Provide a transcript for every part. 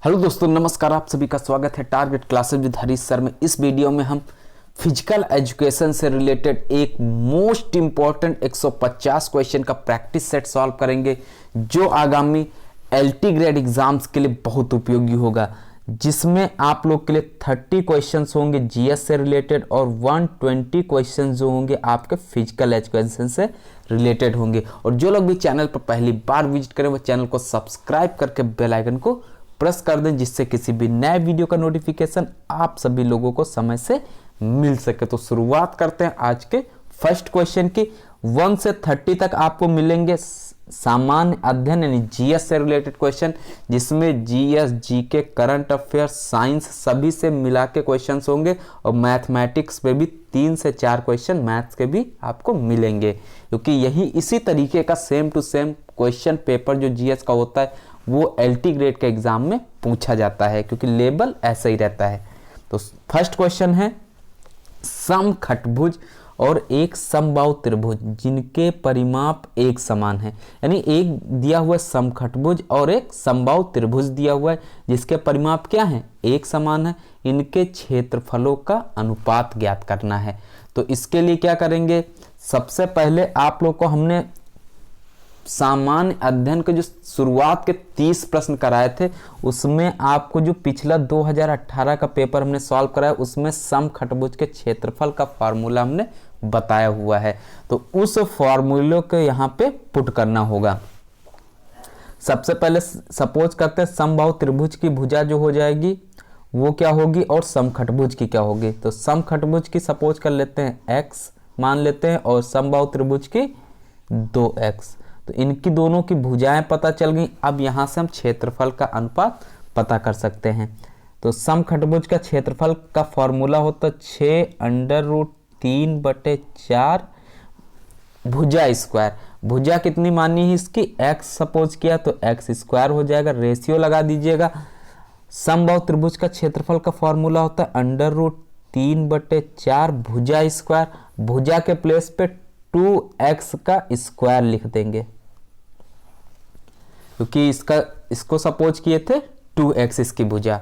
Hello दोस्तों, नमस्कार। आप सभी का स्वागत है target classes with Harish sir में। इस वीडियो में हम फिजिकल एजुकेशन से रिलेटेड एक मोस्ट इंपॉर्टेंट 150 क्वेश्चन का प्रैक्टिस सेट सॉल्व करेंगे, जो आगामी एलटी ग्रेड एग्जाम्स के लिए बहुत उपयोगी होगा, जिसमें आप लोग के लिए 30 क्वेश्चंस होंगे जीएस से रिलेटेड और 120 क्वेश्चंस जो होंगे आपके फिजिकल एजुकेशन से रिलेटेड होंगे। और जो लोग भी चैनल पर पहली बार विजिट करें वो चैनल को सब्सक्राइब करके बेल आइकन को प्रेस कर दें, जिससे किसी भी नए वीडियो का नोटिफिकेशन आप सभी लोगों को समय से मिल सके। तो शुरुआत करते हैं आज के फर्स्ट क्वेश्चन की। 1 से 30 तक आपको मिलेंगे सामान्य अध्ययन यानी जीएस से रिलेटेड क्वेश्चन, जिसमें GS, GK, current affair, science सभी से मिला के क्वेश्चन होंगे। और मैथमेटिक्स पे भी 3 से 4 क्वेश्चन मैथ्स के भी आपको मिलेंगे, क्योंकि यही इसी तरीके का same to same question paper जो जीएस का होता है वो एलटी ग्रेड के एग्जाम में पूछा जाता है, क्योंकि लेवल ऐसा ही रहता है। तो फर्स्ट क्वेश्चन है, समखटभुज और एक समबाहु त्रिभुज जिनके परिमाप एक समान है, यानी एक दिया हुआ है समखटभुज और एक समबाहु त्रिभुज दिया हुआ है जिसके परिमाप क्या है, एक समान है। इनके क्षेत्रफलों का अनुपात ज्ञात करना है। तो इसके लिए क्या करेंगे, सबसे पहले आप लोग को हमने सामान्य अध्ययन के जो शुरुआत के 30 प्रश्न कराए थे, उसमें आपको जो पिछला 2018 का पेपर हमने सॉल्व कराया उसमें समखटभुज के क्षेत्रफल का फार्मूला हमने बताया हुआ है। तो उस फार्मूले को यहाँ पे पुट करना होगा। सबसे पहले सपोज करते हैं समबाहु त्रिभुज की भुजा जो हो जाएगी वो क्या होगी और समखटभुज की क्या होगी। तो समखटभुज की सपोज कर लेते हैं x मान लेते हैं और समबाहु त्रिभुज की 2x। तो इनकी दोनों की भुजाएं पता चल गई। अब यहाँ से हम क्षेत्रफल का अनुपात पता कर सकते हैं। तो समखटभुज का क्षेत्रफल का फॉर्मूला होता 6√3/4 भुजा स्क्वायर। भुजा कितनी मानी है इसकी, x सपोज किया तो x स्क्वायर हो जाएगा, रेशियो लगा दीजिएगा। समबाहु त्रिभुज का क्षेत्रफल का फॉर्मूला होता है √3/4 भुजा स्क्वायर। भुजा के प्लेस पे 2x का स्क्वायर लिख देंगे, क्योंकि इसको सपोज किए थे 2x इसकी भुजा।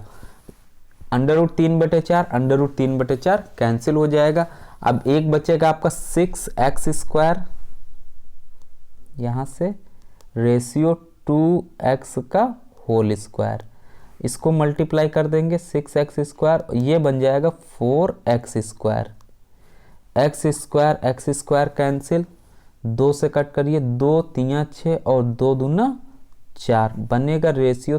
√3/4 √3/4 कैंसिल हो जाएगा। अब एक बचेगा आपका 6x स्क्वायर, यहां से रेशियो 2x का होल स्क्वायर, इसको मल्टीप्लाई कर देंगे 6x स्क्वायर, ये बन जाएगा 4x square. x square cancel, 2 से कट करिए, 2 3 6 और 2 दूना 4, बनेगा रेशियो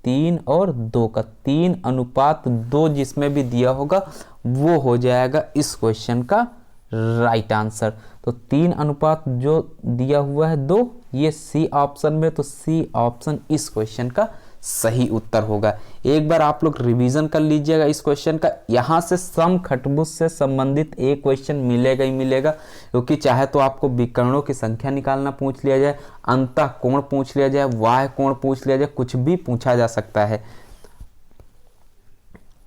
3 और 2 का, 3:2 जिसमें भी दिया होगा वो हो जाएगा इस क्वेश्चन का राइट आंसर। तो 3 जो दिया हुआ है 2, ये सी ऑप्शन में, तो सी ऑप्शन इस क्वेश्चन का सही उत्तर होगा। एक बार आप लोग रिवीजन कर लीजिएगा इस क्वेश्चन का। यहाँ से समखटभुज से संबंधित एक क्वेश्चन मिलेगा ही मिलेगा, क्योंकि चाहे तो आपको विकर्णों की संख्या निकालना पूछ लिया जाए, अंतः कोण पूछ लिया जाए, वाह्य कोण पूछ लिया जाए, कुछ भी पूछा जा सकता है।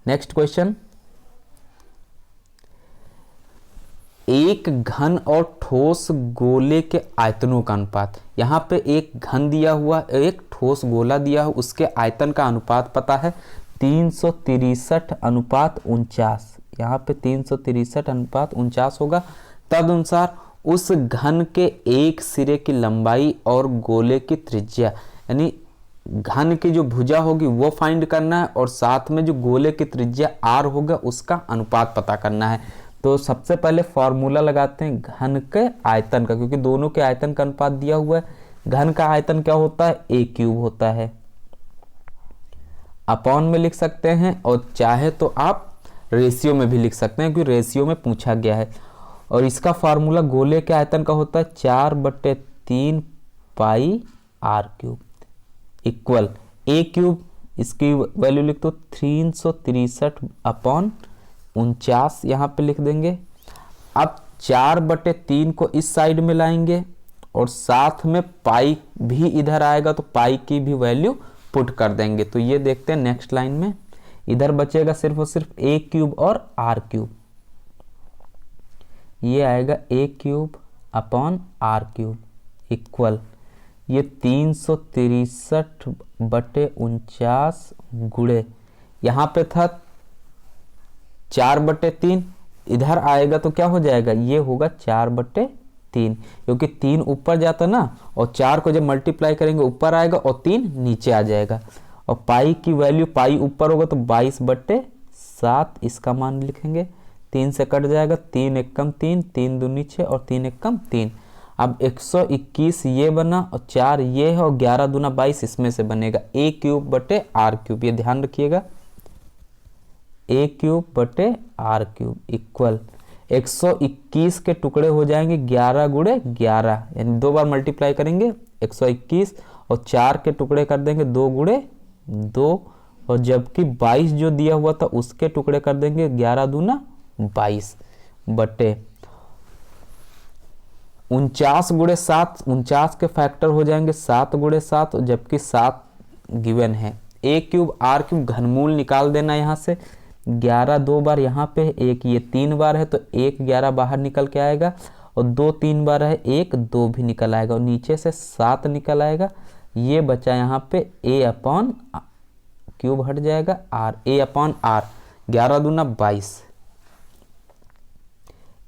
नेक्स्ट क्वेश्चन, एक घन और ठोस गोले के आयतनों का अनुपात। यहाँ पे एक घन दिया हुआ, एक ठोस गोला दिया हुआ, उसके आयतन का अनुपात पता है 363:49। यहाँ पे 363:49 होगा। तदनुसार उस घन के एक सिरे की लंबाई और गोले की त्रिज्या, यानी घन की जो भुजा होगी वो फाइंड करना है और साथ में जो गोले की त्रिज्या r होगा उसका अनुपात पता करना है। तो सबसे पहले फॉर्मूला लगाते हैं घन के आयतन का, क्योंकि दोनों के आयतन का अनुपात दिया हुआ है। घन का आयतन क्या होता है, a³ होता है। अपॉन में लिख सकते हैं और चाहे तो आप रेशियो में भी लिख सकते हैं, क्योंकि रेशियो में पूछा गया है। और इसका फार्मूला गोले के आयतन का होता है 4/3 पाई r³ इक्वल a³, इसकी वैल्यू लिख दो 363/49, यहाँ पे लिख देंगे। अब 4/3 को इस साइड में लाएंगे और साथ में पाई भी इधर आएगा, तो पाई की भी वैल्यू पुट कर देंगे। तो ये देखते हैं नेक्स्ट लाइन में, इधर बचेगा सिर्फ और सिर्फ a³ और r³। ये आएगा a³ अपॉन r³ इक्वल, ये 363/49 गुणे, यहाँ पे था 4/3, इधर आएगा तो क्या हो जाएगा, ये होगा 4/3, क्योंकि 3 ऊपर जाता ना, और 4 को जब मल्टीप्लाई करेंगे ऊपर आएगा और 3 नीचे आ जाएगा। और पाई की वैल्यू, पाई ऊपर होगा तो 22/7 इसका मान लिखेंगे, 3 से कट जाएगा, 3 एक कम 3, 3 दूनी 6 और 3 एक कम 3। अब 121 ये बना और 4 ये है और 11 दूना 22 इसमें से बनेगा a³/r³ ये ध्यान रखिएगा, a³/r³ इक्वल 121 के टुकड़े हो जाएंगे 11 × 11, यानी 2 बार मल्टीप्लाई करेंगे 121 और 4 के टुकड़े कर देंगे 2 × 2, और जबकि 22 जो दिया हुआ था उसके टुकड़े कर देंगे 11 दूना 22 बटे 49 × 7, 49 के फैक्टर हो जाएंगे 7 × 7, जबकि 7 गिवन है। a³r³ घनमूल निकाल देना, यहाँ से 11 2 बार यहाँ पे, एक ये 3 बार है तो 1 11 बाहर निकल के आएगा, और 2 3 बार है 1 2 भी निकल आएगा, और नीचे से 7 निकल आएगा। ये बचा यहाँ पे a/³ हट जाएगा r, a/r, 11 दूना 22,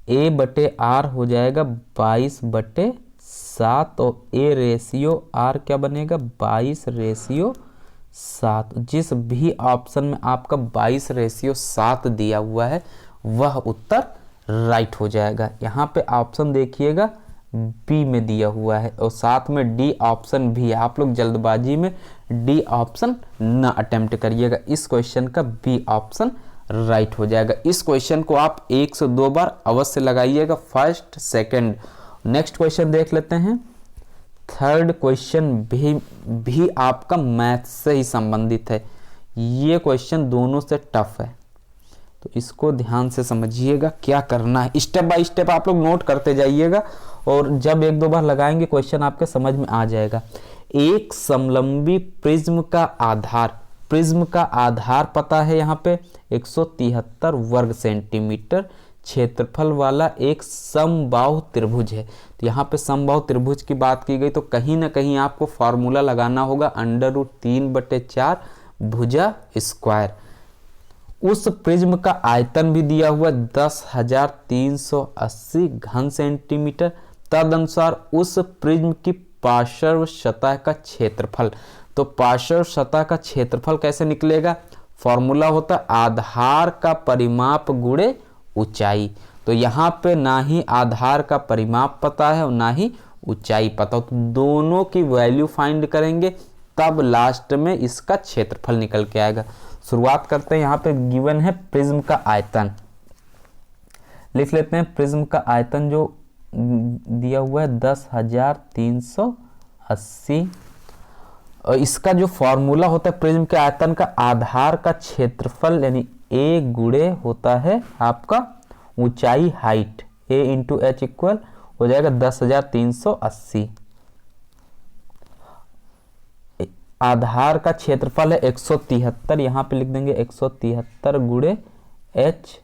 a/r हो जाएगा 22/7, और a/r क्या बनेगा 22/7। जिस भी ऑप्शन में आपका 22/7 दिया हुआ है वह उत्तर राइट हो जाएगा। यहाँ पे ऑप्शन देखिएगा बी में दिया हुआ है, और साथ में डी ऑप्शन भी है। आप लोग जल्दबाजी में डी ऑप्शन न अटेम्प्ट करिएगा, इस क्वेश्चन का बी ऑप्शन राइट हो जाएगा। इस क्वेश्चन को आप 1 से 2 बार अवश्य लगाइएगा, फर्स्ट सेकंड। नेक्स्ट क्वेश्चन देख लेते हैं। थर्ड क्वेश्चन भी आपका मैथ से ही संबंधित है। ये क्वेश्चन दोनों से टफ है, तो इसको ध्यान से समझिएगा क्या करना है। स्टेप बाय स्टेप आप लोग नोट करते जाइएगा, और जब 1 2 बार लगाएंगे क्वेश्चन आपके समझ में आ जाएगा। एक समलंबी प्रिज्म का आधार, प्रिज्म का आधार पता है यहाँ पे 173 वर्ग सेंटीमीटर क्षेत्रफल वाला एक समबाहु त्रिभुज है। तो यहाँ पे समबाहु त्रिभुज की बात की गई तो कहीं ना कहीं आपको फॉर्मूला लगाना होगा √3/4 भुजा स्क्वायर। उस प्रिज्म का आयतन भी दिया हुआ 10,380 घन सेंटीमीटर। तदनुसार उस प्रिज्म की पार्श्व सतह का क्षेत्रफल, तो पार्श्व सतह का क्षेत्रफल कैसे निकलेगा, फॉर्मूला होता है आधार का परिमाप गुणे ऊंचाई। तो यहाँ पे ना ही आधार का परिमाप पता है और ना ही ऊंचाई पता हो, तो दोनों की वैल्यू फाइंड करेंगे तब लास्ट में इसका क्षेत्रफल निकल के आएगा। शुरुआत करते हैं। यहाँ पे गिवन है प्रिज्म का आयतन, लिख लेते हैं। प्रिज्म का आयतन जो दिया हुआ है 10,380, और इसका जो फॉर्मूला होता है प्रिज्म के आयतन का आधार का क्षेत्रफल यानी a गुणे होता है आपका ऊंचाई हाइट, a × h इक्वल हो जाएगा 10,380। आधार का क्षेत्रफल है 173, यहाँ पे लिख देंगे 173 गुणे h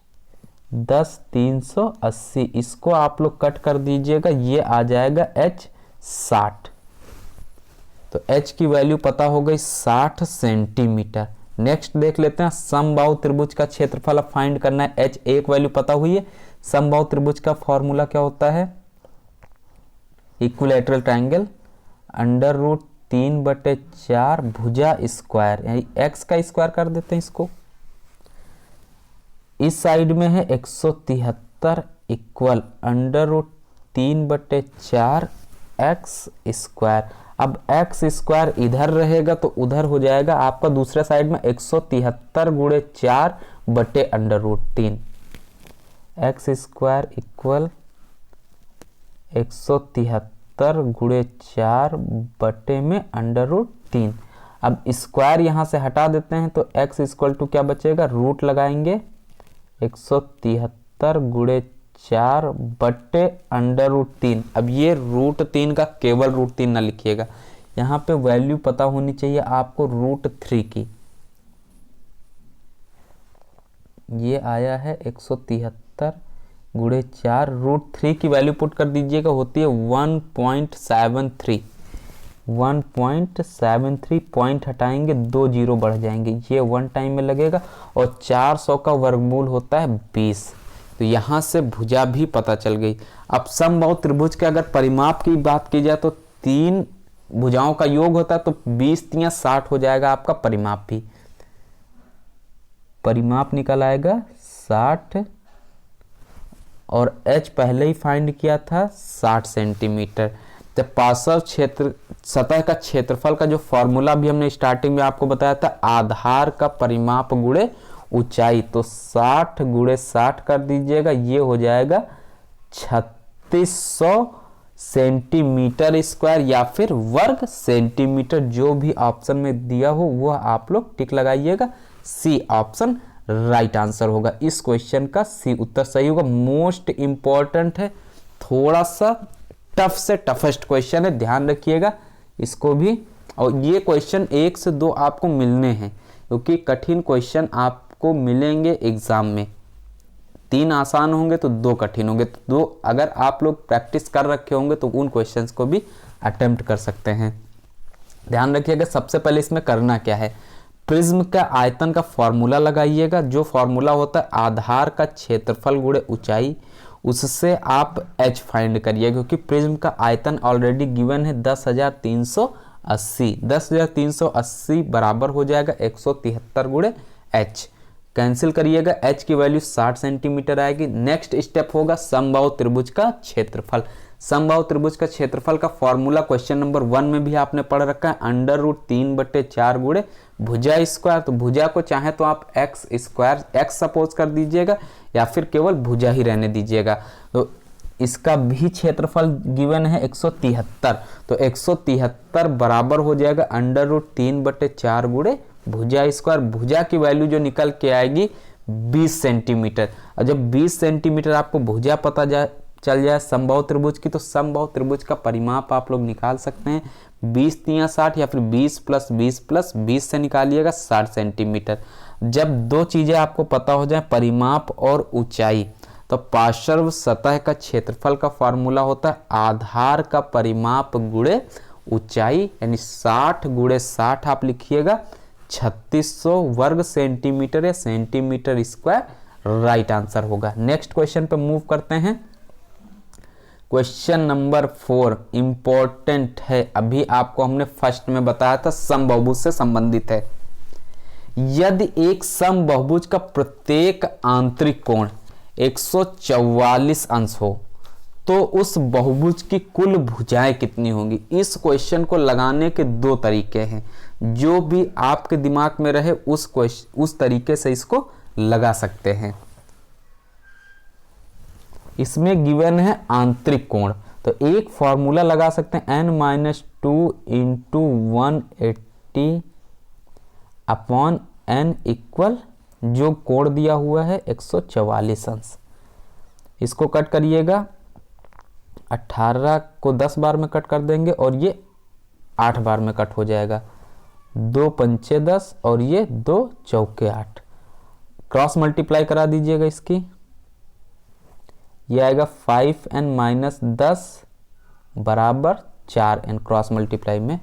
10,380। इसको आप लोग कट कर दीजिएगा, ये आ जाएगा h 60। तो h की वैल्यू पता हो गई 60 सेंटीमीटर। नेक्स्ट देख लेते हैं समबाहु त्रिभुज का क्षेत्रफल फाइंड करना है। h एक वैल्यू पता हुई है। समबाहु त्रिभुज का फॉर्मूला क्या होता है, इक्विलैटरल ट्रायंगल √3/4 भुजा स्क्वायर, यानी x का स्क्वायर कर देते हैं इसको। इस साइड में है 173 इक्वल √3/4 x स्क्वायर। अब x स्क्वायर इधर रहेगा तो उधर हो जाएगा आपका दूसरे साइड में 173 गुणे 4 बटे √3। x स्क्वायर इक्वल 173 गुणे 4 बटे में √3। अब स्क्वायर यहाँ से हटा देते हैं तो x इक्वल टू क्या बचेगा, रूट लगाएंगे 173 गुणे 4 बटे √3। अब ये √3 का केवल √3 ना लिखिएगा, यहाँ पे वैल्यू पता होनी चाहिए आपको √3 की। ये आया है 173 गुणे 4, √3 की वैल्यू पुट कर दीजिएगा, होती है 1.73। 1.73 पॉइंट हटाएंगे, 2 जीरो बढ़ जाएंगे, ये 1 टाइम में लगेगा। और 400 का वर्गमूल होता है 20। तो यहाँ से भुजा भी पता चल गई। अब समबाहु त्रिभुज के अगर परिमाप की बात की जाए तो 3 भुजाओं का योग होता है, तो 20 या 60 हो जाएगा आपका परिमाप भी। परिमाप निकल आएगा 60 और h पहले ही फाइंड किया था 60 सेंटीमीटर। तो पार्श्व क्षेत्र सतह का क्षेत्रफल का जो फॉर्मूला भी हमने स्टार्टिंग में आपको बताया था, आधार का परिमाप गुणे ऊंचाई, तो 60 गुणे 60 कर दीजिएगा, ये हो जाएगा 3600 सेंटीमीटर स्क्वायर या फिर वर्ग सेंटीमीटर। जो भी ऑप्शन में दिया हो वह आप लोग टिक लगाइएगा। सी ऑप्शन राइट आंसर होगा। इस क्वेश्चन का सी उत्तर सही होगा। मोस्ट इंपॉर्टेंट है, थोड़ा सा टफ से टफेस्ट क्वेश्चन है, ध्यान रखिएगा इसको भी। और ये क्वेश्चन 1 से 2 आपको मिलने हैं, क्योंकि कठिन क्वेश्चन आपको मिलेंगे एग्जाम में। 3 आसान होंगे तो 2 कठिन होंगे। तो 2 अगर आप लोग प्रैक्टिस कर रखे होंगे तो उन क्वेश्चंस को भी अटेम्प्ट कर सकते हैं। ध्यान रखिएगा, सबसे पहले इसमें करना क्या है, प्रिज्म का आयतन का फॉर्मूला लगाइएगा। जो फॉर्मूला होता है आधार का क्षेत्रफल गुणे ऊंचाई, उससे आप h फाइंड करिए, क्योंकि प्रिज्म का आयतन ऑलरेडी गिवन है 10,380। 10,380 बराबर हो जाएगा 173 गुणे h। कैंसिल करिएगा, h की वैल्यू 60 सेंटीमीटर आएगी। नेक्स्ट स्टेप होगा समबाहु त्रिभुज का क्षेत्रफल। समबाहु त्रिभुज का क्षेत्रफल का फॉर्मूला क्वेश्चन नंबर 1 में भी आपने पढ़ रखा है, √3/4 गुणे भुजा स्क्वायर। तो भुजा को चाहे तो आप x स्क्वायर x सपोज कर दीजिएगा या फिर केवल भुजा ही रहने दीजिएगा। तो इसका भी क्षेत्रफल गिवन है 173, तो 173 बराबर हो जाएगा √3/4 गुणे भुजा स्क्वायर। भुजा की वैल्यू जो निकल के आएगी 20 सेंटीमीटर। और जब 20 सेंटीमीटर आपको भुजा पता चल जाए समबाहु त्रिभुज की, तो समबाहु त्रिभुज का परिमाप आप लोग निकाल सकते हैं 20 या 60 या फिर 20 + 20 + 20 से निकालिएगा 60 सेंटीमीटर। जब 2 चीजें आपको पता हो जाए, परिमाप और ऊंचाई, तो पार्श्व सतह का क्षेत्रफल का फॉर्मूला होता है आधार का परिमाप गुणे ऊंचाई, यानी 60 गुणे 60 आप लिखिएगा 3600 वर्ग सेंटीमीटर या सेंटीमीटर स्क्वायर राइट आंसर होगा। नेक्स्ट क्वेश्चन पे मूव करते हैं। क्वेश्चन नंबर 4 इंपॉर्टेंट है। अभी आपको हमने फर्स्ट में बताया था समबाहुभुज से संबंधित है। यदि एक समबाहुभुज का प्रत्येक आंतरिक कोण 144 अंश हो तो उस बहुभुज की कुल भुजाएं कितनी होंगी। इस क्वेश्चन को लगाने के 2 तरीके हैं, जो भी आपके दिमाग में रहे उस तरीके से इसको लगा सकते हैं। इसमें गिवन है आंतरिक कोण, तो एक फॉर्मूला लगा सकते हैं n-2 × 180 अपॉन n इक्वल जो कोण दिया हुआ है 144 अंश। इसको कट करिएगा, 18 को 10 बार में कट कर देंगे और ये 8 बार में कट हो जाएगा। 2 पंचे 10 और ये 2 चौके 8। क्रॉस मल्टीप्लाई करा दीजिएगा इसकी, ये आएगा 5n - 10 बराबर 4n। क्रॉस मल्टीप्लाई में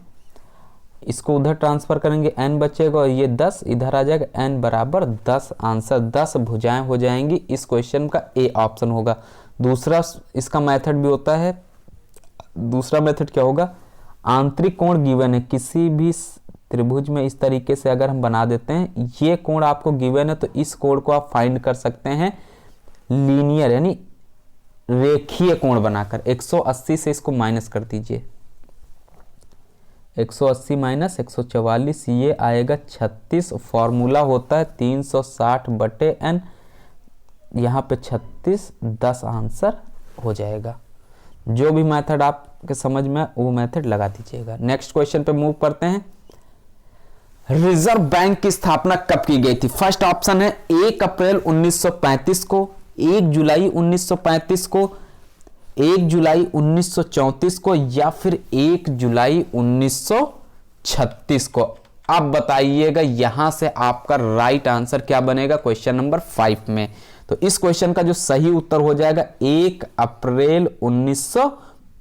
इसको उधर ट्रांसफर करेंगे, n बचेगा और ये 10 इधर आ जाएगा, n बराबर 10। आंसर 10 भुजाएं हो जाएंगी। इस क्वेश्चन का ए ऑप्शन होगा। दूसरा इसका मेथड भी होता है। दूसरा मेथड क्या होगा, आंतरिक कोण गिवन है किसी भी त्रिभुज में, इस तरीके से अगर हम बना देते हैं, ये कोण आपको गिवन है तो इस कोण को आप फाइंड कर सकते हैं लीनियर यानी रेखीय कोण बनाकर। 180 से इसको माइनस कर दीजिए, 180 - 144 ये आएगा 36। फॉर्मूला होता है 360/n, यहाँ पे 36 10 आंसर हो जाएगा। जो भी मेथड आपके समझ में वो मेथड लगा दीजिएगा। नेक्स्ट क्वेश्चन पे मूव करते हैं। रिजर्व बैंक की स्थापना कब की गई थी। फर्स्ट ऑप्शन है 1 अप्रैल 1935 को, 1 जुलाई 1935 को, 1 जुलाई 1934 को या फिर 1 जुलाई 1936 को। अब बताइएगा यहां से आपका राइट आंसर क्या बनेगा क्वेश्चन नंबर 5 में। तो इस क्वेश्चन का जो सही उत्तर हो जाएगा 1 अप्रैल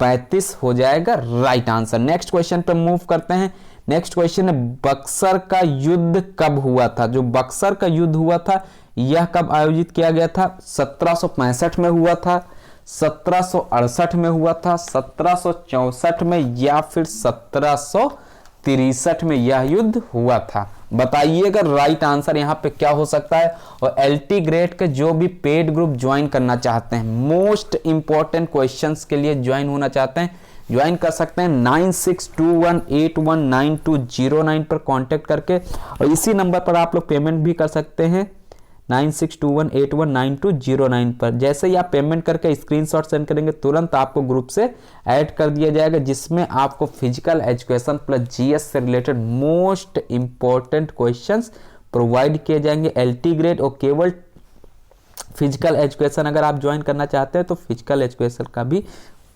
35 हो जाएगा राइट आंसर। नेक्स्ट क्वेश्चन पे मूव करते हैं। नेक्स्ट क्वेश्चन है बक्सर का युद्ध कब हुआ था। जो बक्सर का युद्ध हुआ था यह कब आयोजित किया गया था? 1765 में हुआ था, 1768 में हुआ था, 1764 में या फिर 1763 में यह युद्ध हुआ था। बताइएगा राइट आंसर यहाँ पे क्या हो सकता है। और एलटी ग्रेड के जो भी पेड ग्रुप ज्वाइन करना चाहते हैं, मोस्ट इंपॉर्टेंट क्वेश्चंस के लिए ज्वाइन होना चाहते हैं, ज्वाइन कर सकते हैं 9621819209 पर कांटेक्ट करके। और इसी नंबर पर आप लोग पेमेंट भी कर सकते हैं 9621819209 पर। जैसे ही आप पेमेंट करके स्क्रीनशॉट सेंड करेंगे तुरंत आपको ग्रुप से ऐड कर दिया जाएगा, जिसमें आपको फिजिकल एजुकेशन प्लस जीएस से related most important questions provide किए जाएंगे एलटी ग्रेड। और केवल फिजिकल एजुकेशन अगर आप ज्वाइन करना चाहते हैं तो फिजिकल एजुकेशन का भी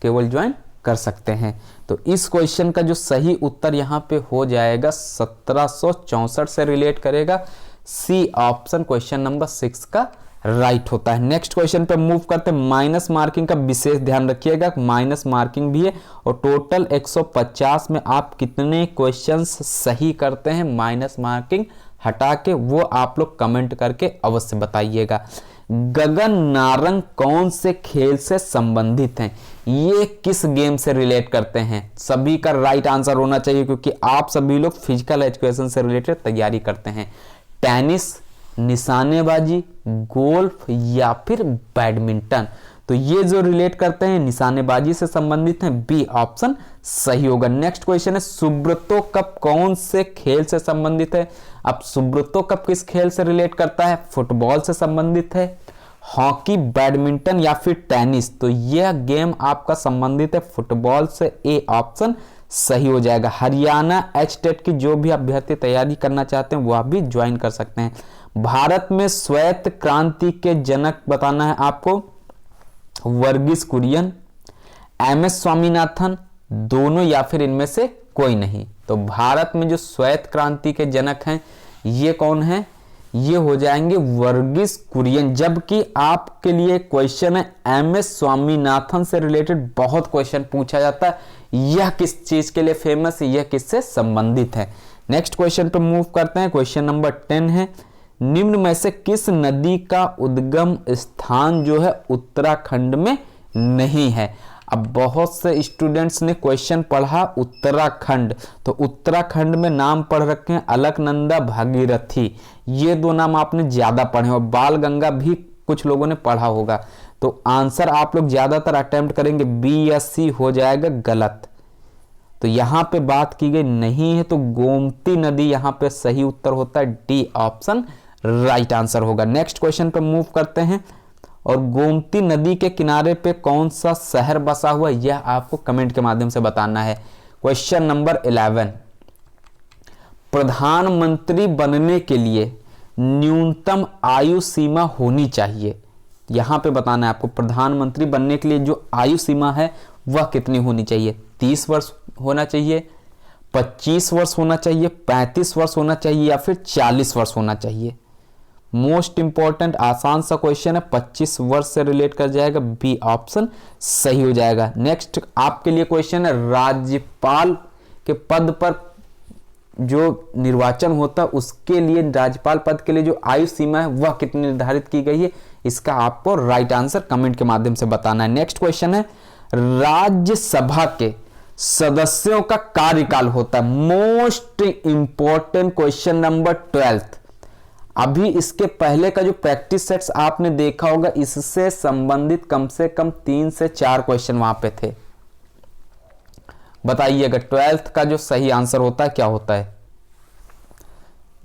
केवल ज्वाइन कर सकते हैं। तो इस क्वेश्चन का जो सही उत्तर यहाँ पे हो जाएगा 1764 से रिलेट करेगा। सी ऑप्शन क्वेश्चन नंबर 6 का राइट होता है। नेक्स्ट क्वेश्चन पे मूव करते हैं। माइनस मार्किंग का विशेष ध्यान रखिएगा, माइनस मार्किंग भी है। और टोटल 150 में आप कितने क्वेश्चंस सही करते हैं माइनस मार्किंग हटा के, वो आप लोग कमेंट करके अवश्य बताइएगा। गगन नारंग कौन से खेल से संबंधित हैं? ये किस गेम से रिलेट करते हैं? सभी का राइट आंसर होना चाहिए क्योंकि आप सभी लोग फिजिकल एजुकेशन से रिलेटेड तैयारी करते हैं। टेनिस, निशानेबाजी, गोल्फ या फिर बैडमिंटन। तो ये जो रिलेट करते हैं निशानेबाजी से संबंधित हैं, बी ऑप्शन सही होगा। नेक्स्ट क्वेश्चन है सुब्रतो कप कौन से खेल से संबंधित है? अब सुब्रतो कप किस खेल से रिलेट करता है? फुटबॉल से संबंधित है, हॉकी, बैडमिंटन या फिर टेनिस। तो यह गेम आपका संबंधित है फुटबॉल से, ए ऑप्शन सही हो जाएगा। हरियाणा एचटेट की जो भी अभ्यर्थी तैयारी करना चाहते हैं वह भी ज्वाइन कर सकते हैं। भारत में श्वेत क्रांति के जनक बताना है आपको, वर्गीस कुरियन, एमएस स्वामीनाथन, दोनों या फिर इनमें से कोई नहीं। तो भारत में जो श्वेत क्रांति के जनक हैं ये कौन है? ये हो जाएंगे वर्गीस कुरियन। जबकि आपके लिए क्वेश्चन है एमएस स्वामीनाथन से रिलेटेड बहुत क्वेश्चन पूछा जाता है, यह किस चीज के लिए फेमस है, यह किससे संबंधित है। नेक्स्ट क्वेश्चन पे मूव करते हैं। क्वेश्चन नंबर 10 है निम्न में से किस नदी का उद्गम स्थान जो है उत्तराखंड में नहीं है? अब बहुत से स्टूडेंट्स ने क्वेश्चन पढ़ा उत्तराखंड, तो उत्तराखंड में नाम पढ़ रखे हैं अलकनंदा, भागीरथी, ये दो नाम आपने ज्यादा पढ़े और बाल गंगा भी कुछ लोगों ने पढ़ा होगा। तो आंसर आप लोग ज्यादातर अटेम्प्ट करेंगे बी या सी हो जाएगा गलत। तो यहां पे बात की गई नहीं है, तो गोमती नदी यहां पे सही उत्तर होता है, डी ऑप्शन राइट आंसर होगा। नेक्स्ट क्वेश्चन पे मूव करते हैं। और गोमती नदी के किनारे पे कौन सा शहर बसा हुआ यह आपको कमेंट के माध्यम से बताना है। क्वेश्चन नंबर 11 प्रधानमंत्री बनने के लिए न्यूनतम आयु सीमा होनी चाहिए। यहां पे बताना है आपको प्रधानमंत्री बनने के लिए जो आयु सीमा है वह कितनी होनी चाहिए। 30 वर्ष होना चाहिए, 25 वर्ष होना चाहिए, 35 वर्ष होना चाहिए या फिर 40 वर्ष होना चाहिए। मोस्ट इंपॉर्टेंट आसान सा क्वेश्चन है, 25 वर्ष से रिलेट कर जाएगा, बी ऑप्शन सही हो जाएगा। नेक्स्ट आपके लिए क्वेश्चन है राज्यपाल के पद पर जो निर्वाचन होता है उसके लिए राज्यपाल पद के लिए जो आयु सीमा है वह कितनी निर्धारित की गई है, इसका आपको राइट आंसर कमेंट के माध्यम से बताना है। नेक्स्ट क्वेश्चन है राज्यसभा के सदस्यों का कार्यकाल होता है। Most important question number 12। अभी इसके पहले का जो प्रैक्टिस सेट्स आपने देखा होगा इससे संबंधित कम से कम 3 से 4 क्वेश्चन वहां पे थे। बताइएगा 12th का जो सही आंसर होता है क्या होता है?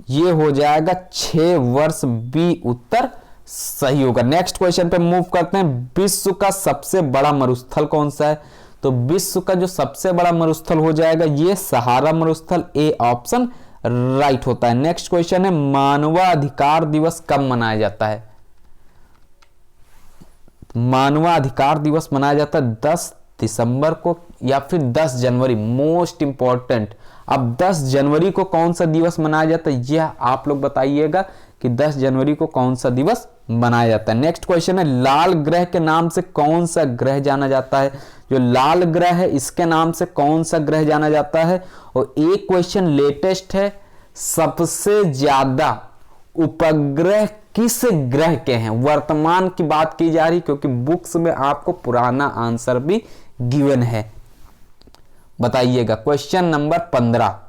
ये हो जाएगा 6 वर्ष, बी उत्तर सही होगा। नेक्स्ट क्वेश्चन पे मूव करते हैं। विश्व का सबसे बड़ा मरुस्थल कौन सा है? तो विश्व का जो सबसे बड़ा मरुस्थल हो जाएगा ये सहारा मरुस्थल, ए ऑप्शन राइट होता है। नेक्स्ट क्वेश्चन है मानवाधिकार दिवस कब मनाया जाता है? मानवाधिकार दिवस मनाया जाता है 10 दिसंबर को या फिर 10 जनवरी। मोस्ट इंपॉर्टेंट अब 10 जनवरी को कौन सा दिवस मनाया जाता है, यह आप लोग बताइएगा कि 10 जनवरी को कौन सा दिवस मनाया जाता है। नेक्स्ट क्वेश्चन है, लाल ग्रह के नाम से कौन सा ग्रह जाना जाता है। जो लाल ग्रह है इसके नाम से कौन सा ग्रह जाना जाता है। और एक क्वेश्चन लेटेस्ट है, सबसे ज्यादा उपग्रह किस ग्रह के हैं। वर्तमान की बात की जा रही, क्योंकि बुक्स में आपको पुराना आंसर भी गिवन है। बताइएगा क्वेश्चन नंबर 15,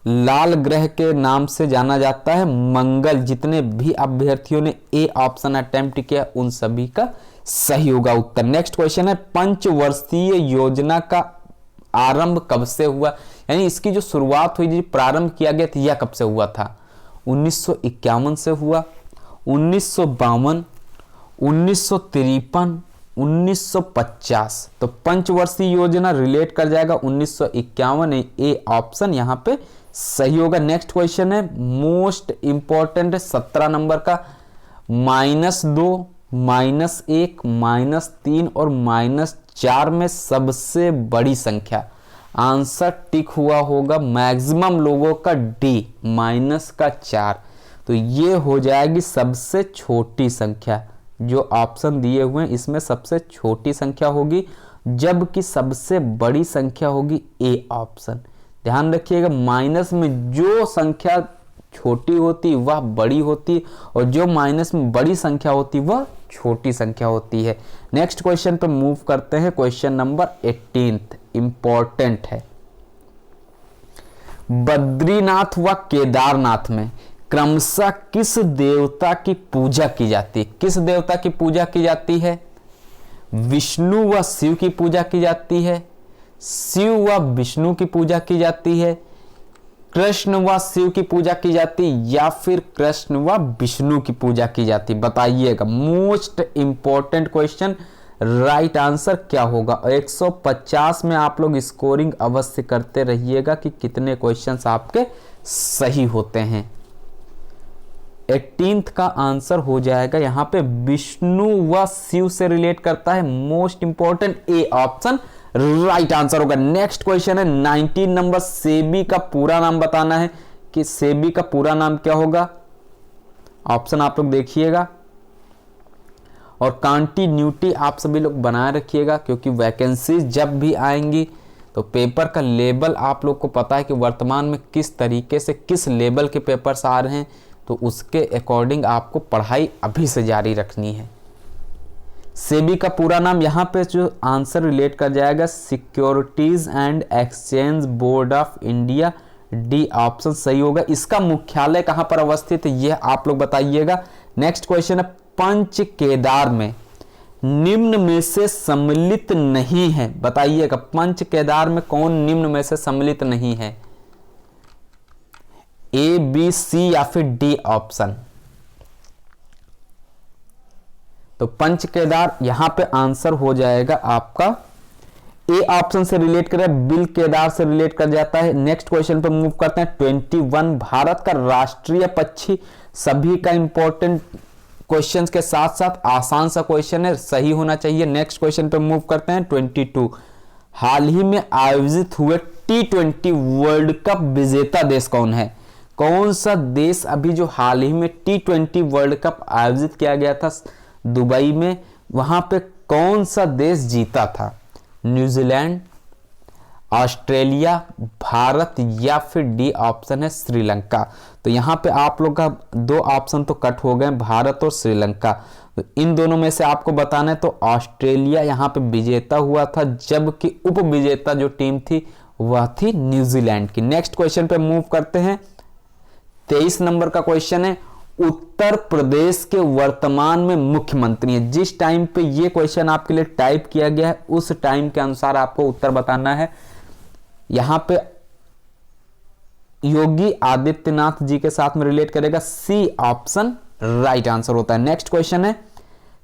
लाल ग्रह के नाम से जाना जाता है मंगल। जितने भी अभ्यर्थियों ने ए ऑप्शन अटेम्प्ट किया उन सभी का सही होगा उत्तर। नेक्स्ट क्वेश्चन है, पंचवर्षीय योजना का आरंभ कब से हुआ, यानी इसकी जो शुरुआत हुई, जो प्रारंभ किया गया था, यह कब से हुआ था। 1951 से हुआ, 1952, 1953, 1950। तो पंचवर्षीय योजना रिलेट कर जाएगा 1951, ए ऑप्शन यहां पे सही होगा। नेक्स्ट क्वेश्चन है, मोस्ट इंपॉर्टेंट है 17 नंबर का, -2, -1, -3 और -4 में सबसे बड़ी संख्या। आंसर टिक हुआ होगा मैक्सिमम लोगों का डी, -4। तो ये हो जाएगी सबसे छोटी संख्या। जो ऑप्शन दिए हुए हैं इसमें सबसे छोटी संख्या होगी, जबकि सबसे बड़ी संख्या होगी ए ऑप्शन। ध्यान रखिएगा, माइनस में जो संख्या छोटी होती वह बड़ी होती, और जो माइनस में बड़ी संख्या होती वह छोटी संख्या होती है। नेक्स्ट क्वेश्चन पे मूव करते हैं। क्वेश्चन नंबर 18 इंपॉर्टेंट है, बद्रीनाथ व केदारनाथ में क्रमशः किस देवता की पूजा की जाती है। किस देवता की पूजा की जाती है। विष्णु व शिव की पूजा की जाती है, शिव व विष्णु की पूजा की जाती है, कृष्ण व शिव की पूजा की जाती, या फिर कृष्ण व विष्णु की पूजा की जाती। बताइएगा, most important question, right answer क्या होगा। 150 में आप लोग स्कोरिंग अवश्य करते रहिएगा कि कितने क्वेश्चंस आपके सही होते हैं। 18th का आंसर हो जाएगा यहां पे विष्णु व शिव से रिलेट करता है, most important A option right answer होगा। नेक्स्ट क्वेश्चन है 19 नंबर, सेबी का पूरा नाम बताना है कि सेबी का पूरा नाम क्या होगा। ऑप्शन आप लोग देखिएगा और कंटिन्यूटी आप सभी लोग बनाए रखिएगा, क्योंकि वैकेंसी जब भी आएंगी तो पेपर का लेवल आप लोग को पता है कि वर्तमान में किस तरीके से किस लेवल के पेपर्स आ रहे हैं, तो उसके अकॉर्डिंग आपको पढ़ाई अभी से जारी रखनी है। सेबी का पूरा नाम यहाँ पे जो आंसर रिलेट कर जाएगा, securities and exchange board of India, D option सही होगा। इसका मुख्यालय कहाँ पर अवस्थित है यह आप लोग बताइएगा। नेक्स्ट क्वेश्चन है, पंच केदार में निम्न में से सम्मिलित नहीं है। बताइएगा, पंच केदार में कौन निम्न में से सम्मिलित नहीं है। ए, बी, सी या फिर डी ऑप्शन। तो पंच केदार यहां पे आंसर हो जाएगा आपका ए ऑप्शन से रिलेट कर, बिल केदार से रिलेट कर जाता है। नेक्स्ट क्वेश्चन पे मूव करते हैं। 21 भारत का राष्ट्रीय पक्षी, सभी का इंपॉर्टेंट क्वेश्चंस के साथ साथ आसान सा क्वेश्चन है, सही होना चाहिए। नेक्स्ट क्वेश्चन पे मूव करते हैं। 22 हाल ही में आयोजित हुए T20 वर्ल्ड कप विजेता देश कौन है। कौन सा देश अभी जो हाल ही में T20 वर्ल्ड कप आयोजित किया गया था दुबई में, वहां पे कौन सा देश जीता था। न्यूजीलैंड, ऑस्ट्रेलिया, भारत या फिर डी ऑप्शन है श्रीलंका। तो यहां पे आप लोग का दो ऑप्शन तो कट हो गए, भारत और श्रीलंका। तो इन दोनों में से आपको बताना है, तो ऑस्ट्रेलिया यहां पे विजेता हुआ था, जबकि उप विजेता जो टीम थी वह थी न्यूजीलैंड की। नेक्स्ट क्वेश्चन पे मूव करते हैं। 23 नंबर का क्वेश्चन है, उत्तर प्रदेश के वर्तमान में मुख्यमंत्री है। जिस टाइम पे ये क्वेश्चन आपके लिए टाइप किया गया है उस टाइम के अनुसार आपको उत्तर बताना है। यहां पे योगी आदित्यनाथ जी के साथ में रिलेट करेगा, सी ऑप्शन राइट आंसर होता है। नेक्स्ट क्वेश्चन है,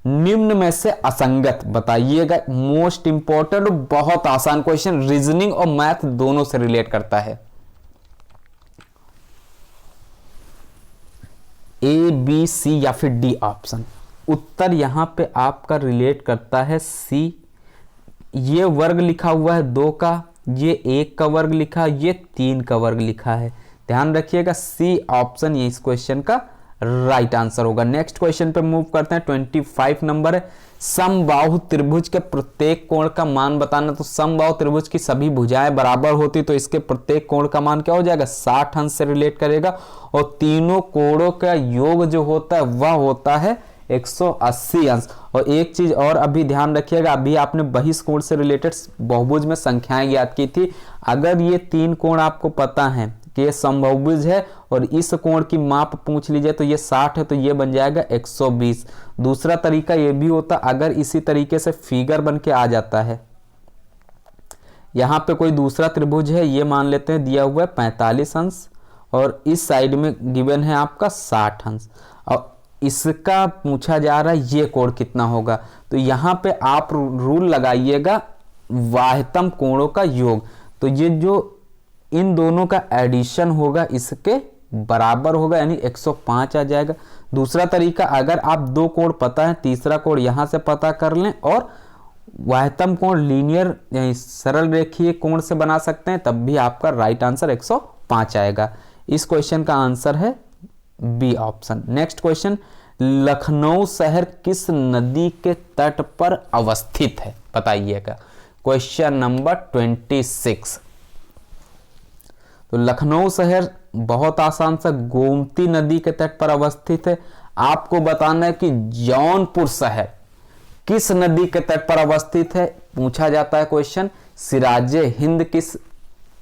निम्न में से असंगत बताइएगा, मोस्ट इंपॉर्टेंट, बहुत आसान क्वेश्चन, रीजनिंग और मैथ दोनों से रिलेट करता है। ए, बी, सी या फिर डी ऑप्शन। उत्तर यहां पे आपका रिलेट करता है सी। ये वर्ग लिखा हुआ है 2 का, ये 1 का वर्ग लिखा, ये 3 का वर्ग लिखा है। ध्यान रखिएगा सी ऑप्शन ये इस क्वेश्चन का राइट आंसर होगा। नेक्स्ट क्वेश्चन पे मूव करते हैं। 25 नंबर है, समबाहु त्रिभुज के प्रत्येक कोण का मान बताना। तो समबाहु त्रिभुज की सभी भुजाएं बराबर होती तो इसके प्रत्येक कोण का मान क्या हो जाएगा, 60 अंश से रिलेट करेगा। और तीनों कोणों का योग जो होता है वह होता है 180 अंश। और एक चीज और अभी ध्यान रखिएगा, अभी आपने बहिष्कोण से रिलेटेड बहुभुज में संख्याएं याद की थी। अगर ये 3 कोण आपको पता है कि ये समबाहुभुज है और इस कोण की माप पूछ लीजिए तो ये 60 है, तो ये बन जाएगा 120। दूसरा तरीका ये भी होता, अगर इसी तरीके से फिगर बन के आ जाता है, यहां पे कोई दूसरा त्रिभुज है, ये मान लेते हैं दिया हुआ है 45 अंश और इस साइड में गिवन है आपका 60 अंश और इसका पूछा जा रहा है ये कोण कितना होगा। तो यहां पे आप रूल लगाइएगा वाह्यतम कोणों का योग। तो ये जो इन दोनों का एडिशन होगा इसके बराबर होगा, यानी 105 आ जाएगा। दूसरा तरीका, अगर आप 2 कोण पता है, तीसरा कोण यहां से पता कर लें और वाह्यतम कोण लीनियर यानी सरल रेखीय कोण से बना सकते हैं, तब भी आपका राइट आंसर 105 आएगा। इस क्वेश्चन का आंसर है B option. Next question, Lucknow शहर किस नदी के तट पर अवस्थित है, बताइएगा। Question number 26। तो लखनऊ शहर बहुत आसान सा गोमती नदी के तट पर अवस्थित है। आपको बताना है कि जौनपुर शहर किस नदी के तट पर अवस्थित है, पूछा जाता है क्वेश्चन। सिराजे हिंद किस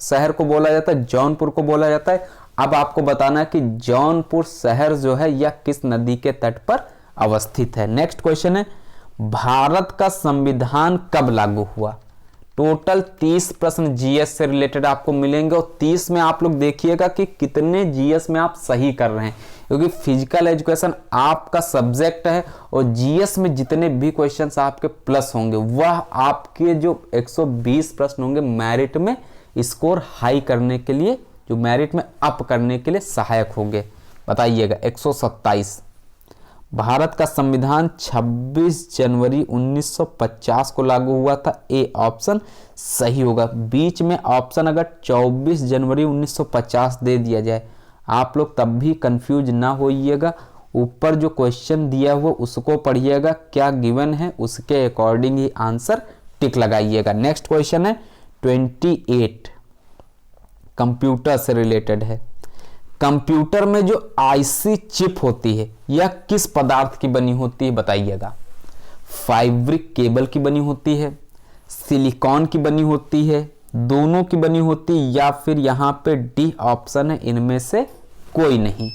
शहर को बोला जाता है, जौनपुर को बोला जाता है। अब आपको बताना है कि जौनपुर शहर जो है यह किस नदी के तट पर अवस्थित है। नेक्स्ट क्वेश्चन है, भारत का संविधान कब लागू हुआ। टोटल 30 प्रश्न जीएस से रिलेटेड आपको मिलेंगे और 30 में आप लोग देखिएगा कि कितने जीएस में आप सही कर रहे हैं, क्योंकि फिजिकल एजुकेशन आपका सब्जेक्ट है और जीएस में जितने भी क्वेश्चंस आपके प्लस होंगे वह आपके जो 120 प्रश्न होंगे मेरिट में स्कोर हाई करने के लिए, जो मेरिट में अप करने के लिए सहायक होंगे। बताइएगा 127। भारत का संविधान 26 जनवरी 1950 को लागू हुआ था, ए ऑप्शन सही होगा। बीच में ऑप्शन अगर 24 जनवरी 1950 दे दिया जाए, आप लोग तब भी कंफ्यूज ना होइएगा। ऊपर जो क्वेश्चन दिया हुआ उसको पढ़िएगा, क्या गिवन है उसके अकॉर्डिंग ही आंसर टिक लगाइएगा। नेक्स्ट क्वेश्चन है 28, कंप्यूटर से रिलेटेड है। कंप्यूटर में जो आईसी चिप होती है यह किस पदार्थ की बनी होती है, बताइएगा। फाइब्रिक केबल की बनी होती है, सिलिकॉन की बनी होती है, दोनों की बनी होती है, या फिर यहां पे डी ऑप्शन है इनमें से कोई नहीं।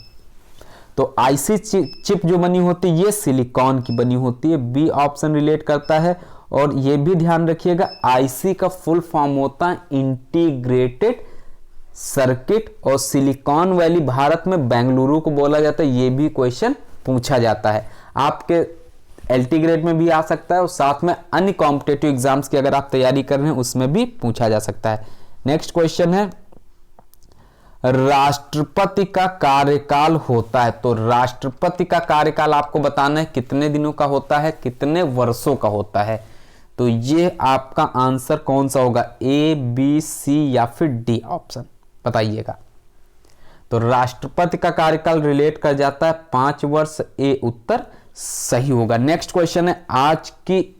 तो आईसी चिप जो बनी होती है ये सिलिकॉन की बनी होती है, बी ऑप्शन रिलेट करता है। और ये भी ध्यान रखिएगा आईसी का फुल फॉर्म होता है इंटीग्रेटेड सर्किट, और सिलिकॉन वैली भारत में बेंगलुरु को बोला जाता है। ये भी क्वेश्चन पूछा जाता है, आपके एलटी ग्रेड में भी आ सकता है और साथ में अन्य कॉम्पिटेटिव एग्जाम्स की अगर आप तैयारी कर रहे हैं उसमें भी पूछा जा सकता है। नेक्स्ट क्वेश्चन है, राष्ट्रपति का कार्यकाल होता है। तो राष्ट्रपति का कार्यकाल आपको बताना है कितने दिनों का होता है, कितने वर्षों का होता है। तो ये आपका आंसर कौन सा होगा, ए बी सी या फिर डी ऑप्शन, बताइएगा। तो राष्ट्रपति का कार्यकाल रिलेट कर जाता है 5 वर्ष, ए उत्तर सही होगा। नेक्स्ट क्वेश्चन है, आज की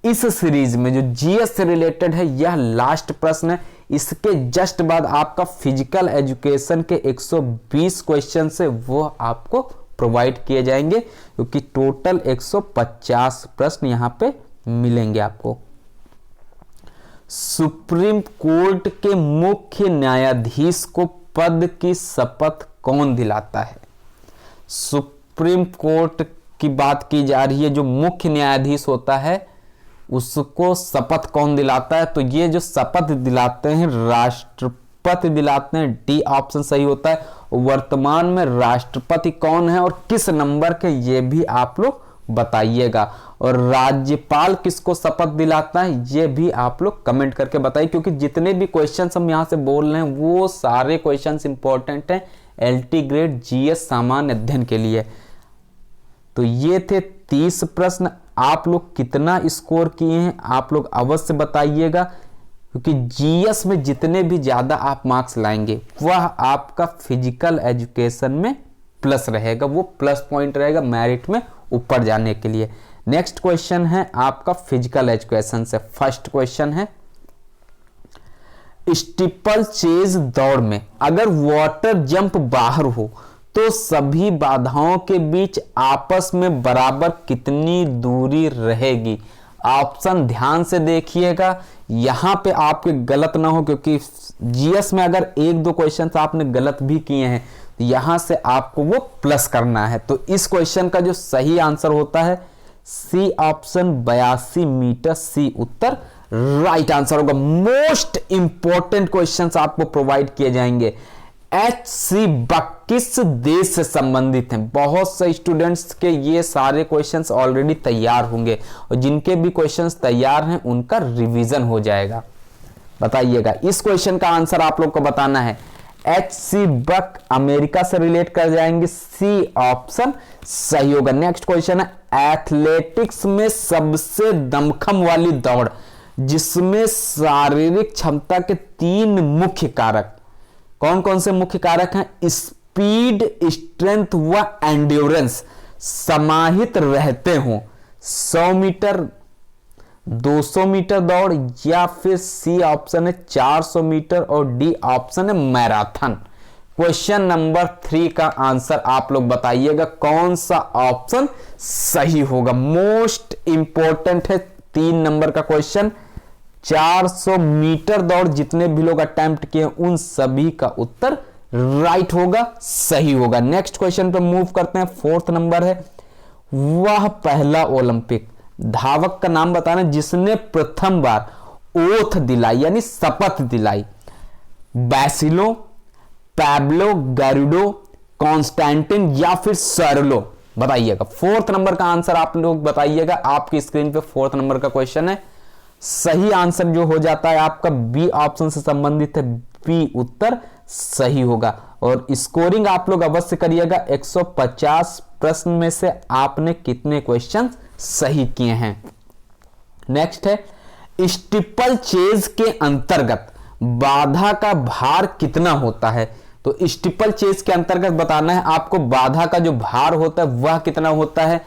इस सीरीज में जो जीएस से रिलेटेड है यह लास्ट प्रश्न है। इसके जस्ट बाद आपका फिजिकल एजुकेशन के 120 क्वेश्चन से वो आपको प्रोवाइड किए जाएंगे, क्योंकि टोटल 150 प्रश्न यहां पे मिलेंगे आपको। सुप्रीम कोर्ट के मुख्य न्यायाधीश को पद की शपथ कौन दिलाता है। सुप्रीम कोर्ट की बात की जा रही है, जो मुख्य न्यायाधीश होता है उसको शपथ कौन दिलाता है। तो ये जो शपथ दिलाते हैं राष्ट्रपति दिलाते हैं, डी ऑप्शन सही होता है। वर्तमान में राष्ट्रपति कौन है और किस नंबर के, ये भी आप लोग बताइएगा। और राज्यपाल किसको शपथ दिलाता है ये भी आप लोग कमेंट करके बताइए, क्योंकि जितने भी क्वेश्चंस हम यहां से बोल रहे हैं वो सारे क्वेश्चंस इंपॉर्टेंट हैं एलटी ग्रेड जीएस सामान्य अध्ययन के लिए। तो ये थे 30 प्रश्न। आप लोग कितना स्कोर किए हैं आप लोग अवश्य बताइएगा, क्योंकि जीएस में जितने भी ज़्यादा आप मार्क्स लाएंगे वह आपका फिजिकल एजुकेशन में प्लस रहेगा, वो प्लस पॉइंट रहेगा मेरिट में ऊपर जाने के लिए। नेक्स्ट क्वेश्चन है आपका फिजिकल एजुकेशन से। फर्स्ट क्वेश्चन है स्टीपल चेज दौड़ में अगर वाटर जंप बाहर हो तो सभी बाधाओं के बीच आपस में बराबर कितनी दूरी रहेगी। ऑप्शन ध्यान से देखिएगा, यहां पे आपके गलत ना हो, क्योंकि जीएस में अगर एक दो क्वेश्चन आपने गलत भी किए हैं तो यहां से आपको वो प्लस करना है। तो इस क्वेश्चन का जो सही आंसर होता है सी ऑप्शन 82 मीटर, सी उत्तर राइट आंसर होगा। मोस्ट इंपॉर्टेंट क्वेश्चंस आपको प्रोवाइड किए जाएंगे। HC बक किस देश से संबंधित हैं? बहुत से स्टूडेंट्स के ये सारे क्वेश्चंस ऑलरेडी तैयार होंगे और जिनके भी क्वेश्चंस तैयार हैं उनका रिवीजन हो जाएगा। बताइएगा, इस क्वेश्चन का आंसर आप लोग को बताना है। HC बक अमेरिका से रिलेट कर जाएंगे, सी ऑप्शन सही होगा। नेक्स्ट क्वेश्चन है एथलेटिक्स में सबसे दमखम वाली दौड़ जिसमें शारीरिक क्षमता के 3 मुख्य कारक, कौन कौन से मुख्य कारक हैं? स्पीड, स्ट्रेंथ व एंड्योरेंस समाहित रहते हों। 100 मीटर, 200 मीटर दौड़, या फिर सी ऑप्शन है 400 मीटर और डी ऑप्शन है मैराथन। क्वेश्चन नंबर 3 का आंसर आप लोग बताइएगा कौन सा ऑप्शन सही होगा। मोस्ट इंपॉर्टेंट है 3 नंबर का क्वेश्चन। 400 मीटर दौड़ जितने भी लोग अटेम्प्ट किए उन सभी का उत्तर राइट होगा, सही होगा। नेक्स्ट क्वेश्चन पे मूव करते हैं। 4th नंबर है वह पहला ओलंपिक धावक का नाम बताना जिसने प्रथम बार ओथ दिलाई यानी शपथ दिलाई। बैसिलो, पैब्लो गैरुडो, कॉन्स्टेंटिन या फिर सरलो। बताइएगा 4th नंबर का आंसर आप लोग बताइएगा। आपकी स्क्रीन पे 4th नंबर का क्वेश्चन है। सही आंसर जो हो जाता है आपका बी ऑप्शन से संबंधित है, बी उत्तर सही होगा। और स्कोरिंग आप लोग अवश्य करिएगा। 150 प्रश्न में से आपने कितने क्वेश्चन सही किए हैं। नेक्स्ट है स्टीपल चेज के अंतर्गत बाधा का भार कितना होता है? तो स्टीपल चेज के अंतर्गत बताना है आपको बाधा का जो भार होता है वह कितना होता है।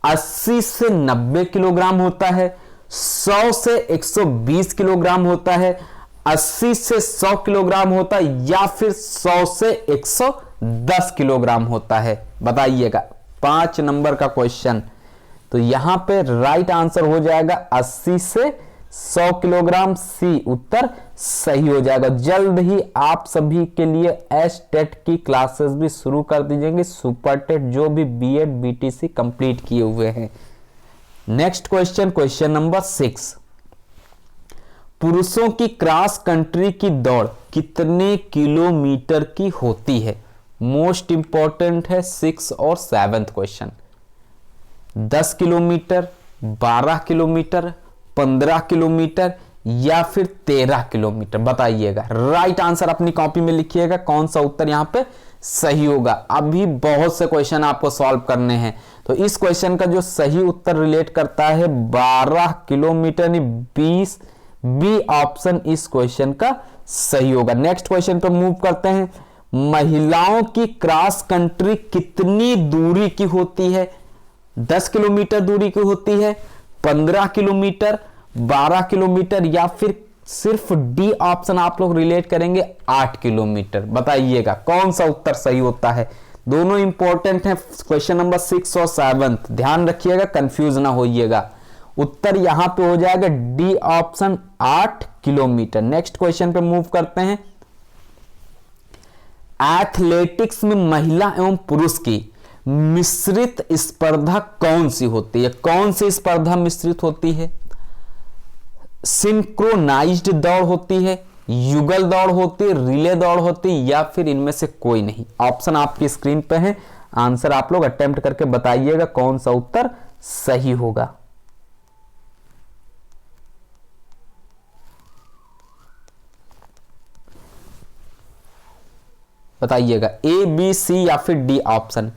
80 से 90 किलोग्राम होता है, 100 से 120 किलोग्राम होता है, 80 से 100 किलोग्राम होता है, या फिर 100 से 110 किलोग्राम होता है। बताइएगा 5 नंबर का क्वेश्चन। तो यहां पे राइट आंसर हो जाएगा 80 से 100 किलोग्राम, सी उत्तर सही हो जाएगा। जल्द ही आप सभी के लिए एस-टेट की क्लासेस भी शुरू कर दी जाएंगी, सुपर टेट जो भी बीएड बीटीसी कंप्लीट किए हुए हैं। Next question, question number 6। पुरुषों की क्रॉस कंट्री की दौड़ कितने किलोमीटर की होती है? मोस्ट इंपॉर्टेंट है 6 और 7th question. 10 kilometre, 12 kilometre, 15 kilometre या फिर 13 किलोमीटर। बताइएगा, राइट आंसर अपनी कॉपी में लिखिएगा कौन सा उत्तर यहां पे सही होगा। अभी बहुत से क्वेश्चन आपको सॉल्व करने हैं, तो इस क्वेश्चन का जो सही उत्तर रिलेट करता है 12 किलोमीटर, 20, बी ऑप्शन इस क्वेश्चन का सही होगा। नेक्स्ट क्वेश्चन पर मूव करते हैं। महिलाओं की क्रॉस कंट्री कितनी दूरी की होती है? 10 किलोमीटर दूरी की होती है, 15 किलोमीटर, 12 किलोमीटर या फिर सिर्फ डी ऑप्शन आप लोग रिलेट करेंगे 8 किलोमीटर। बताइएगा कौन सा उत्तर सही होता है। दोनों इंपॉर्टेंट हैं, क्वेश्चन नंबर 6 और 7। ध्यान रखिएगा, कंफ्यूज ना होइएगा। उत्तर यहां पे हो जाएगा D option 8 kilometre. Next question पे मूव करते हैं। एथलेटिक्स में महिला एवं पुरुष की मिश्रित स्पर्धा कौन सी होती है? कौन सी स्पर्धा मिश्रित होती है? सिंक्रोनाइज्ड दौड़ होती है, युगल दौड़ होती है, रिले दौड़ होती है, या फिर इनमें से कोई नहीं। ऑप्शन आपकी स्क्रीन पे है, आंसर आप लोग अटेम्प्ट करके बताइएगा कौन सा उत्तर सही होगा। बताइएगा ए, बी, सी या फिर D option.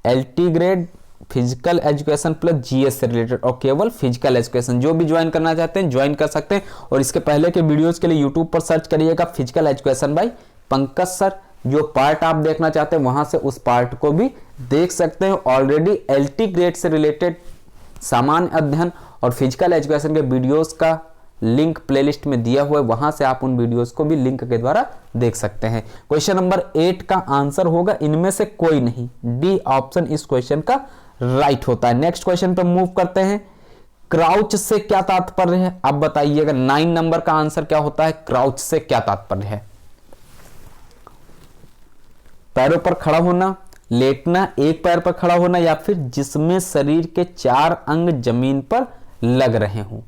LT grade, physical education plus GS से रिलेटेड, और केवल फिजिकल एजुकेशन। जो भी ज्वाइन करना चाहते हैं ज्वाइन कर सकते हैं। और इसके पहले के वीडियोस के लिए यूट्यूब पर सर्च करिएगा physical education by Pankaj sir. जो पार्ट आप देखना चाहते हैं वहां से उस पार्ट को भी देख सकते हैं। ऑलरेडी एलटी ग्रेड से रिलेटेड सामान्य अध्ययन और फिजिकल एजुकेशन के वीडियोस का लिंक प्लेलिस्ट में दिया हुआ है, वहां से आप उन वीडियोस को भी लिंक के द्वारा देख सकते हैं। क्वेश्चन नंबर 8 का आंसर होगा इनमें से कोई नहीं, डी ऑप्शन इस क्वेश्चन का राइट होता है। नेक्स्ट क्वेश्चन पर मूव करते हैं। क्राउच से क्या तात्पर्य है, अब बताइएगा 9 नंबर का आंसर क्या होता है, क्राउच से क्या तात्पर्य है। पैरों पर खड़ा होना, लेटना, एक पैर पर खड़ा होना, या फिर जिसमें शरीर के 4 अंग जमीन पर लग रहे हों।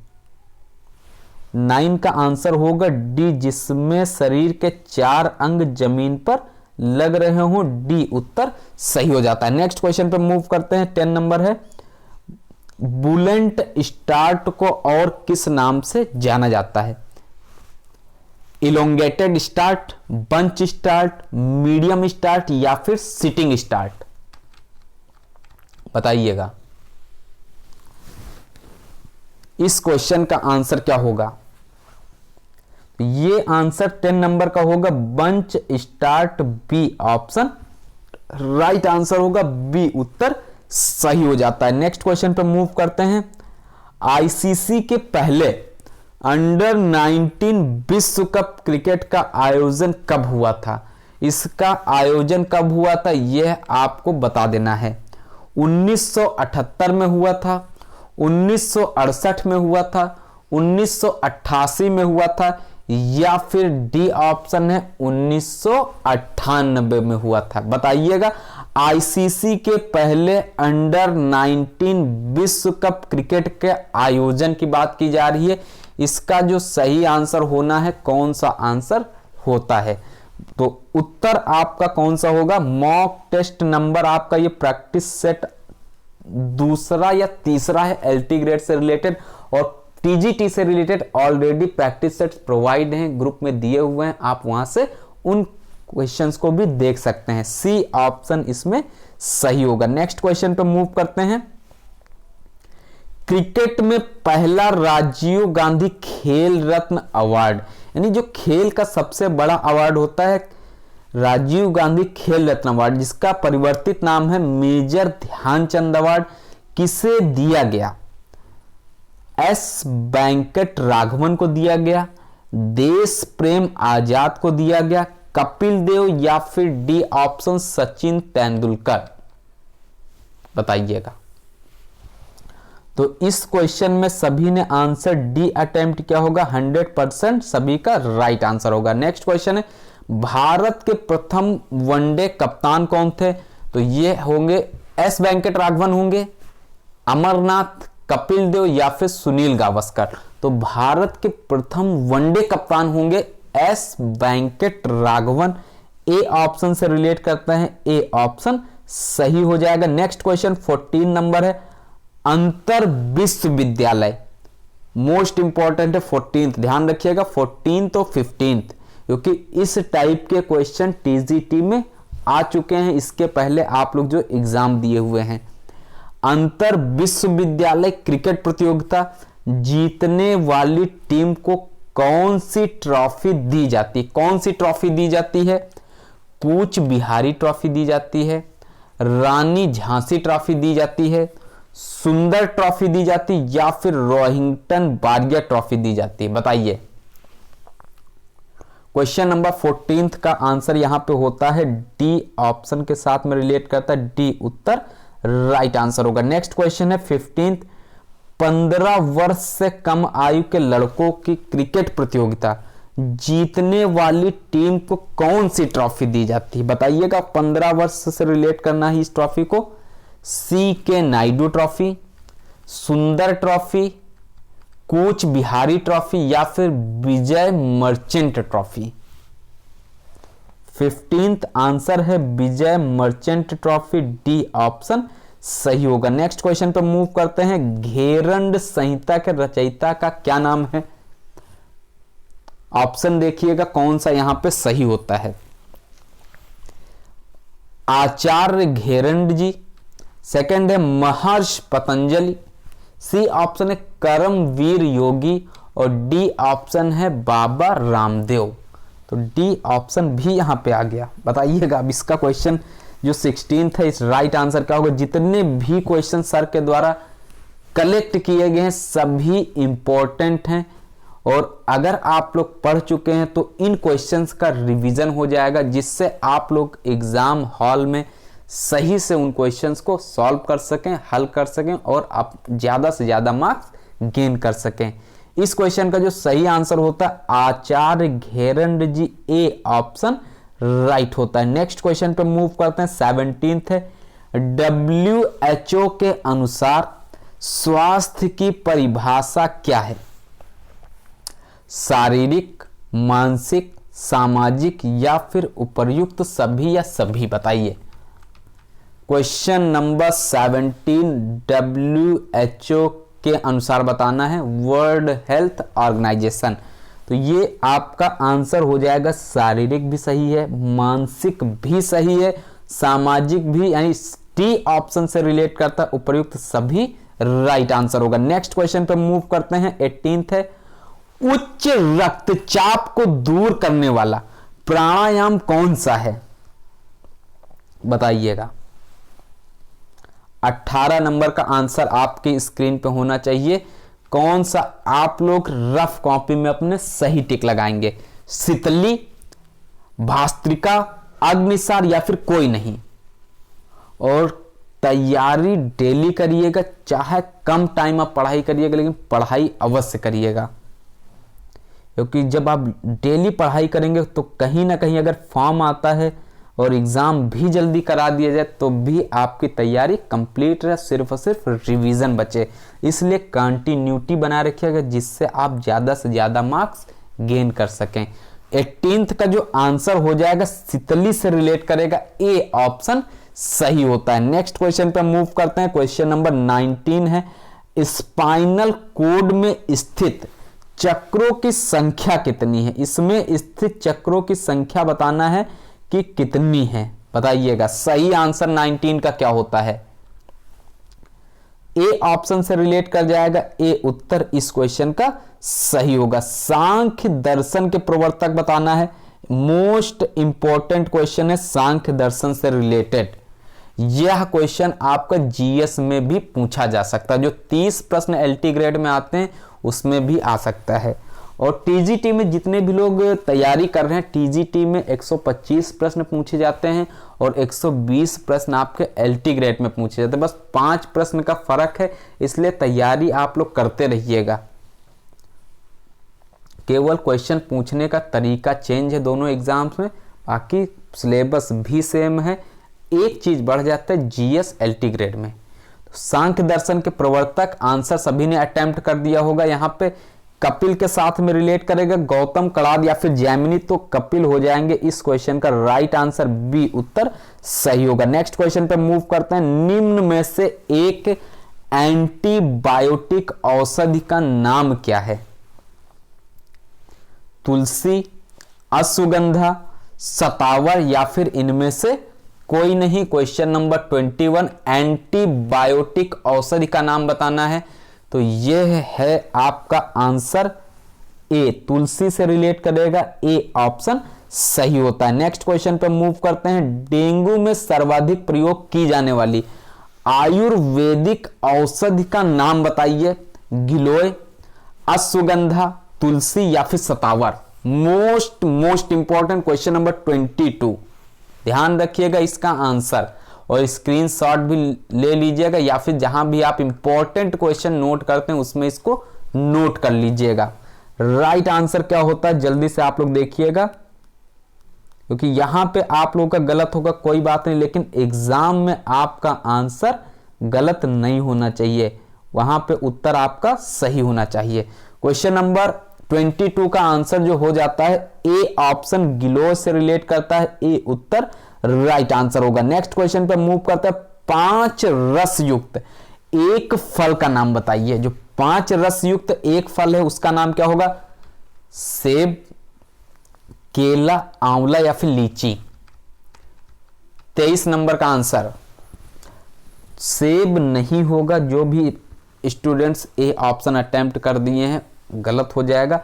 9 का आंसर होगा डी, जिसमें शरीर के 4 अंग जमीन पर लग रहे हों। डी उत्तर सही हो जाता है। नेक्स्ट क्वेश्चन पे मूव करते हैं। 10 नंबर है, बुलेंट स्टार्ट को और किस नाम से जाना जाता है। Elongated start, bunch start, medium start, या फिर सिटिंग स्टार्ट, बताइएगा। इस क्वेश्चन का आंसर क्या होगा। ये आंसर 10 नंबर का होगा bunch start, B option right answer होगा, बी उत्तर सही हो जाता है। नेक्स्ट क्वेश्चन पे मूव करते हैं। आईसीसी के पहले अंडर 19 विश्व कप क्रिकेट का आयोजन कब हुआ था। इसका आयोजन कब हुआ था यह आपको बता देना है। 1978 में हुआ था, 1968 में हुआ था, 1988 में हुआ था, या फिर डी ऑप्शन है 1998 में हुआ था, बताइएगा। आईसीसी के पहले अंडर 19 विश्व कप क्रिकेट के आयोजन की बात की जा रही है। इसका जो सही आंसर होना है, कौन सा आंसर होता है, तो उत्तर आपका कौन सा होगा। मॉक टेस्ट नंबर आपका ये प्रैक्टिस सेट दूसरा या तीसरा है एलटी ग्रेड से रिलेटेड, और टीजीटी से related already practice sets provide हैं, ग्रुप में दिए हुए हैं, आप वहां से उन क्वेश्चंस को भी देख सकते हैं। सी ऑप्शन इसमें सही होगा। नेक्स्ट क्वेश्चन पे मूव करते हैं। क्रिकेट में पहला राजीव गांधी खेल रत्न अवार्ड, यानी जो खेल का सबसे बड़ा अवार्ड होता है राजीव गांधी खेल रत्न अवार्ड, जिसका परिवर्तित नाम है मेजर ध्यानचंद अवार्ड, किसे दिया गया। एस वेंकट राघवन को दिया गया, देश प्रेम आजाद को दिया गया, कपिल देव, या फिर डी ऑप्शन सचिन तेंदुलकर, बताइएगा। तो इस क्वेश्चन में सभी ने आंसर डी अटेम्प्ट किया होगा, 100% सभी का राइट आंसर होगा। नेक्स्ट क्वेश्चन है, भारत के प्रथम वनडे कप्तान कौन थे। तो ये होंगे एस वेंकट राघवन होंगे, अमरनाथ, कपिल देव, या फिर सुनील गावस्कर। तो भारत के प्रथम वनडे कप्तान होंगे S Venkataraghavan. A option से रिलेट करते हैं, ए ऑप्शन सही हो जाएगा। नेक्स्ट क्वेश्चन 14 नंबर है, अंतर विश्वविद्यालय, मोस्ट इंपॉर्टेंट है 14th, ध्यान रखिएगा 14th और 15th, क्योंकि इस टाइप के क्वेश्चन टीजीटी में आ चुके हैं, इसके पहले आप लोग जो एग्जाम दिए हुए हैं। अंतर विश्वविद्यालय क्रिकेट प्रतियोगिता जीतने वाली टीम को कौन सी ट्रॉफी दी जाती है। कौन सी ट्रॉफी दी जाती है। कूच बिहारी ट्रॉफी दी जाती है, रानी झांसी ट्रॉफी दी जाती है, सुंदर ट्रॉफी दी जाती है, या फिर रोहिंग्टन बारिया ट्रॉफी दी जाती है, बताइए। क्वेश्चन नंबर 14th का आंसर यहां पे होता है डी ऑप्शन के साथ में रिलेट करता है, डी उत्तर राइट आंसर होगा। नेक्स्ट क्वेश्चन है 15th, 15 वर्ष से कम आयु के लड़कों की क्रिकेट प्रतियोगिता जीतने वाली टीम को कौन सी ट्रॉफी दी जाती है, बताइएगा। 15 वर्ष से रिलेट करना है इस ट्रॉफी को। सी के नायडू ट्रॉफी, सुंदर ट्रॉफी, कूच बिहारी ट्रॉफी, या फिर Vijay Merchant trophy. 15th answer है Vijay Merchant trophy, D option सही होगा। नेक्स्ट क्वेश्चन पे मूव करते हैं। घेरंड संहिता के रचयिता का क्या नाम है। ऑप्शन देखिएगा कौन सा यहां पे सही होता है। आचार्य घेरंड जी, सेकंड है महर्षि पतंजलि, सी ऑप्शन है कर्मवीर योगी और डी ऑप्शन है बाबा रामदेव। तो डी ऑप्शन भी यहां पे आ गया। बताइएगा अब इसका क्वेश्चन जो 16 है, इस राइट आंसर क्या होगा। जितने भी क्वेश्चन सर के द्वारा कलेक्ट किए गए हैं सभी इंपॉर्टेंट हैं, और अगर आप लोग पढ़ चुके हैं तो इन क्वेश्चंस का रिवीजन हो जाएगा, जिससे आप लोग एग्जाम हॉल में सही से उन क्वेश्चंस को सॉल्व कर सकें, हल कर सकें और आप ज्यादा से ज्यादा मार्क्स गेन कर सकें। इस क्वेश्चन का जो सही आंसर होता है आचार्य घेरंड जी, ए ऑप्शन राइट होता है। नेक्स्ट क्वेश्चन पे मूव करते हैं। 17 है, WHO के अनुसार स्वास्थ्य की परिभाषा क्या है। शारीरिक, मानसिक, सामाजिक या फिर उपर्युक्त सभी या सभी। बताइए। क्वेश्चन नंबर 17 WHO के अनुसार बताना है, वर्ल्ड हेल्थ ऑर्गेनाइजेशन। तो ये आपका आंसर हो जाएगा शारीरिक भी सही है, मानसिक भी सही है, सामाजिक भी, यानी टी ऑप्शन से रिलेट करता है, उपर्युक्त सभी राइट आंसर होगा। नेक्स्ट क्वेश्चन पे मूव करते हैं। 18 है, उच्च रक्तचाप को दूर करने वाला प्राणायाम कौन सा है। बताइएगा। 18 नंबर का आंसर आपके स्क्रीन पे होना चाहिए। कौन सा आप लोग रफ कॉपी में अपने सही टिक लगाएंगे। शीतली, भास्त्रिका, अग्निसार या फिर कोई नहीं। और तैयारी डेली करिएगा, चाहे कम टाइम आप पढ़ाई करिएगा लेकिन पढ़ाई अवश्य करिएगा, क्योंकि जब आप डेली पढ़ाई करेंगे तो कहीं ना कहीं अगर फॉर्म आता है और एग्जाम भी जल्दी करा दिया जाए तो भी आपकी तैयारी कंप्लीट रहे, सिर्फ और सिर्फ रिवीजन बचे। इसलिए कंटिन्यूटी बनाए रखिएगा, जिससे आप ज़्यादा से ज़्यादा मार्क्स गेन कर सकें। 18th का जो आंसर हो जाएगा शीतली से रिलेट करेगा, ए ऑप्शन सही होता है। नेक्स्ट क्वेश्चन पे मूव करते हैं। क्वेश्चन नंबर 19 है, स्पाइनल कोड में स्थित चक्रों की संख्या कितनी है। इसमें स्थित चक्रों की संख्या बताना है कि कितनी है। बताइएगा। सही आंसर 19 का क्या होता है। ए ऑप्शन से रिलेट कर जाएगा, ए उत्तर इस क्वेश्चन का सही होगा। सांख्य दर्शन के प्रवर्तक बताना है। मोस्ट इंपॉर्टेंट क्वेश्चन है सांख्य दर्शन से रिलेटेड। यह क्वेश्चन आपका जीएस में भी पूछा जा सकता है। जो 30 प्रश्न एलटी ग्रेड में आते हैं उसमें भी आ सकता है। और टीजीटी में जितने भी लोग तैयारी कर रहे हैं, टीजीटी में 125 प्रश्न पूछे जाते हैं और 120 प्रश्न आपके एलटी ग्रेड में पूछे जाते हैं। बस 5 प्रश्न का फर्क है, इसलिए तैयारी आप लोग करते रहिएगा। केवल क्वेश्चन पूछने का तरीका चेंज है दोनों एग्जाम्स में, बाकी सिलेबस भी सेम है। एक चीज बढ़ जाता है जीएस एलटी ग्रेड में। सांख्य दर्शन के प्रवर्तक आंसर सभी ने अटेम्प्ट कर दिया होगा। यहाँ पे कपिल के साथ में रिलेट करेगा, गौतम, कणाद या फिर जैमिनी, तो कपिल हो जाएंगे। इस क्वेश्चन का राइट आंसर बी उत्तर सही होगा। नेक्स्ट क्वेश्चन पे मूव करते हैं। निम्न में से एक एंटीबायोटिक औषधि का नाम क्या है। तुलसी, अश्वगंधा, शतावर या फिर इनमें से कोई नहीं। क्वेश्चन नंबर 21 एंटीबायोटिक औषधि का नाम बताना है। तो यह है आपका आंसर ए, तुलसी से रिलेट करेगा, ए ऑप्शन सही होता है। नेक्स्ट क्वेश्चन पे मूव करते हैं। डेंगू में सर्वाधिक प्रयोग की जाने वाली आयुर्वेदिक औषधि का नाम बताइए। गिलोय, अश्वगंधा, तुलसी या फिर शतावर। मोस्ट इंपॉर्टेंट क्वेश्चन नंबर 22, ध्यान रखिएगा इसका आंसर और स्क्रीनशॉट भी ले लीजिएगा, या फिर जहां भी आप इंपॉर्टेंट क्वेश्चन नोट करते हैं उसमें इसको नोट कर लीजिएगा। राइट आंसर क्या होता है जल्दी से आप लोग देखिएगा, क्योंकि यहां पे आप लोगों का गलत होगा कोई बात नहीं, लेकिन एग्जाम में आपका आंसर गलत नहीं होना चाहिए, वहां पे उत्तर आपका सही होना चाहिए। क्वेश्चन नंबर 22 का आंसर जो हो जाता है ए ऑप्शन गिलोय से रिलेट करता है, ए उत्तर राइट आंसर होगा। नेक्स्ट क्वेश्चन पे मूव करते हैं। 5 रस युक्त एक फल का नाम बताइए। जो 5 रस युक्त एक फल है उसका नाम क्या होगा। सेब, केला, आंवला या फिर लीची। 23 नंबर का आंसर। सेब नहीं होगा। जो भी स्टूडेंट्स ए ऑप्शन अटेम्प्ट कर दिए हैं गलत हो जाएगा।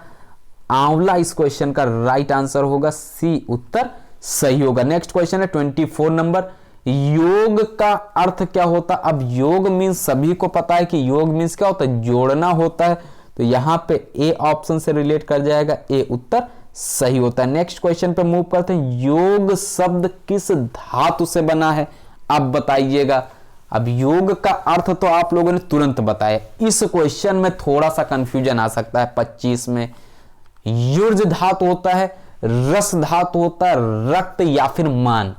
आंवला इस क्वेश्चन का राइट आंसर होगा, सी उत्तर सही होगा। नेक्स्ट क्वेश्चन है 24 नंबर, योग का अर्थ क्या होता है? अब योग मीन्स सभी को पता है कि योग मीन्स क्या होता है, जोड़ना होता है, तो यहां पे ए ऑप्शन से रिलेट कर जाएगा, ए उत्तर सही होता है। नेक्स्ट क्वेश्चन पे मूव करते हैं, योग शब्द किस धातु से बना है? अब बताइएगा। अब योग का अर्थ तो आप लोगों ने तुरंत बताया, इस क्वेश्चन में थोड़ा सा कंफ्यूजन आ सकता है। 25 में युर्ज धातु होता है, रस धातु होता है, रक्त या फिर मान।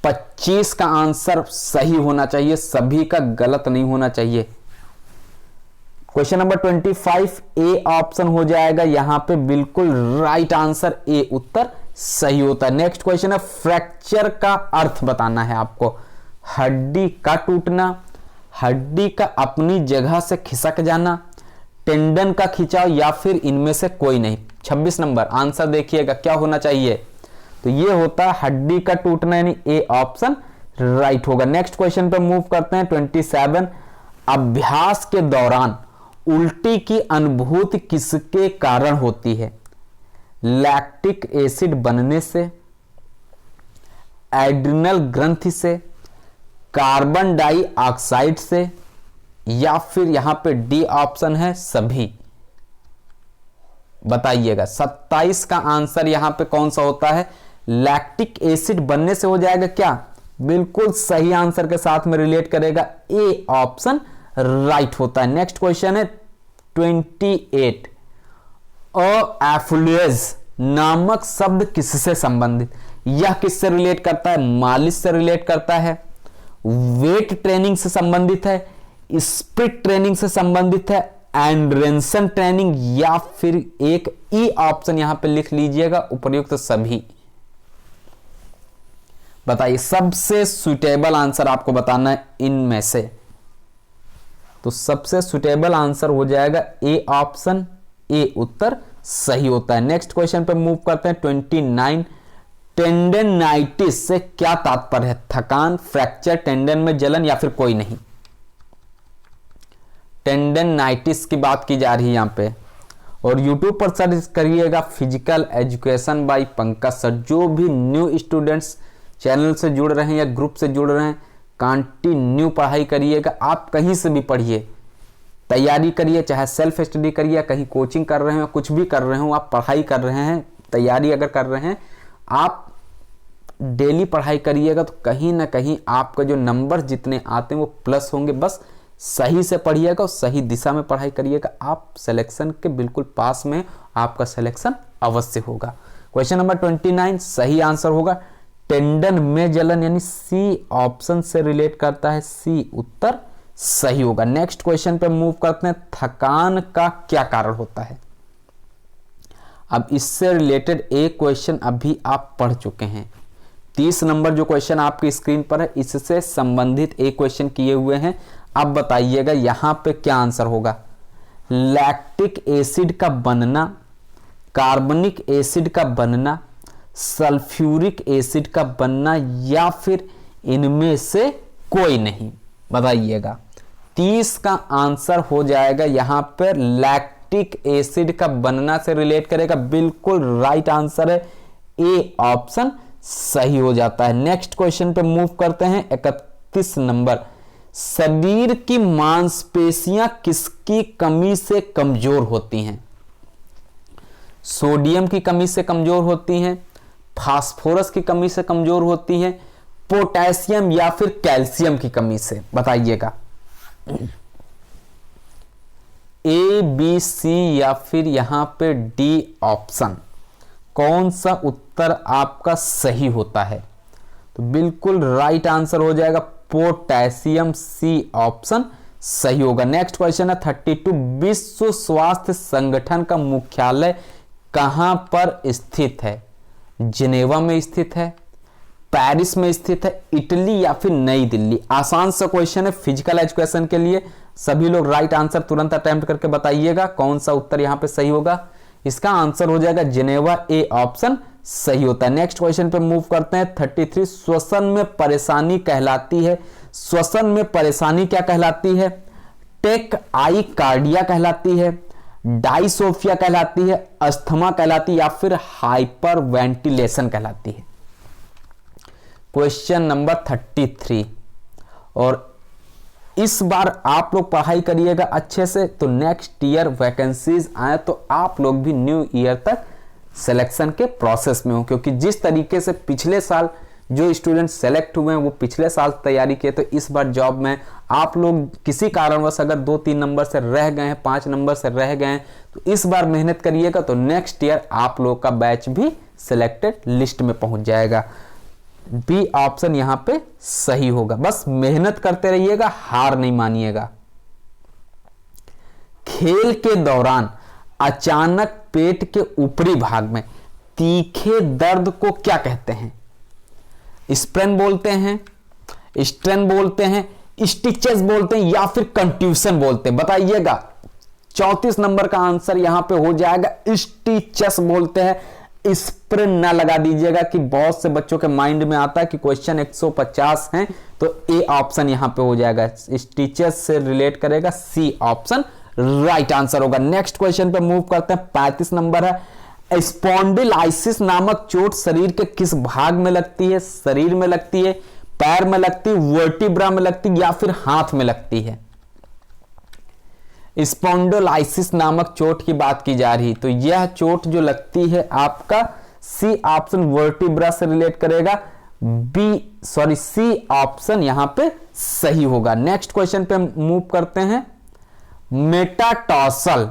25 का आंसर सही होना चाहिए, सभी का गलत नहीं होना चाहिए। क्वेश्चन नंबर 25 ए ऑप्शन हो जाएगा यहां पे बिल्कुल राइट आंसर, ए उत्तर सही होता है। नेक्स्ट क्वेश्चन है, फ्रैक्चर का अर्थ बताना है आपको। हड्डी का टूटना, हड्डी का अपनी जगह से खिसक जाना, टेंडन का खिंचाव या फिर इनमें से कोई नहीं। 26 नंबर आंसर देखिएगा क्या होना चाहिए, तो ये होता है हड्डी का टूटना, यानी ए ऑप्शन राइट होगा। नेक्स्ट क्वेश्चन पे मूव करते हैं 27, अभ्यास के दौरान उल्टी की अनुभूति किसके कारण होती है? लैक्टिक एसिड बनने से, एड्रिनल ग्रंथि से, कार्बन डाइऑक्साइड से, या फिर यहां पे डी ऑप्शन है सभी। बताइएगा 27 का आंसर यहां पे कौन सा होता है? लैक्टिक एसिड बनने से हो जाएगा क्या? बिल्कुल सही आंसर के साथ में रिलेट करेगा, ए ऑप्शन राइट होता है। नेक्स्ट क्वेश्चन है 28, एफ्लुएज नामक शब्द किससे संबंधित? यह किससे रिलेट करता है? मालिश से रिलेट करता है, वेट ट्रेनिंग से संबंधित है, स्पीड ट्रेनिंग से संबंधित है, एंड्रेंसन ट्रेनिंग, या फिर एक ई ऑप्शन यहां पे लिख लीजिएगा, उपर्युक्त सभी। बताइए सबसे सुटेबल आंसर आपको बताना है इनमें से, तो सबसे सुटेबल आंसर हो जाएगा ए ऑप्शन, ए उत्तर सही होता है। नेक्स्ट क्वेश्चन पे मूव करते हैं 29, टेंडेनाइटिस से क्या तात्पर्य है? थकान, फ्रैक्चर, टेंडन में जलन या फिर कोई नहीं। टेंडेनाइटिस की बात की जा रही है यहां पे, और YouTube पर सर्च करिएगा physical education by Pankaj sir. जो भी न्यू स्टूडेंट्स चैनल से जुड़ रहे हैं या ग्रुप से जुड़ रहे हैं, कंटिन्यू पढ़ाई करिएगा। आप कहीं से भी पढ़िए, तैयारी करिए, चाहे सेल्फ स्टडी करिए, कहीं कोचिंग कर रहे हो, कुछ भी कर रहे हो, आप पढ़ाई कर रहे हैं, तैयारी अगर कर रहे हैं, आप डेली पढ़ाई करिएगा तो कहीं ना कहीं आपका जो नंबर जितने आते हैं वो प्लस होंगे। बस सही से पढ़िएगा और सही दिशा में पढ़ाई करिएगा, आप सिलेक्शन के बिल्कुल पास में, आपका सिलेक्शन अवश्य होगा। क्वेश्चन नंबर 29 सही आंसर होगा टेंडन में जलन, यानी सी ऑप्शन से रिलेट करता है, सी उत्तर सही होगा। नेक्स्ट क्वेश्चन पे मूव करते हैं, थकान का क्या कारण होता है? अब इससे रिलेटेड एक क्वेश्चन अभी आप पढ़ चुके हैं, 30 नंबर जो क्वेश्चन आपकी स्क्रीन पर है, इससे संबंधित एक क्वेश्चन किए हुए हैं। अब बताइएगा यहां पे क्या आंसर होगा? लैक्टिक एसिड का बनना, कार्बनिक एसिड का बनना, सल्फ्यूरिक एसिड का बनना, या फिर इनमें से कोई नहीं। बताइएगा 30 का आंसर हो जाएगा यहां पर लैक्टिक एसिड का बनना से रिलेट करेगा, बिल्कुल राइट आंसर है, ए ऑप्शन सही हो जाता है। नेक्स्ट क्वेश्चन पे मूव करते हैं 31 नंबर, शरीर की मांसपेशियां किसकी कमी से कमजोर होती हैं? सोडियम की कमी से कमजोर होती हैं, फास्फोरस की कमी से कमजोर होती हैं, पोटेशियम या फिर कैल्शियम की कमी से? बताइएगा ए, बी, सी या फिर यहां पे डी ऑप्शन, कौन सा उत्तर आपका सही होता है? तो बिल्कुल राइट आंसर हो जाएगा पोटेशियम, सी ऑप्शन सही होगा। नेक्स्ट क्वेश्चन है 32, विश्व स्वास्थ्य संगठन का मुख्यालय कहां पर स्थित है? जिनेवा में स्थित है, पेरिस में स्थित है, इटली या फिर नई दिल्ली? आसान सा क्वेश्चन है फिजिकल एजुकेशन के लिए, सभी लोग राइट आंसर तुरंत अटेम्प्ट करके बताइएगा कौन सा उत्तर यहां पे सही होगा। इसका आंसर हो जाएगा जिनेवा, ए ऑप्शन सही होता है। नेक्स्ट क्वेश्चन पे मूव करते हैं 33, श्वसन में परेशानी कहलाती है, श्वसन में परेशानी क्या कहलाती है? टेक आई कार्डिया कहलाती है, डाइसोफिया कहलाती है, अस्थमा कहलाती है, या फिर हाइपर वेंटिलेशन कहलाती है। Question number 33। और इस बार आप लोग पढ़ाई करिएगा अच्छे से, तो नेक्स्ट ईयर वैकेंसीज आए तो आप लोग भी न्यू ईयर तक सिलेक्शन के प्रोसेस में हो, क्योंकि जिस तरीके से पिछले साल जो स्टूडेंट सेलेक्ट हुए हैं वो पिछले साल तैयारी किए, तो इस बार जॉब में आप लोग किसी कारणवश अगर 2-3 नंबर से रह गए हैं, 5 नंबर से रह गए हैं, तो इस बार मेहनत करिएगा, तो नेक्स्ट ईयर आप लोग का बैच भी सिलेक्टेड लिस्ट में पहुंच जाएगा। बी ऑप्शन यहां पे सही होगा। बस मेहनत करते रहिएगा, हार नहीं मानिएगा। खेल के दौरान अचानक पेट के ऊपरी भाग में तीखे दर्द को क्या कहते हैं? स्प्रेन बोलते हैं, स्ट्रेन बोलते हैं, स्टिचेस बोलते हैं, या फिर कंट्यूशन बोलते हैं? बताइएगा। 34 नंबर का आंसर यहां पे हो जाएगा स्टिचेस बोलते हैं। स्प्रेन ना लगा दीजिएगा कि बहुत से बच्चों के माइंड में आता है कि क्वेश्चन 150 हैं, तो ए ऑप्शन यहां पे हो जाएगा, स्टिचेस से रिलेट करेगा, सी ऑप्शन राइट आंसर होगा। नेक्स्ट क्वेश्चन पे मूव करते हैं 35 नंबर है, स्पॉन्डिलाइसिस नामक चोट शरीर के किस भाग में लगती है? शरीर में लगती है, पैर में लगती है, वर्टिब्रा में लगती है, या फिर हाथ में लगती है? स्पॉन्डिलाइसिस नामक चोट की बात की जा रही, तो यह चोट जो लगती है आपका सी ऑप्शन वर्टिब्रा से रिलेट करेगा, सी ऑप्शन यहां पे सही होगा। नेक्स्ट क्वेश्चन पे मूव करते हैं, मेटाटार्सल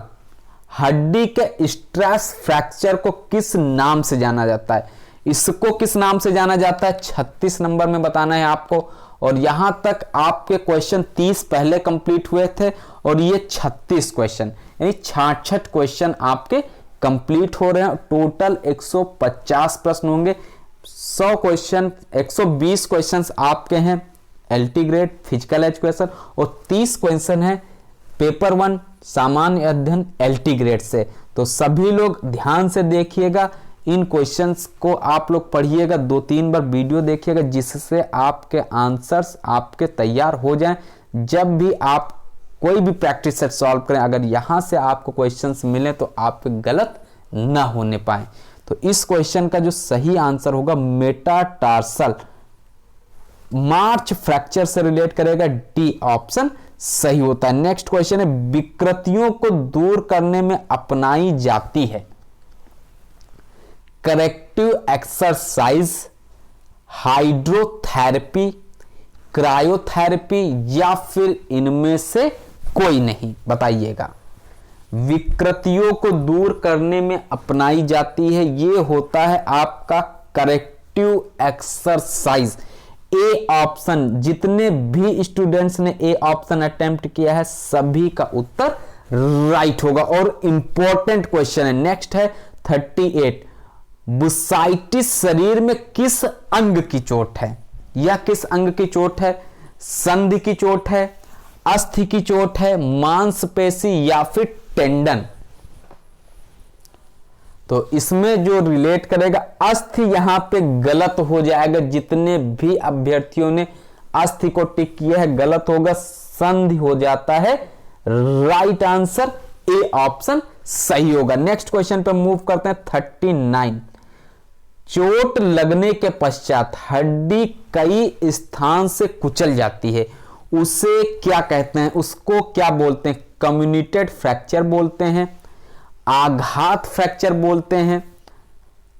हड्डी के स्ट्रेस फ्रैक्चर को किस नाम से जाना जाता है? इसको किस नाम से जाना जाता है 36 नंबर में बताना है आपको। और यहां तक आपके क्वेश्चन 30 पहले कंप्लीट हुए थे और ये 36 क्वेश्चन यानी 66 क्वेश्चन आपके कंप्लीट हो रहे हैं। टोटल 150 प्रश्न होंगे। 100 क्वेश्चन 120 क्वेश्चन आपके हैं एलटी ग्रेड फिजिकल एजुकेशन और 30 क्वेश्चन है पेपर 1 सामान्य अध्ययन एलटी ग्रेड से। तो सभी लोग ध्यान से देखिएगा, इन क्वेश्चंस को आप लोग पढ़िएगा, 2-3 बार वीडियो देखिएगा, जिससे आपके आंसर्स आपके तैयार हो जाएं। जब भी आप कोई भी प्रैक्टिस सेट सॉल्व करें, अगर यहां से आपको क्वेश्चंस मिले तो आप गलत ना होने पाए। तो इस क्वेश्चन का जो सही आंसर होगा मेटाटार्सल मार्च फ्रैक्चर से रिलेट करेगा, डी ऑप्शन सही होता है। नेक्स्ट क्वेश्चन है, विकृतियों को दूर करने में अपनाई जाती है करेक्टिव एक्सरसाइज, हाइड्रोथेरेपी, क्रायोथेरेपी, या फिर इनमें से कोई नहीं? बताइएगा। विकृतियों को दूर करने में अपनाई जाती है, ये होता है आपका करेक्टिव एक्सरसाइज, ए ऑप्शन। जितने भी स्टूडेंट्स ने ए ऑप्शन अटेम्प्ट किया है सभी का उत्तर राइट होगा। और इंपॉर्टेंट क्वेश्चन है, नेक्स्ट है 38, बुसाइटिस शरीर में किस अंग की चोट है? यह किस अंग की चोट है? संधि की चोट है, अस्थि की चोट है, मांसपेशी, या फिर टेंडन? तो इसमें जो रिलेट करेगा अस्थि यहां पे गलत हो जाएगा। जितने भी अभ्यर्थियों ने अस्थि को टिक किया है गलत होगा, संधि हो जाता है। राइट आंसर ए ऑप्शन सही होगा। नेक्स्ट क्वेश्चन पे मूव करते हैं 39, चोट लगने के पश्चात हड्डी कई स्थान से कुचल जाती है, उसे क्या कहते हैं? उसको क्या बोलते हैं? कम्युनिटेड फ्रैक्चर बोलते हैं, आघात फ्रैक्चर बोलते हैं,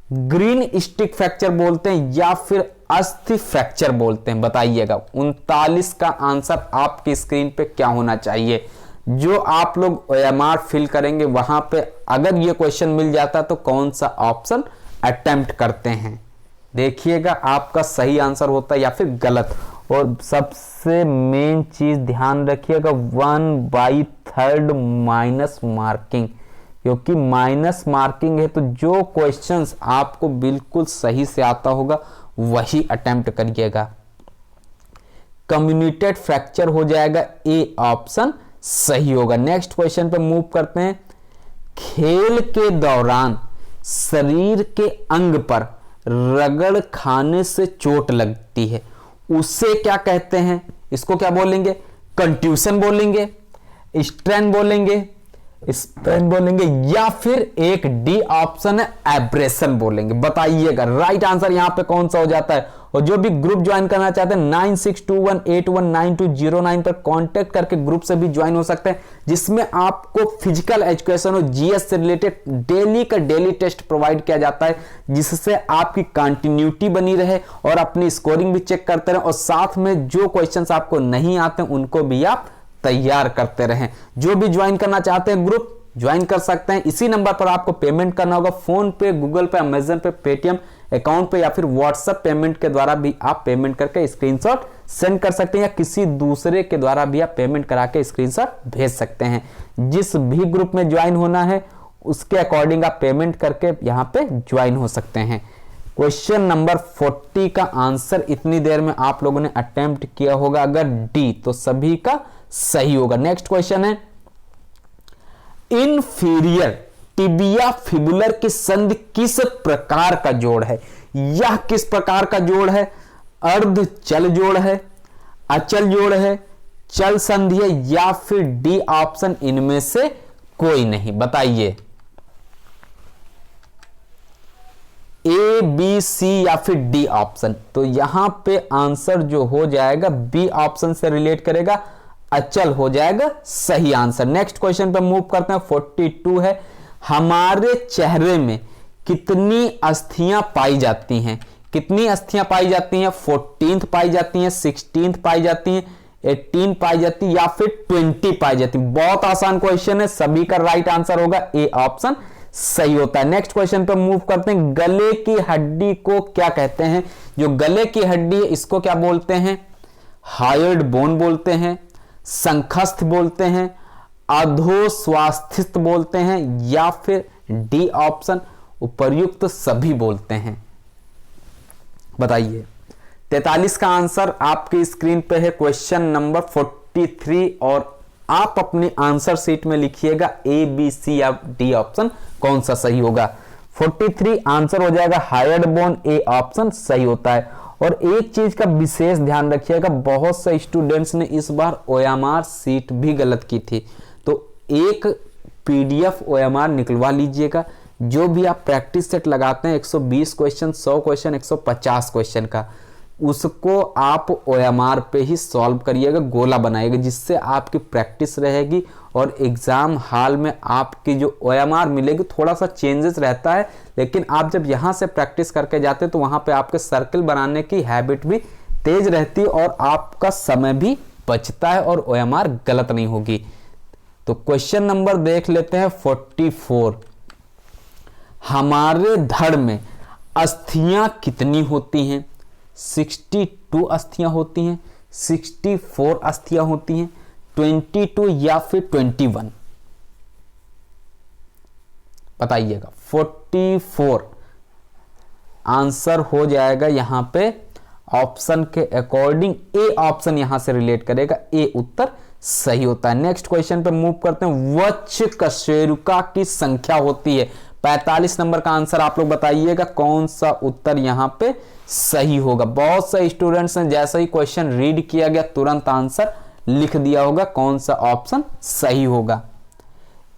ग्रीन स्टिक फ्रैक्चर बोलते हैं, या फिर अस्थि फ्रैक्चर बोलते हैं? बताइएगा। 39 का आंसर आपकी स्क्रीन पे क्या होना चाहिए? जो आप लोग OMR फिल करेंगे वहां पे अगर ये क्वेश्चन मिल जाता तो कौन सा ऑप्शन अटेम्प्ट करते हैं? देखिएगा आपका सही आंसर होता है या फिर गलत। और सबसे मेन चीज ध्यान रखिएगा 1/3 माइनस मार्किंग, क्योंकि माइनस मार्किंग है तो जो क्वेश्चंस आपको बिल्कुल सही से आता होगा वही अटेम्प्ट करिएगा। कम्युनिटेड फ्रैक्चर हो जाएगा, ए ऑप्शन सही होगा। नेक्स्ट क्वेश्चन पे मूव करते हैं, खेल के दौरान शरीर के अंग पर रगड़ खाने से चोट लगती है, उसे क्या कहते हैं? इसको क्या बोलेंगे? कंट्यूशन बोलेंगे, स्ट्रेन बोलेंगे, स्पेन बोलेंगे, या फिर एक डी ऑप्शन है एब्रेशन बोलेंगे। बताइएगा राइट आंसर यहां पे कौन सा हो जाता है। और जो भी ग्रुप ज्वाइन करना चाहते हैं 9621819209 पर कांटेक्ट करके ग्रुप से भी ज्वाइन हो सकते हैं, जिसमें आपको फिजिकल एजुकेशन और जीएस से रिलेटेड डेली का डेली टेस्ट प्रोवाइड किया जाता है, जिससे आपकी कंटिन्यूटी बनी रहे और अपनी स्कोरिंग भी चेक करते रहे, और साथ में जो क्वेश्चंस आपको नहीं आते उनको भी आप तैयार करते रहें। जो भी ज्वाइन करना चाहते हैं ग्रुप ज्वाइन कर सकते हैं। इसी नंबर पर आपको पेमेंट करना होगा, फोन पे, गूगल पे, अमेजन पे, पेटीएम अकाउंट पे, या फिर व्हाट्सएप पेमेंट के द्वारा भी आप पेमेंट करके स्क्रीनशॉट सेंड कर सकते हैं, या किसी दूसरे के द्वारा भी आप पेमेंट करा के स्क्रीनशॉट भेज सकते हैं। जिस भी ग्रुप में ज्वाइन होना है उसके अकॉर्डिंग आप पेमेंट करके यहां पे ज्वाइन हो सकते हैं। क्वेश्चन नंबर 40 का आंसर इतनी देर में आप लोगों ने अटेम्प्ट किया होगा, अगर डी तो सभी का सही होगा। नेक्स्ट क्वेश्चन है, इंफीरियर टिबिया फिबुलर की संधि किस प्रकार का जोड़ है? यह किस प्रकार का जोड़ है? अर्ध चल जोड़ है, अचल जोड़ है, चल संधि है, या फिर डी ऑप्शन इनमें से कोई नहीं? बताइए, ए, बी, सी या फिर डी ऑप्शन। तो यहां पे आंसर जो हो जाएगा बी ऑप्शन से रिलेट करेगा, अचल हो जाएगा सही आंसर। नेक्स्ट क्वेश्चन पे मूव करते हैं। 42 है, हमारे चेहरे में कितनी अस्थियां पाई जाती हैं? कितनी अस्थियां पाई जाती हैं? 14th पाई जाती हैं, 16th पाई जाती हैं, 18 पाई जाती है, या फिर 20 पाई जाती है? बहुत आसान क्वेश्चन है, सभी का राइट आंसर होगा ए ऑप्शन सही होता है। नेक्स्ट क्वेश्चन पे मूव करते हैं। गले की हड्डी को क्या कहते हैं? जो गले की हड्डी है इसको क्या बोलते हैं? हायर्ड बोन बोलते हैं, संखस्थ बोलते हैं, अधोस्वास्थित बोलते हैं, या फिर डी ऑप्शन उपर्युक्त सभी बोलते हैं? बताइए। 43 का आंसर आपकी स्क्रीन पे है, क्वेश्चन नंबर 43, और आप अपनी आंसर शीट में लिखिएगा ए, बी, सी या डी ऑप्शन कौन सा सही होगा। 43 आंसर हो जाएगा हायर्ड बोन, ए ऑप्शन सही होता है। और एक चीज का विशेष ध्यान रखिएगा, बहुत से स्टूडेंट्स ने इस बार ओएमआर सीट भी गलत की थी, तो एक पीडीएफ ओएमआर निकलवा लीजिएगा। जो भी आप प्रैक्टिस सेट लगाते हैं 120 क्वेश्चन, 100 क्वेश्चन, 150 क्वेश्चन का, उसको आप ओएमआर पे ही सॉल्व करिएगा, गोला बनाइएगा, जिससे आपकी प्रैक्टिस रहेगी और एग्जाम हॉल में आपकी जो ओएमआर मिलेगी थोड़ा सा चेंजेस रहता है, लेकिन आप जब यहाँ से प्रैक्टिस करके जाते हैं तो वहाँ पे आपके सर्कल बनाने की हैबिट भी तेज रहती है और आपका समय भी बचता है और ओएमआर गलत नहीं होगी। तो क्वेश्चन नंबर देख लेते हैं 44। हमारे धड़ में अस्थियां कितनी होती हैं? 62 अस्थियां होती हैं, 64 अस्थियां होती हैं, 22 या फिर 21? बताइएगा। 44 आंसर हो जाएगा यहां पे ऑप्शन के अकॉर्डिंग ए ऑप्शन यहां से रिलेट करेगा, ए उत्तर सही होता है। नेक्स्ट क्वेश्चन पे मूव करते हैं। वृक्ष कशेरुका की संख्या होती है 45 नंबर का आंसर आप लोग बताइएगा कौन सा उत्तर यहां पे सही होगा। बहुत से स्टूडेंट्स ने जैसा ही क्वेश्चन रीड किया गया तुरंत आंसर लिख दिया होगा, कौन सा ऑप्शन सही होगा?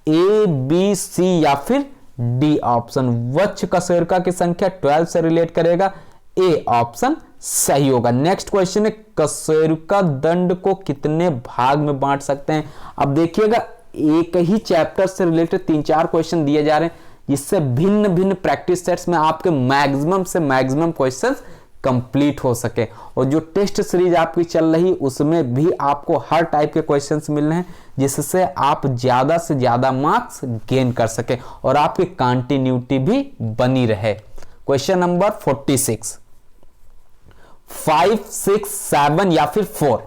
ए, बी, सी या फिर डी ऑप्शन? वृक्ष कशेरुका की संख्या 12 से रिलेट करेगा, ए ऑप्शन सही होगा। नेक्स्ट क्वेश्चन है, कशेरुका दंड को कितने भाग में बांट सकते हैं? अब देखिएगा एक ही चैप्टर से रिलेटेड 3-4 क्वेश्चन दिए जा रहे हैं, जिससे भिन्न भिन्न प्रैक्टिस सेट्स में आपके मैक्सिमम से मैक्सिमम क्वेश्चंस कंप्लीट हो सके। और जो टेस्ट सीरीज आपकी चल रही उसमें भी आपको हर टाइप के क्वेश्चंस मिल रहे हैं, जिससे आप ज्यादा से ज्यादा मार्क्स गेन कर सके और आपकी कंटिन्यूटी भी बनी रहे। क्वेश्चन नंबर 46, 5, 6, 7 या फिर 4?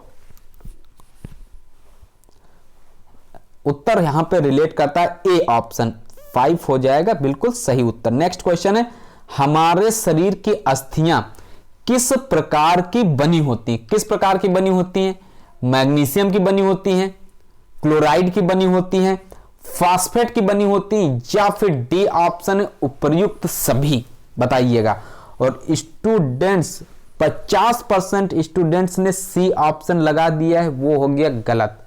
उत्तर यहां पे रिलेट करता है ए ऑप्शन, 5 हो जाएगा बिल्कुल सही उत्तर। नेक्स्ट क्वेश्चन है, हमारे शरीर की अस्थियां किस प्रकार की बनी होती हैं? किस प्रकार की बनी होती हैं? मैग्नीशियम की बनी होती हैं, क्लोराइड की बनी होती हैं, फास्फेट की बनी होती है, या फिर डी ऑप्शन है उपर्युक्त सभी, बताइएगा। और स्टूडेंट्स 50% स्टूडेंट्स ने सी ऑप्शन लगा दिया है, वो हो गया गलत।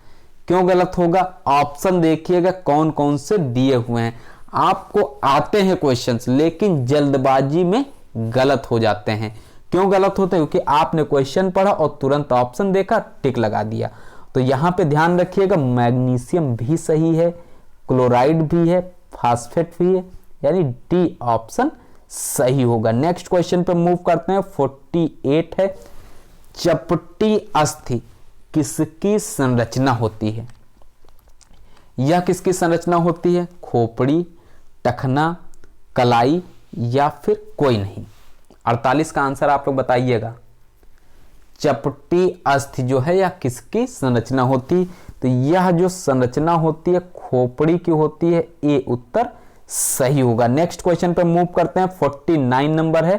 क्यों गलत होगा? ऑप्शन देखिएगा कौन कौन से दिए हुए हैं। आपको आते हैं क्वेश्चंस, लेकिन जल्दबाजी में गलत हो जाते हैं। क्यों गलत होते हैं? क्योंकि आपने क्वेश्चन पढ़ा और तुरंत ऑप्शन देखा, टिक लगा दिया। तो यहां पे ध्यान रखिएगा, मैग्नीशियम भी सही है, क्लोराइड भी है, फास्फेट भी है, यानी डी ऑप्शन सही होगा। नेक्स्ट क्वेश्चन पे मूव करते हैं। 48 है, चपटी अस्थि किसकी संरचना होती है? यह किसकी संरचना होती है? खोपड़ी, टखना, कलाई या फिर कोई नहीं? 48 का आंसर आप लोग बताइएगा। चपटी अस्थि जो है यह किसकी संरचना होती? तो यह जो संरचना होती है खोपड़ी की होती है। ए उत्तर सही होगा। नेक्स्ट क्वेश्चन पे मूव करते हैं। 49 नंबर है,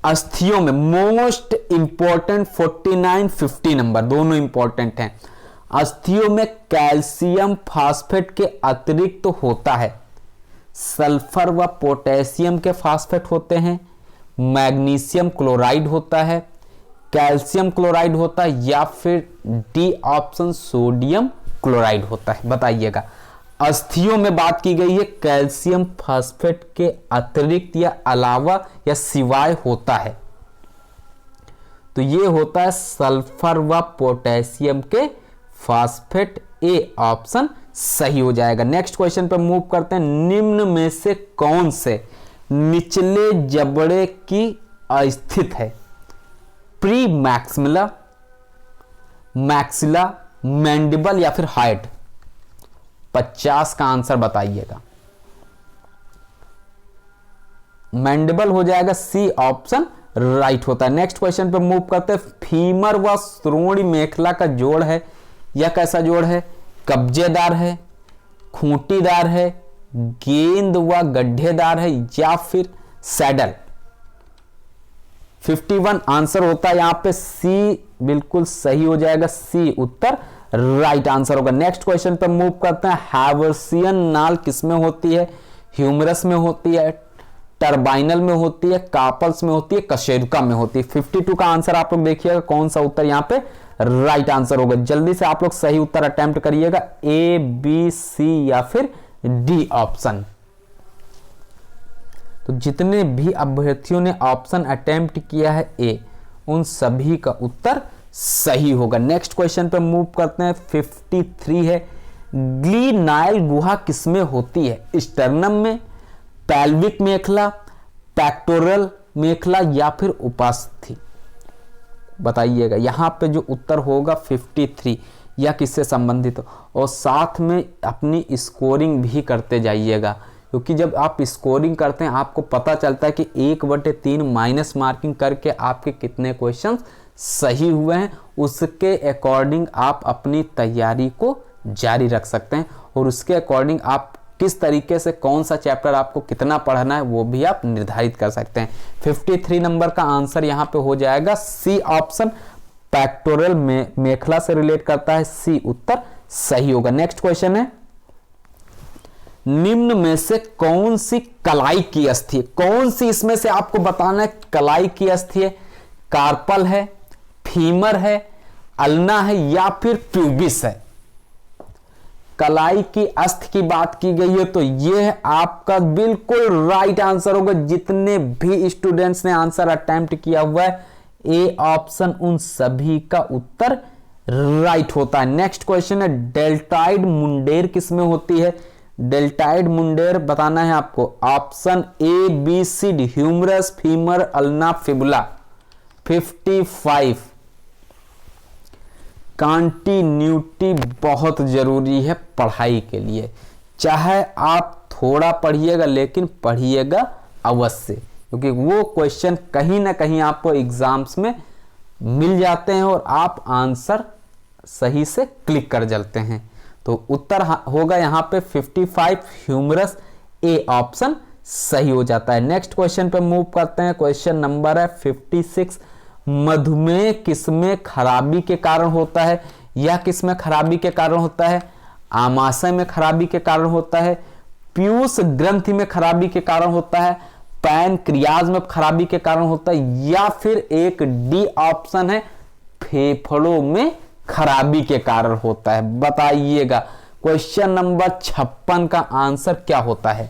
अस्थियों में मोस्ट इंपॉर्टेंट 49 50 नंबर दोनों इंपॉर्टेंट हैं। अस्थियों में कैल्शियम फास्फेट के अतिरिक्त तो होता है, सल्फर व पोटेशियम के फास्फेट होते हैं, मैग्नीशियम क्लोराइड होता है, कैल्शियम क्लोराइड होता है, या फिर डी ऑप्शन सोडियम क्लोराइड होता है? बताइएगा। अस्थियों में बात की गई है, कैल्शियम फास्फेट के अतिरिक्त या अलावा या सिवाय होता है, तो ये होता है सल्फर व पोटेशियम के फास्फेट। ए ऑप्शन सही हो जाएगा। नेक्स्ट क्वेश्चन पे मूव करते हैं। निम्न में से कौन से निचले जबड़े की अस्थित है? प्री मैक्सिला, मैक्सिला, मैंडिबल या फिर हाइट? 50 का आंसर बताइएगा। मैंडिबल हो जाएगा, सी ऑप्शन राइट होता है। नेक्स्ट क्वेश्चन पे मूव करते हैं। फीमर व श्रोणि मेखला का जोड़ है, यह कैसा जोड़ है? कब्जेदार है, खूंटीदार है, गेंद व गड्ढेदार है, या फिर सैडल? 51 आंसर होता है यहां पे। सी बिल्कुल सही हो जाएगा, सी उत्तर राइट आंसर होगा। नेक्स्ट क्वेश्चन पे मूव करते हैं। हैवर्सियन नाल किसमें होती है? ह्यूमरस में होती है, टर्बाइनल में होती है, कार्पल्स में होती है, कशेरुका में होती है? 52 का आंसर आप लोग देखिएगा कौन सा उत्तर यहां पे राइट आंसर होगा। जल्दी से आप लोग सही उत्तर अटेम्प्ट करिएगा, ए, बी, सी या फिर डी ऑप्शन। तो जितने भी अभ्यर्थियों ने ऑप्शन अटेम्प्ट किया है ए, उन सभी का उत्तर सही होगा। नेक्स्ट क्वेश्चन पे मूव करते हैं। 53 है, ग्लीनाइल गुहा किसमें होती है? स्टर्नम में, पैल्विक मेखला, पेक्टोरल मेखला या फिर उपास्थि? बताइएगा। यहां पे जो उत्तर होगा 53, यह किससे संबंधित हो? और साथ में अपनी स्कोरिंग भी करते जाइएगा, क्योंकि जब आप स्कोरिंग करते हैं आपको पता चलता है कि 1/3 माइनस मार्किंग करके आपके कितने क्वेश्चन सही हुए हैं। उसके अकॉर्डिंग आप अपनी तैयारी को जारी रख सकते हैं, और उसके अकॉर्डिंग आप किस तरीके से कौन सा चैप्टर आपको कितना पढ़ना है वो भी आप निर्धारित कर सकते हैं। 53 नंबर का आंसर यहां पे हो जाएगा सी ऑप्शन, पेक्टोरल में मेखला से रिलेट करता है, सी उत्तर सही होगा। नेक्स्ट क्वेश्चन है, निम्न में से कौन सी कलाई की अस्थि है? कौन सी इसमें से आपको बताना है कलाई की अस्थि है? कार्पल है, फीमर है, अल्ना है या फिर प्यूबिस है? कलाई की अस्थि की बात की गई है तो यह आपका बिल्कुल राइट आंसर होगा। जितने भी स्टूडेंट्स ने आंसर अटेम्प्ट किया हुआ है, ए ऑप्शन उन सभी का उत्तर राइट होता है। नेक्स्ट क्वेश्चन है, डेल्टाइड मुंडेर किसमें होती है? डेल्टाइड मुंडेर बताना है आपको। Option A, B, C, D, humerus, femur, ulna, fibula. 55 continuity बहुत जरूरी है पढ़ाई के लिए, चाहे आप थोड़ा पढ़िएगा लेकिन पढ़िएगा अवश्य, क्योंकि वो क्वेश्चन कहीं ना कहीं आपको एग्जाम्स में मिल जाते हैं और आप आंसर सही से क्लिक कर जाते हैं। तो उत्तर होगा यहाँ पे 55 ह्यूमरस, ए ऑप्शन सही हो जाता है। नेक्स्ट क्वेश्चन पे मूव करते हैं। क्वेश्चन नंबर है 56, मधुमेह किसमें खराबी के कारण होता है? यह किसमें खराबी के कारण होता है? आमाशय में खराबी के कारण होता है, पीयूष ग्रंथि में खराबी के कारण होता है, पैनक्रियाज में खराबी के कारण होता है, या फिर एक डी ऑप्शन है फेफड़ों में खराबी के कारण होता है। बताइएगा क्वेश्चन नंबर 56 का आंसर क्या होता है।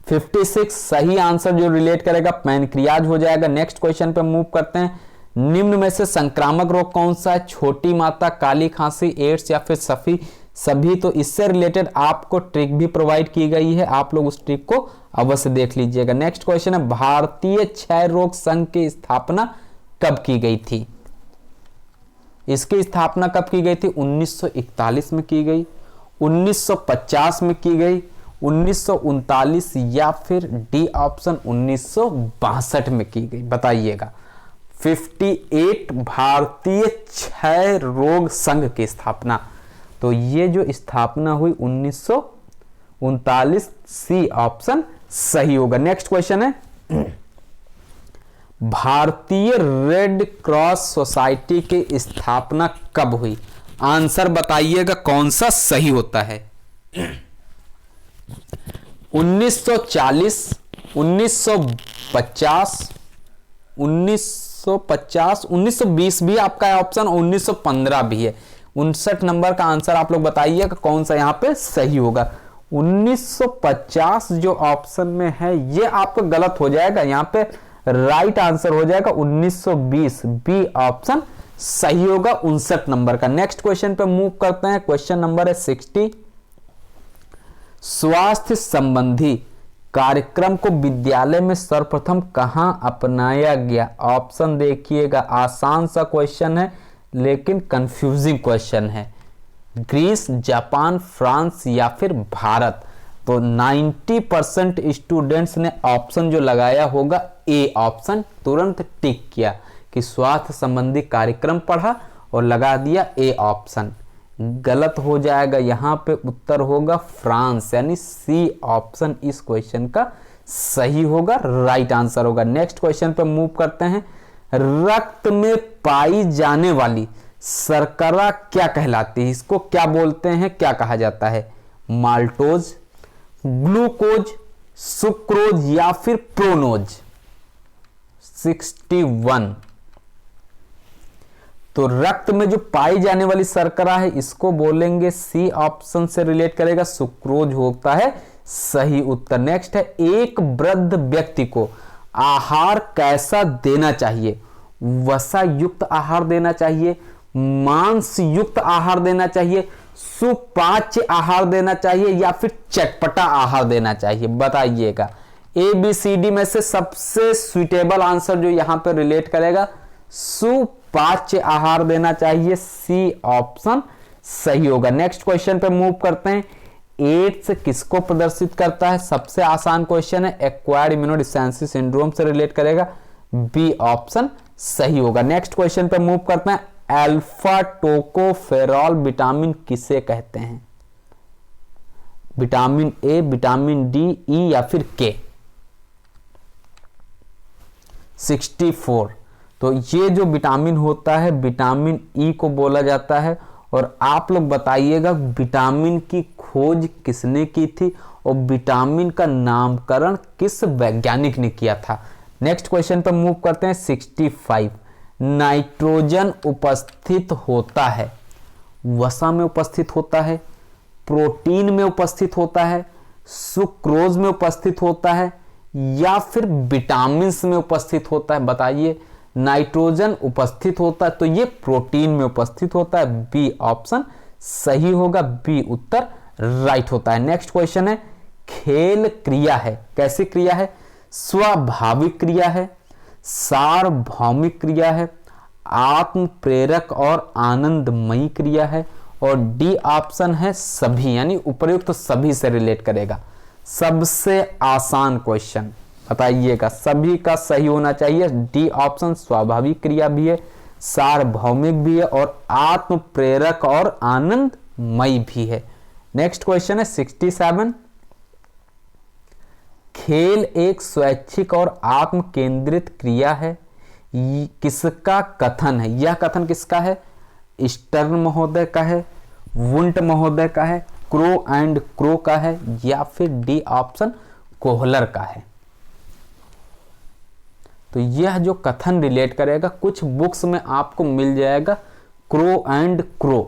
56 सही आंसर जो रिलेट करेगा पैनक्रियाज हो जाएगा। नेक्स्ट क्वेश्चन पे मूव करते हैं। निम्न में से संक्रामक रोग कौन सा है? छोटी माता, काली खांसी, एड्स या फिर सभी। तो इससे रिलेटेड आपको ट्रिक भी प्रोवाइड की गई है, आप लोग उस ट्रिक को अवश्य देख लीजिएगा। नेक्स्ट क्वेश्चन है भारतीय क्षय रोग संघ की स्थापना कब की गई थी? इसकी स्थापना कब की गई थी? 1941 में की गई, 1950 में की गई, 1939 या फिर डी ऑप्शन 1962 में की गई। बताइएगा 58 भारतीय क्षय रोग संघ की स्थापना। तो ये जो स्थापना हुई 1939, सी ऑप्शन सही होगा। नेक्स्ट क्वेश्चन है भारतीय रेड क्रॉस सोसाइटी की स्थापना कब हुई? आंसर बताइएगा कौन सा सही होता है। 1940, 1950, 1920 भी आपका ऑप्शन, 1915 भी है। 59 नंबर का आंसर आप लोग बताइएगा कौन सा यहां पे सही होगा। 1950 जो ऑप्शन में है ये आपको गलत हो जाएगा, यहां पे राइट आंसर हो जाएगा 1920, बी ऑप्शन सही होगा 59 नंबर का। नेक्स्ट क्वेश्चन पे मूव करते हैं। क्वेश्चन नंबर है 60। स्वास्थ्य संबंधी कार्यक्रम को विद्यालय में सर्वप्रथम कहां अपनाया गया? ऑप्शन देखिएगा, आसान सा क्वेश्चन है लेकिन कंफ्यूजिंग क्वेश्चन है। ग्रीस, जापान, फ्रांस या फिर भारत। तो 90% स्टूडेंट्स ने ऑप्शन जो लगाया होगा ए ऑप्शन तुरंत टिक किया कि स्वास्थ्य संबंधी कार्यक्रम पढ़ा और लगा दिया ए ऑप्शन। गलत हो जाएगा, यहां पे उत्तर होगा फ्रांस, यानी सी ऑप्शन इस क्वेश्चन का सही होगा, राइट आंसर होगा। नेक्स्ट क्वेश्चन पे मूव करते हैं। रक्त में पाई जाने वाली शर्करा क्या कहलाती है? इसको क्या बोलते हैं, क्या कहा जाता है? माल्टोज, ग्लूकोज, सुक्रोज या फिर प्रोनोज। 61। तो रक्त में जो पाई जाने वाली शर्करा है इसको बोलेंगे, सी ऑप्शन से रिलेट करेगा, सुक्रोज होता है सही उत्तर। नेक्स्ट है एक वृद्ध व्यक्ति को आहार कैसा देना चाहिए? वसा युक्त आहार देना चाहिए, मांस युक्त आहार देना चाहिए, सुपाच्य आहार देना चाहिए या फिर चटपटा आहार देना चाहिए? बताइएगा ए बी सी डी में से सबसे सुइटेबल आंसर जो यहां पर रिलेट करेगा, सुपाच्य आहार देना चाहिए, सी ऑप्शन सही होगा। नेक्स्ट क्वेश्चन पे मूव करते हैं। एड्स किसको प्रदर्शित करता है? सबसे आसान क्वेश्चन है, एक्वायर्ड इम्यूनोडेफिशिएंसी सिंड्रोम से रिलेट करेगा, बी ऑप्शन सही होगा। नेक्स्ट क्वेश्चन पे मूव करते हैं। अल्फा टोकोफेरॉल विटामिन किसे कहते हैं? विटामिन ए, विटामिन डी, ई या फिर के? 64। तो ये जो विटामिन होता है विटामिन ई को बोला जाता है। और आप लोग बताइएगा विटामिन की खोज किसने की थी और विटामिन का नामकरण किस वैज्ञानिक ने किया था? नेक्स्ट क्वेश्चन पर मूव करते हैं। 65। नाइट्रोजन उपस्थित होता है, वसा में उपस्थित होता है, प्रोटीन में उपस्थित होता है, सुक्रोज में उपस्थित होता है या फिर विटामिन्स में उपस्थित होता है? बताइए। नाइट्रोजन उपस्थित होता है तो ये प्रोटीन में उपस्थित होता है, बी ऑप्शन सही होगा, बी उत्तर राइट होता है। नेक्स्ट क्वेश्चन है। खेल क्रिया है, कैसी क्रिया है? स्वाभाविक क्रिया है, सार्वभौमिक क्रिया है, आत्म प्रेरक और आनंदमयी क्रिया है और डी ऑप्शन है सभी, यानी उपर्युक्त सभी से रिलेट करेगा। सबसे आसान क्वेश्चन बताइएगा, सभी का सही होना चाहिए। डी ऑप्शन स्वाभाविक क्रिया भी है, सार्वभौमिक भी है और आत्म प्रेरक और आनंदमयी भी है। नेक्स्ट क्वेश्चन है 67। खेल एक स्वैच्छिक और आत्म केंद्रित क्रिया है, किसका कथन है? यह कथन किसका है? स्टर्न महोदय का है, वुंट महोदय का है, क्रो एंड क्रो का है, या फिर डी ऑप्शन कोहलर का है। तो यह जो कथन रिलेट करेगा कुछ बुक्स में आपको मिल जाएगा क्रो एंड क्रो,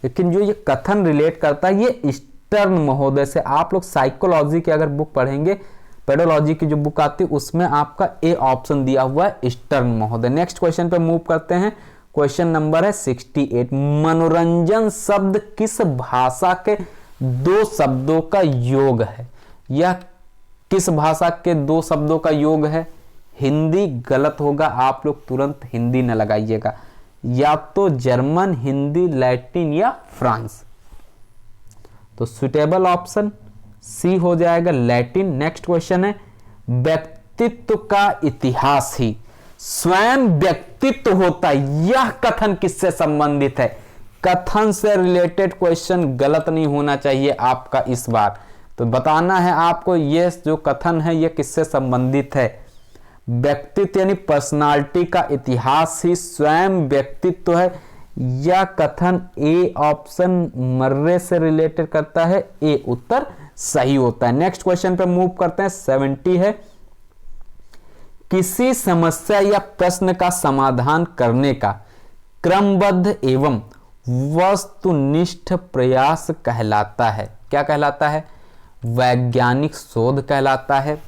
लेकिन जो ये कथन रिलेट करता है ये स्टर्न महोदय से। आप लोग साइकोलॉजी की अगर बुक पढ़ेंगे, पेडोलॉजी की जो बुक आती है उसमें आपका ए ऑप्शन दिया हुआ है स्टर्न महोदय। नेक्स्ट क्वेश्चन पे मूव करते हैं। क्वेश्चन नंबर है 68। मनोरंजन शब्द किस भाषा के दो शब्दों का योग है? यह किस भाषा के दो शब्दों का योग है? हिंदी गलत होगा, आप लोग तुरंत हिंदी न लगाइएगा, या तो जर्मन, हिंदी, लैटिन या फ्रांस। तो सुटेबल ऑप्शन सी हो जाएगा लैटिन। नेक्स्ट क्वेश्चन है व्यक्तित्व का इतिहास ही स्वयं व्यक्तित्व होता है, यह कथन किससे संबंधित है? कथन से रिलेटेड क्वेश्चन गलत नहीं होना चाहिए आपका इस बार। तो बताना है आपको ये जो कथन है ये किससे संबंधित है। व्यक्तित्व यानी पर्सनालिटी का इतिहास ही स्वयं व्यक्तित्व है। यह कथन ए ऑप्शन मर्रे से रिलेटेड करता है, ए उत्तर सही होता है। नेक्स्ट क्वेश्चन पे मूव करते हैं। 70 है किसी समस्या या प्रश्न का समाधान करने का क्रमबद्ध एवं वस्तुनिष्ठ प्रयास कहलाता है। क्या कहलाता है? वैज्ञानिक शोध कहलाता है,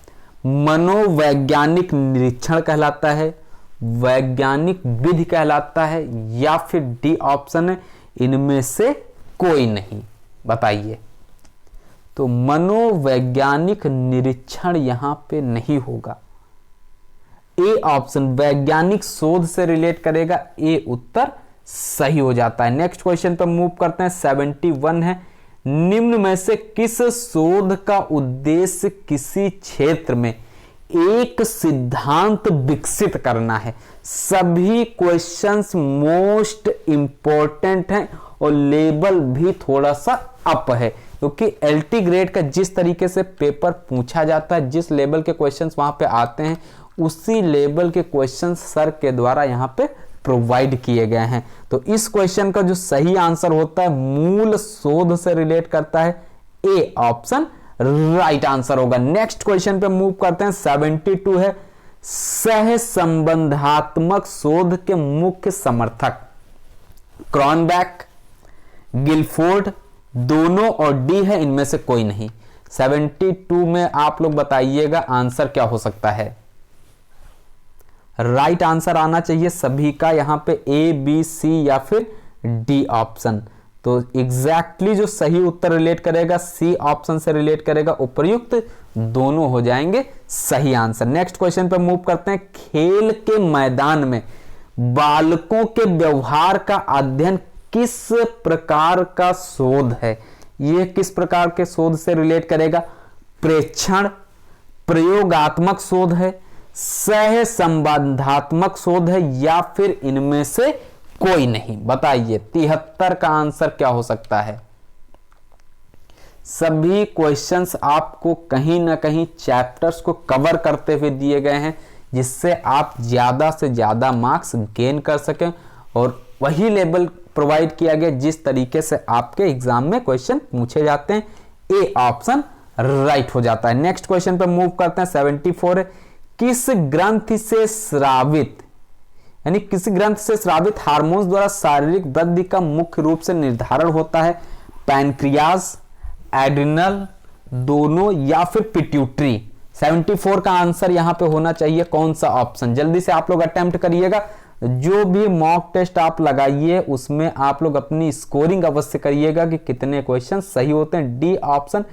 मनोवैज्ञानिक निरीक्षण कहलाता है, वैज्ञानिक विधि कहलाता है, या फिर डी ऑप्शन है इनमें से कोई नहीं। बताइए। तो मनोवैज्ञानिक निरीक्षण यहां पे नहीं होगा, ए ऑप्शन वैज्ञानिक शोध से रिलेट करेगा, ए उत्तर सही हो जाता है। नेक्स्ट क्वेश्चन पर मूव करते हैं। 71 है निम्न में से किस शोध का उद्देश्य किसी क्षेत्र में एक सिद्धांत विकसित करना है? सभी क्वेश्चंस मोस्ट इंपॉर्टेंट हैं और लेवल भी थोड़ा सा अप है, क्योंकि एलटी ग्रेड का जिस तरीके से पेपर पूछा जाता है, जिस लेवल के क्वेश्चंस वहां पे आते हैं, उसी लेवल के क्वेश्चंस सर के द्वारा यहां पे प्रोवाइड किए गए हैं। तो इस क्वेश्चन का जो सही आंसर होता है मूल शोध से रिलेट करता है, ए ऑप्शन राइट आंसर होगा। नेक्स्ट क्वेश्चन पे मूव करते हैं। 72 है सह संबंधात्मक शोध के मुख्य समर्थक क्रॉनबैक, गिलफोर्ड, दोनों और डी है इनमें से कोई नहीं। 72 में आप लोग बताइएगा आंसर क्या हो सकता है। राइट आंसर आना चाहिए सभी का यहां पे ए, बी, सी या फिर डी ऑप्शन। तो एग्जैक्टली जो सही उत्तर रिलेट करेगा सी ऑप्शन से रिलेट करेगा, उपर्युक्त दोनों हो जाएंगे सही आंसर। नेक्स्ट क्वेश्चन पे मूव करते हैं। खेल के मैदान में बालकों के व्यवहार का अध्ययन किस प्रकार का शोध है? यह किस प्रकार के शोध से रिलेट करेगा? प्रेक्षण, प्रयोगात्मक शोध है, सह संबंधात्मक शोध है, या फिर इनमें से कोई नहीं। बताइए 73 का आंसर क्या हो सकता है? सभी क्वेश्चंस आपको कहीं ना कहीं चैप्टर्स को कवर करते हुए दिए गए हैं, जिससे आप ज्यादा से ज्यादा मार्क्स गेन कर सकें, और वही लेवल प्रोवाइड किया गया जिस तरीके से आपके एग्जाम में क्वेश्चन पूछे जाते हैं। ए ऑप्शन राइट हो जाता है। नेक्स्ट क्वेश्चन पे मूव करते हैं। 74 है किस ग्रंथ से स्रावित यानी किसी ग्रंथ से स्रावित हार्मोन्स द्वारा शारीरिक वृद्धि का मुख्य रूप से निर्धारण होता है? पैनक्रियाज, एड्रिनल, दोनों या फिर पिट्यूटरी। 74 का आंसर यहां पे होना चाहिए कौन सा ऑप्शन? जल्दी से आप लोग अटेम्प्ट करिएगा। जो भी मॉक टेस्ट आप लगाइए उसमें आप लोग अपनी स्कोरिंग अवश्य करिएगा कि कितने क्वेश्चन सही होते हैं। D option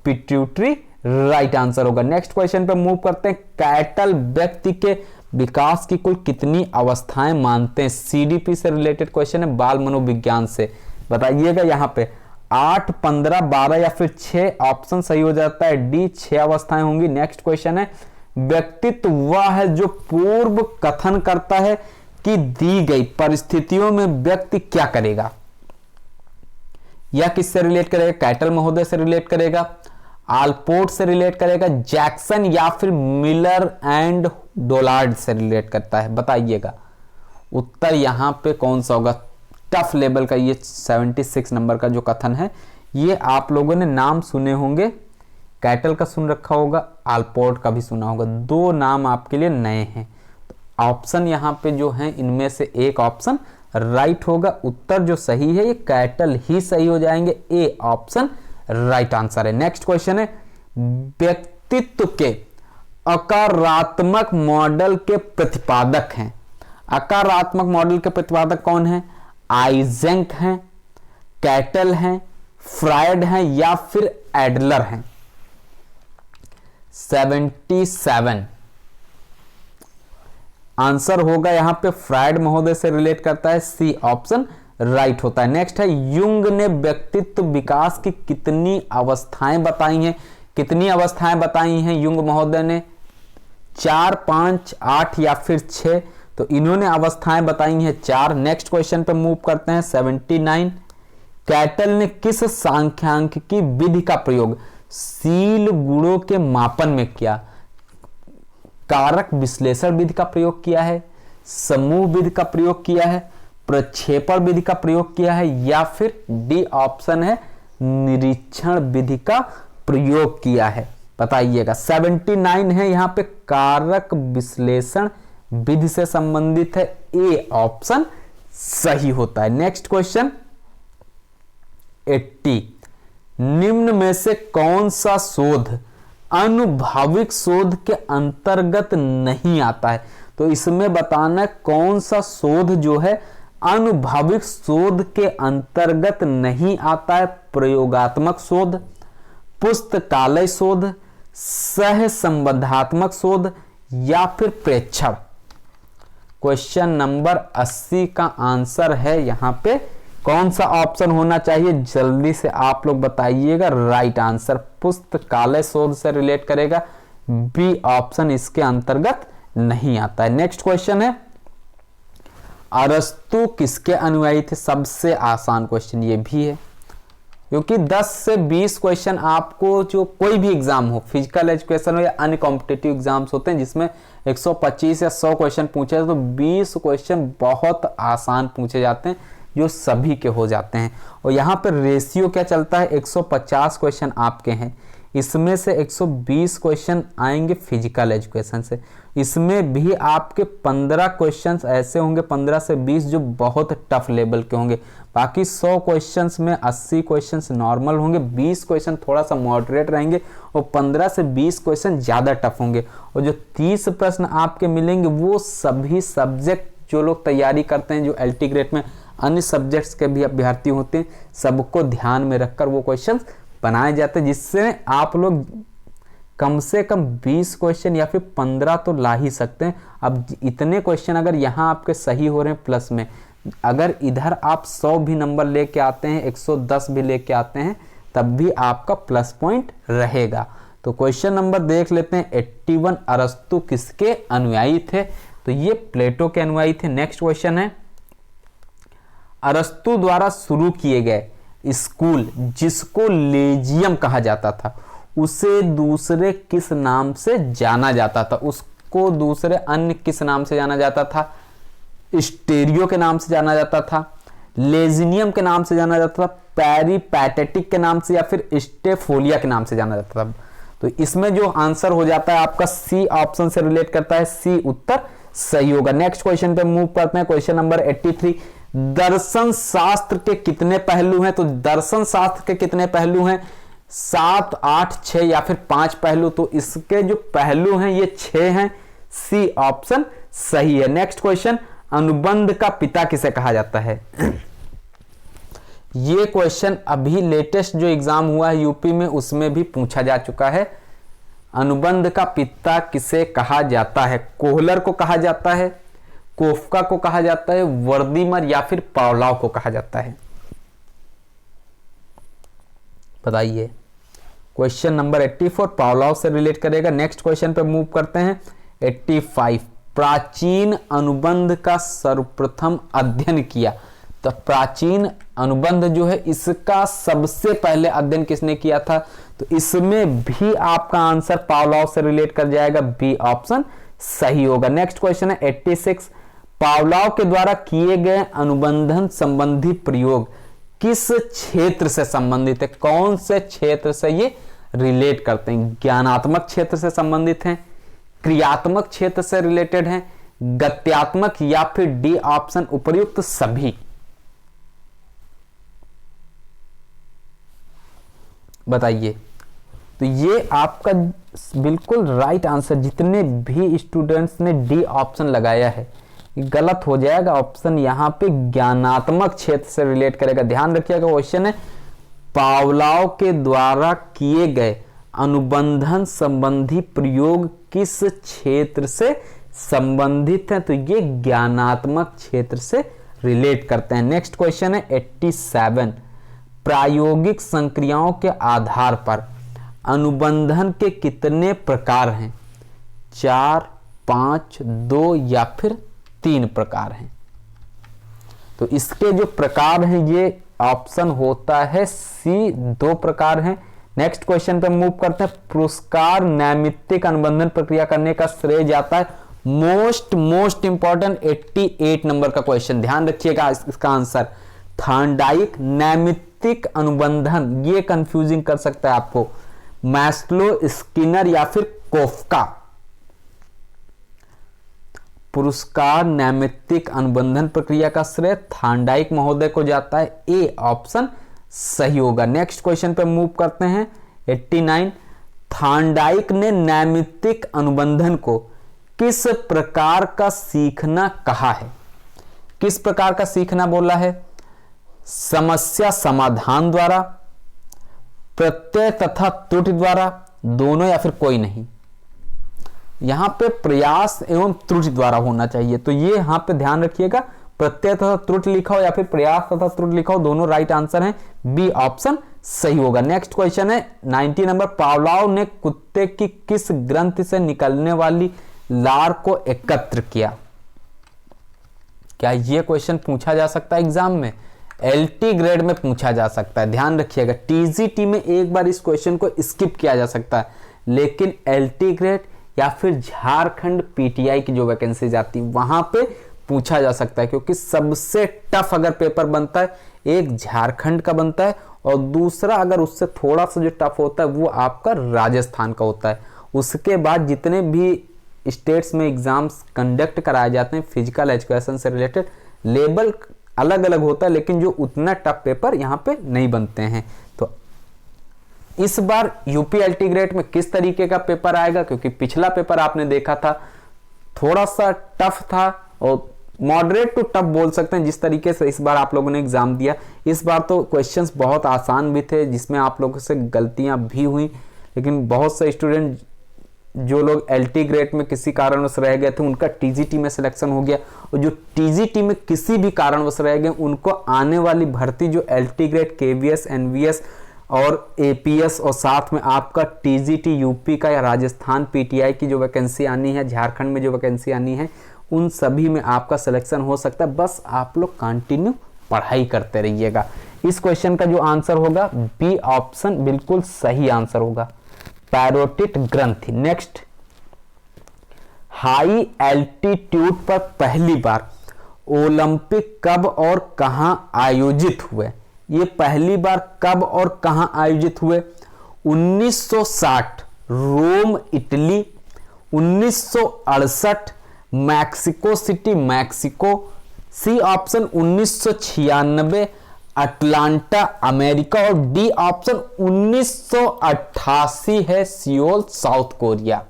pituitary right answer होगा। नेक्स्ट क्वेश्चन पे मूव करते हैं। कैटल व्यक्ति के विकास की कुल कितनी अवस्थाएं मानते हैं? सीडीपी से रिलेटेड क्वेश्चन है, बाल मनोविज्ञान से। बताइएगा यहाँ पे 8, 15, 12 या फिर 6 ऑप्शन सही हो जाता है। डी 6 अवस्थाएं होंगी। नेक्स्ट क्वेश्चन है व्यक्तित्व वह है जो पूर्व कथन करता है कि दी गई परिस्थितियों में व्यक्ति क्या करेगा। यह किससे रिलेट करेगा? कैटल महोदय से रिलेट करेगा, आलपोर्ट से रिलेट करेगा, जैक्सन या फिर मिलर एंड डोलार्ड से रिलेट करता है। बताइएगा उत्तर यहां पे कौन सा होगा? टफ लेवल का ये 76 नंबर का जो कथन है, ये आप लोगों ने नाम सुने होंगे, कैटल का सुन रखा होगा, आलपोर्ट का भी सुना होगा, दो नाम आपके लिए नए हैं। तो ऑप्शन यहाँ पे जो है इनमें से एक ऑप्शन राइट होगा। उत्तर जो सही है ये कैटल ही सही हो जाएंगे, ए ऑप्शन राइट आंसर है। नेक्स्ट क्वेश्चन है, व्यक्तित्व के आकारात्मक मॉडल के प्रतिपादक हैं। आकारात्मक मॉडल के प्रतिपादक कौन है? आइजेंक हैं, कैटल हैं, फ्रायड हैं या फिर एडलर हैं। 77 आंसर होगा यहां पे फ्रायड महोदय से रिलेट करता है, सी ऑप्शन राइट होता है। नेक्स्ट है, युंग ने व्यक्तित्व विकास की कितनी अवस्थाएं बताई हैं? कितनी अवस्थाएं बताई हैं युंग महोदय ने? 4, 5, 8 या फिर 6? तो इन्होंने अवस्थाएं बताई हैं 4। नेक्स्ट क्वेश्चन पे मूव करते हैं। 79 कैटल ने किस सांख्यिकी विधि का प्रयोग सील गुणों के मापन में किया? कारक विश्लेषण विधि का प्रयोग किया है, समूह विधि का प्रयोग किया है, प्रक्षेपण विधि का प्रयोग किया है या फिर डी ऑप्शन है निरीक्षण विधि का प्रयोग किया है? बताइएगा। 79 है यहाँ पे कारक विश्लेषण विधि से संबंधित है, ए ऑप्शन सही होता है। नेक्स्ट क्वेश्चन 80 निम्न में से कौन सा शोध अनुभाविक शोध के अंतर्गत नहीं आता है? तो इसमें बताना है कौन सा शोध जो है अनुभाविक शोध के अंतर्गत नहीं आता है। प्रयोगात्मक शोध, पुस्तकालय शोध, सह संबंधात्मक शोध या फिर प्रेक्षण। क्वेश्चन नंबर 80 का आंसर है यहां पे कौन सा ऑप्शन होना चाहिए? जल्दी से आप लोग बताइएगा। राइट आंसर पुस्तकालय शोध से रिलेट करेगा, बी ऑप्शन इसके अंतर्गत नहीं आता है। नेक्स्ट क्वेश्चन है, अरस्तु किसके अनुयायी थे? सबसे आसान क्वेश्चन ये भी है, क्योंकि 10 से 20 क्वेश्चन आपको जो कोई भी एग्जाम हो, फिजिकल एजुकेशन हो या अन्य कॉम्पिटिटिव एग्जाम्स होते हैं जिसमें 125 या 100 क्वेश्चन पूछे जाते हैं, तो 20 क्वेश्चन बहुत आसान पूछे जाते हैं जो सभी के हो जाते हैं। और यहाँ पर रेशियो क्या चलता है? 150 क्वेश्चन आपके हैं, इसमें से 120 क्वेश्चन आएंगे फिजिकल एजुकेशन से। इसमें भी आपके 15 क्वेश्चंस ऐसे होंगे, 15 से 20 जो बहुत टफ लेवल के होंगे। बाकी 100 क्वेश्चंस में 80 क्वेश्चंस नॉर्मल होंगे, 20 क्वेश्चन थोड़ा सा मॉडरेट रहेंगे और 15 से 20 क्वेश्चन ज़्यादा टफ होंगे। और जो 30 प्रश्न आपके मिलेंगे वो सभी सब्जेक्ट जो लोग तैयारी करते हैं, जो LT ग्रेड में अन्य सब्जेक्ट्स के भी अभ्यर्थी होते हैं, सबको ध्यान में रखकर वो क्वेश्चंस बनाए जाते हैं, जिससे आप लोग कम से कम 20 क्वेश्चन या फिर 15 तो ला ही सकते हैं। अब इतने क्वेश्चन अगर यहाँ आपके सही हो रहे हैं प्लस में, अगर इधर आप 100 भी नंबर लेके आते हैं, 110 भी लेके आते हैं, तब भी आपका प्लस पॉइंट रहेगा। तो क्वेश्चन नंबर देख लेते हैं 81 अरस्तु किसके अनुयायी थे? तो ये प्लेटो के अनुयायी थे। नेक्स्ट क्वेश्चन है, अरस्तु द्वारा शुरू किए गए स्कूल जिसको लेजियम कहा जाता था उसे दूसरे किस नाम से जाना जाता था? उसको दूसरे अन्य किस नाम से जाना जाता था? स्टेरियो के नाम से जाना जाता था, लेजिनियम के नाम से जाना जाता था, पेरिपैटेटिक के नाम से या फिर स्टेफोलिया के नाम से जाना जाता था? तो इसमें जो आंसर हो जाता है आपका सी ऑप्शन से रिलेट करता है, सी उत्तर सही होगा। नेक्स्ट क्वेश्चन पे मूव करते हैं। क्वेश्चन नंबर 83 दर्शन शास्त्र के कितने पहलू हैं? तो दर्शन शास्त्र के कितने पहलू हैं? 7, 8, 6 या फिर 5 पहलू? तो इसके जो पहलू हैं ये 6 हैं, सी ऑप्शन सही है। नेक्स्ट क्वेश्चन, अनुबंध का पिता किसे कहा जाता है? ये क्वेश्चन अभी लेटेस्ट जो एग्जाम हुआ है यूपी में उसमें भी पूछा जा चुका है। अनुबंध का पिता किसे कहा जाता है? कोहलर को कहा जाता है, कोफका को कहा जाता है, वर्दीमर या फिर पावलोव को कहा जाता है? बताइए। क्वेश्चन नंबर 84 पावलोव से रिलेट करेगा। नेक्स्ट क्वेश्चन पे मूव करते हैं। 85 प्राचीन अनुबंध का सर्वप्रथम अध्ययन किया। तो प्राचीन अनुबंध जो है इसका सबसे पहले अध्ययन किसने किया था? तो इसमें भी आपका आंसर पावलोव से रिलेट कर जाएगा, बी ऑप्शन सही होगा। नेक्स्ट क्वेश्चन है 86 पावलोव के द्वारा किए गए अनुबंधन संबंधी प्रयोग किस क्षेत्र से संबंधित है? कौन से क्षेत्र से ये रिलेट करते हैं? ज्ञानात्मक क्षेत्र से संबंधित हैं, क्रियात्मक क्षेत्र से रिलेटेड हैं, गत्यात्मक, या फिर डी ऑप्शन उपर्युक्त सभी? बताइए। तो ये आपका बिल्कुल राइट आंसर, जितने भी स्टूडेंट्स ने डी ऑप्शन लगाया है गलत हो जाएगा। ऑप्शन यहाँ पे ज्ञानात्मक क्षेत्र से रिलेट करेगा। ध्यान रखिएगा, क्वेश्चन है पावलोव के द्वारा किए गए अनुबंधन संबंधी प्रयोग किस क्षेत्र से संबंधित है? तो ये ज्ञानात्मक क्षेत्र से रिलेट करते हैं। नेक्स्ट क्वेश्चन है 87, प्रायोगिक संक्रियाओं के आधार पर अनुबंधन के कितने प्रकार हैं? 4, 5, 2 या फिर 3 प्रकार हैं? तो इसके जो प्रकार हैं ये ऑप्शन होता है सी, 2 प्रकार हैं। नेक्स्ट क्वेश्चन पे मूव करते हैं। पुरस्कार नैमित्तिक अनुबंधन प्रक्रिया करने का श्रेय जाता है, मोस्ट इंपॉर्टेंट 88 नंबर का क्वेश्चन, ध्यान रखिएगा इसका आंसर थॉर्नडाइक नैमित्तिक अनुबंधन। ये कंफ्यूजिंग कर सकता है आपको, मैस्लो, स्किनर या फिर कोफ्का। पुरस्कार नैमित्तिक अनुबंधन प्रक्रिया का श्रेय थॉर्नडाइक महोदय को जाता है, ए ऑप्शन सही होगा। नेक्स्ट क्वेश्चन पे मूव करते हैं 89, थॉर्नडाइक ने नैमित्तिक अनुबंधन को किस प्रकार का सीखना कहा है? किस प्रकार का सीखना बोला है? समस्या समाधान द्वारा, प्रत्यय तथा त्रुटि द्वारा, दोनों या फिर कोई नहीं? यहां पे प्रयास एवं त्रुटि द्वारा होना चाहिए, तो ये यहां पे ध्यान रखिएगा, प्रत्यय तथा त्रुटि लिखा हो या फिर प्रयास तथा त्रुटि लिखा हो, दोनों राइट आंसर हैं, बी ऑप्शन सही होगा। नेक्स्ट क्वेश्चन है 90 नंबर, पावलोव ने कुत्ते की किस ग्रंथि से निकलने वाली लार को एकत्र किया? क्या ये क्वेश्चन पूछा जा सकता है एग्जाम में? एलटी ग्रेड में पूछा जा सकता है, ध्यान रखिएगा। टीजीटी में एक बार इस क्वेश्चन को स्किप किया जा सकता है, लेकिन एलटी ग्रेड या फिर झारखंड पीटीआई की जो वैकेंसी जाती है वहां पे पूछा जा सकता है, क्योंकि सबसे टफ अगर पेपर बनता है एक झारखंड का बनता है और दूसरा अगर उससे थोड़ा सा जो टफ होता है वो आपका राजस्थान का होता है। उसके बाद जितने भी स्टेट्स में एग्जाम्स कंडक्ट कराए जाते हैं फिजिकल एजुकेशन से रिलेटेड, लेवल अलग अलग होता है, लेकिन जो उतना टफ पेपर यहाँ पे नहीं बनते हैं। तो इस बार यूपी एलटी ग्रेड में किस तरीके का पेपर आएगा? क्योंकि पिछला पेपर आपने देखा था थोड़ा सा टफ था और मॉडरेट टू टफ बोल सकते हैं, जिस तरीके से इस बार आप लोगों ने एग्जाम दिया। इस बार तो क्वेश्चंस बहुत आसान भी थे, जिसमें आप लोगों से गलतियां भी हुई, लेकिन बहुत से स्टूडेंट जो लोग एलटी ग्रेड में किसी कारणवश रह गए थे उनका टीजीटी में सिलेक्शन हो गया, और जो टीजीटी में किसी भी कारणवश रह गए उनको आने वाली भर्ती जो एलटी ग्रेड, केवीएस, एनवीएस और एपीएस और साथ में आपका टीजीटी यूपी का या राजस्थान पीटीआई की जो वैकेंसी आनी है, झारखंड में जो वैकेंसी आनी है, उन सभी में आपका सिलेक्शन हो सकता है। बस आप लोग कंटिन्यू पढ़ाई करते रहिएगा। इस क्वेश्चन का जो आंसर होगा बी ऑप्शन बिल्कुल सही आंसर होगा, पैरोटिड ग्रंथि। नेक्स्ट, हाई एल्टीट्यूड पर पहली बार ओलंपिक कब और कहां आयोजित हुए? ये पहली बार कब और कहां आयोजित हुए? 1960 Rome Italy, 1968 Mexico City Mexico, C option 1996 Atlanta America, और डी ऑप्शन 1988 है सियोल साउथ कोरिया।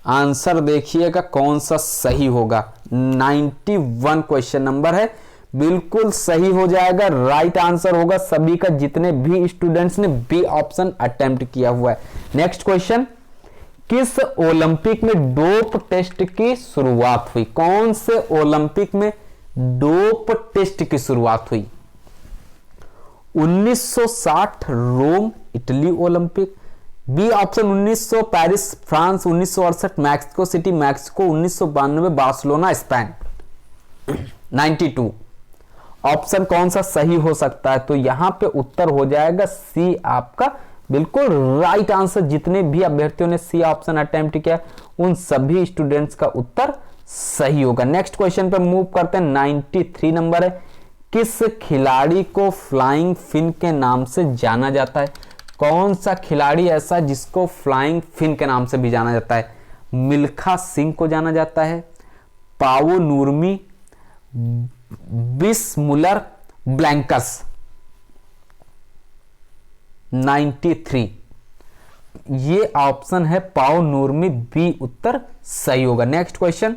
आंसर देखिएगा कौन सा सही होगा। 91 क्वेश्चन नंबर है, बिल्कुल सही हो जाएगा, राइट आंसर होगा सभी का, जितने भी स्टूडेंट्स ने बी ऑप्शन अटेम्प्ट किया हुआ है। नेक्स्ट क्वेश्चन, किस ओलंपिक में डोप टेस्ट की शुरुआत हुई? कौन से ओलंपिक में डोप टेस्ट की शुरुआत हुई? 1960 Rome Italy Olympic, B option 1900 Paris France, 1968 Mexico City Mexico, 1992 Barcelona Spain. 92 option कौन सा सही हो सकता है? तो यहां पे उत्तर हो जाएगा सी आपका बिल्कुल राइट आंसर। जितने भी अभ्यर्थियों ने सी ऑप्शन अटेम्प्ट किया उन सभी स्टूडेंट्स का उत्तर सही होगा। नेक्स्ट क्वेश्चन पे मूव करते हैं। 93 नंबर है, किस खिलाड़ी को फ्लाइंग फिन के नाम से जाना जाता है? कौन सा खिलाड़ी ऐसा जिसको फ्लाइंग फिन के नाम से भी जाना जाता है? मिल्खा सिंह को जाना जाता है, पाओ नूर्मी, बिस्मुलर, ब्लैंकस। 93 ये ऑप्शन है पाओ नूर्मी, बी उत्तर सही होगा। नेक्स्ट क्वेश्चन,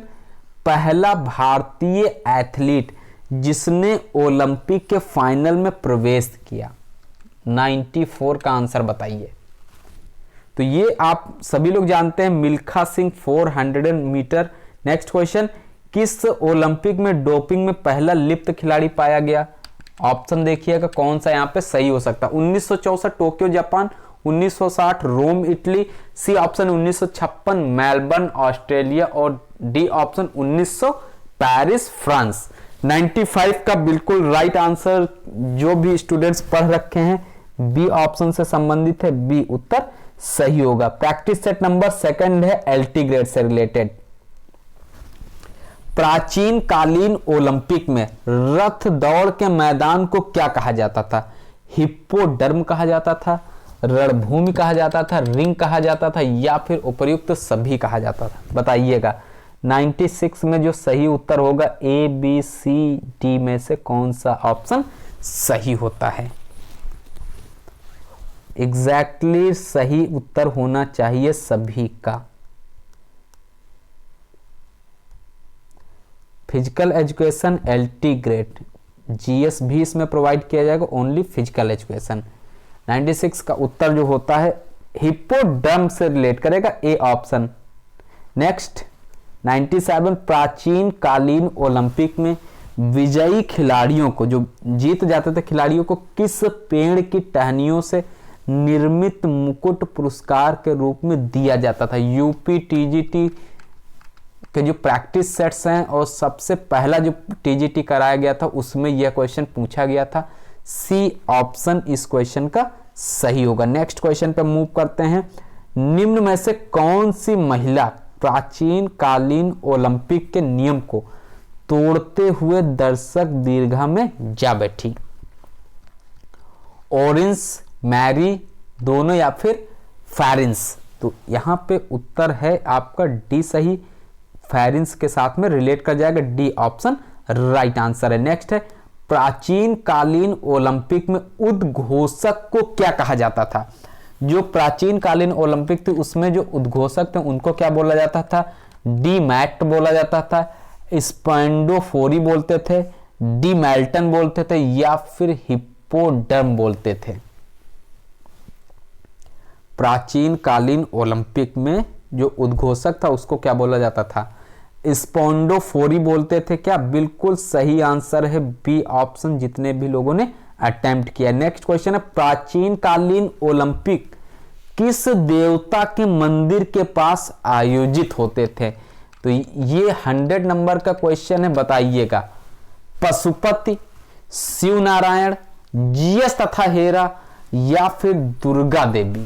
पहला भारतीय एथलीट जिसने ओलंपिक के फाइनल में प्रवेश किया। 94 का आंसर बताइए। तो ये आप सभी लोग जानते हैं, Milkha Singh 400 metre. Next question, किस ओलंपिक में डोपिंग में पहला लिप्त खिलाड़ी पाया गया? ऑप्शन देखिएगा कौन सा यहाँ पे सही हो सकता है। 1964 Tokyo Japan, 1960 Rome Italy, C option 1956 Melbourne Australia और डी ऑप्शन 1900 पेरिस फ्रांस। 95 का बिल्कुल राइट आंसर जो भी स्टूडेंट्स पढ़ रखे हैं बी ऑप्शन से संबंधित है, बी उत्तर सही होगा। प्रैक्टिस सेट नंबर सेकंड है एलटी ग्रेड से रिलेटेड। प्राचीन कालीन ओलंपिक में रथ दौड़ के मैदान को क्या कहा जाता था? हिप्पोडर्म कहा जाता था, रणभूमि कहा जाता था, रिंग कहा जाता था या फिर उपर्युक्त सभी कहा जाता था? बताइएगा। 96 में जो सही उत्तर होगा ए बी सी डी में से कौन सा ऑप्शन सही होता है? एग्जैक्टली सही उत्तर होना चाहिए सभी का। Physical education LT grade, GS भी इसमें प्रोवाइड किया जाएगा, ओनली फिजिकल एजुकेशन। 96 का उत्तर जो होता है हिप्पोडर्म से रिलेट करेगा, ए ऑप्शन। नेक्स्ट 97, प्राचीन कालीन ओलंपिक में विजयी खिलाड़ियों को, जो जीत जाते थे खिलाड़ियों को, किस पेड़ की टहनियों से निर्मित मुकुट पुरस्कार के रूप में दिया जाता था? यूपी टीजीटी के जो प्रैक्टिस सेट्स हैं और सबसे पहला जो टीजीटी कराया गया था उसमें यह क्वेश्चन पूछा गया था। सी ऑप्शन इस क्वेश्चन का सही होगा। नेक्स्ट क्वेश्चन पे मूव करते हैं। निम्न में से कौन सी महिला प्राचीन कालीन ओलंपिक के नियम को तोड़ते हुए दर्शक दीर्घा में जा बैठी? ऑरेंस, मैरी, दोनों या फिर फेरिंस? तो यहां पे उत्तर है आपका डी सही, फेरिंस के साथ में रिलेट कर जाएगा, डी ऑप्शन राइट आंसर है। नेक्स्ट है, प्राचीन कालीन ओलंपिक में उद्घोषक को क्या कहा जाता था? जो प्राचीन कालीन ओलंपिक थी उसमें जो उद्घोषक थे उनको क्या बोला जाता था? डी मैट बोला जाता था, स्पेंडोफोरी बोलते थे, डी मेल्टन बोलते थे या फिर हिप्पोडर्म बोलते थे? प्राचीन कालीन ओलंपिक में जो उद्घोषक था उसको क्या बोला जाता था? स्पोंडोफोरी बोलते थे क्या? बिल्कुल सही आंसर है बी ऑप्शन, जितने भी लोगों ने अटेम्प्ट किया। नेक्स्ट क्वेश्चन है, प्राचीन कालीन ओलंपिक किस देवता के मंदिर के पास आयोजित होते थे? तो ये 100 नंबर का क्वेश्चन है, बताइएगा। पशुपति, शिव नारायण, जीएस तथा हेरा या फिर दुर्गा देवी?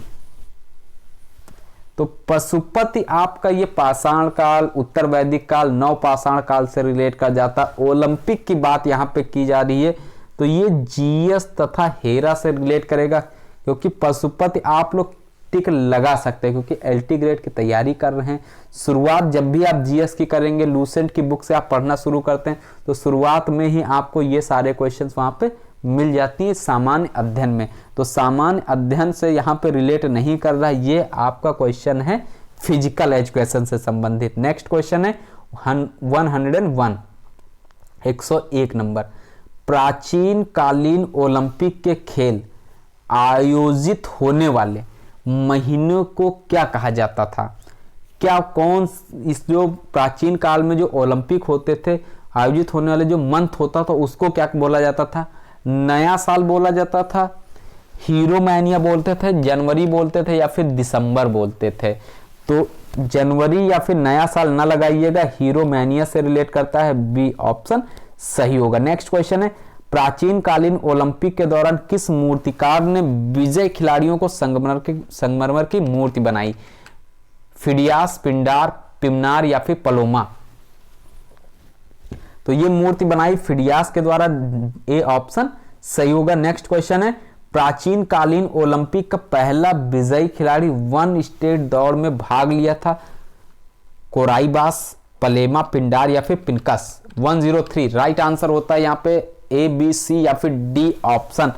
तो पशुपति आपका ये पाषाण काल, उत्तर वैदिक काल, नव पाषाण काल से रिलेट कर जाता। ओलंपिक की बात यहाँ पे की जा रही है तो ये जीएस तथा हेरा से रिलेट करेगा, क्योंकि पशुपति आप लोग टिक लगा सकते हैं क्योंकि एलटी ग्रेड की तैयारी कर रहे हैं। शुरुआत जब भी आप जीएस की करेंगे, लूसेंट की बुक से आप पढ़ना शुरू करते हैं तो शुरुआत में ही आपको ये सारे क्वेश्चंस वहां पे मिल जाती है सामान्य अध्ययन में। तो सामान्य अध्ययन से यहाँ पे रिलेट नहीं कर रहा, ये आपका क्वेश्चन है फिजिकल एजुकेशन से संबंधित। नेक्स्ट क्वेश्चन है 101, 101 नंबर। प्राचीन कालीन ओलंपिक के खेल आयोजित होने वाले महीनों को क्या कहा जाता था? क्या कौन इस जो प्राचीन काल में जो ओलंपिक होते थे, आयोजित होने वाले जो मंथ होता था उसको क्या बोला जाता था? नया साल बोला जाता था, हीरो मैनिया बोलते थे, जनवरी बोलते थे या फिर दिसंबर बोलते थे? तो जनवरी या फिर नया साल ना लगाइएगा, हीरो मैनिया से रिलेट करता है, बी ऑप्शन सही होगा। नेक्स्ट क्वेश्चन है, प्राचीन कालीन ओलंपिक के दौरान किस मूर्तिकार ने विजय खिलाड़ियों को संगमरमर की मूर्ति बनाई? फिडियास, पिंडार, पिमनार या फिर पलोमा? तो ये मूर्ति बनाई फिडियास के द्वारा, ए ऑप्शन सही होगा। नेक्स्ट क्वेश्चन है, प्राचीन कालीन ओलंपिक का पहला विजयी खिलाड़ी वन स्टेट दौड़ में भाग लिया था? कोराइबास, पलेमा, पिंडार या फिर पिनकस? 103 राइट आंसर होता है यहाँ पे ए, बी, सी या फिर डी ऑप्शन।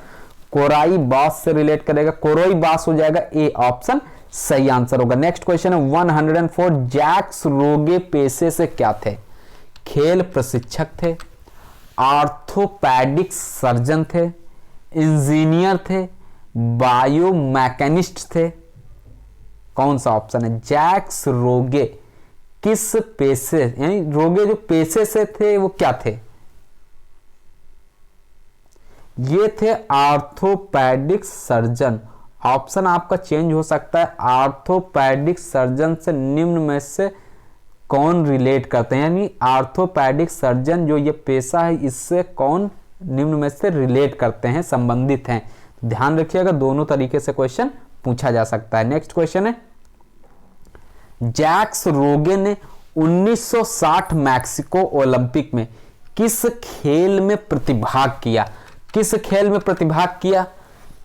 कोराइबास से रिलेट करेगा, कोरोइबास हो जाएगा, ए ऑप्शन सही आंसर होगा। नेक्स्ट क्वेश्चन है 104, जैक्स रोगे पेशे से क्या थे? खेल प्रशिक्षक थे, आर्थोपैडिक सर्जन थे, इंजीनियर थे, बायोमैकेनिस्ट थे? कौन सा ऑप्शन है? जैक्स रोगे किस पेशे, यानी रोगे जो पेशे से थे वो क्या थे? ये थे आर्थोपैडिक सर्जन। ऑप्शन आपका चेंज हो सकता है। आर्थोपैडिक सर्जन से निम्न में से कौन रिलेट करते हैं, यानी आर्थोपैडिक सर्जन जो ये पेशा है इससे कौन निम्न में से रिलेट करते हैं, संबंधित हैं? ध्यान रखिएगा, दोनों तरीके से क्वेश्चन पूछा जा सकता है। नेक्स्ट क्वेश्चन है, जैक्स रोगे ने 1960 मैक्सिको ओलंपिक में किस खेल में प्रतिभाग किया? किस खेल में प्रतिभाग किया?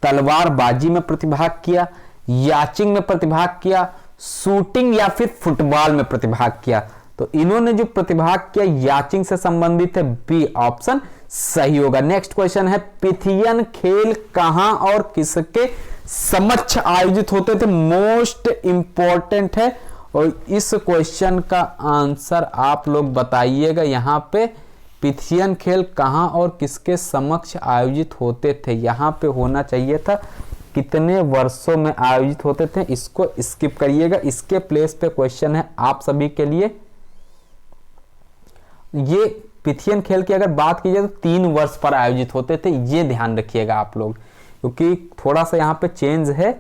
तलवारबाजी में प्रतिभाग किया, याचिंग में प्रतिभाग किया, शूटिंग या फिर फुटबॉल में प्रतिभाग किया? तो इन्होंने जो प्रतिभाग किया याचिंग से संबंधित है, बी ऑप्शन सही होगा। नेक्स्ट क्वेश्चन है, पिथियन खेल कहां और किसके समक्ष आयोजित होते थे? मोस्ट इंपॉर्टेंट है और इस क्वेश्चन का आंसर आप लोग बताइएगा। यहां पे पिथियन खेल कहां और किसके समक्ष आयोजित होते थे? यहां पे होना चाहिए था कितने वर्षों में आयोजित होते थे, इसको स्किप करिएगा। इसके प्लेस पे क्वेश्चन है आप सभी के लिए। ये पिथियन खेल की अगर बात की जाए तो 3 वर्ष पर आयोजित होते थे, ये ध्यान रखिएगा आप लोग, क्योंकि थोड़ा सा यहाँ पे चेंज है,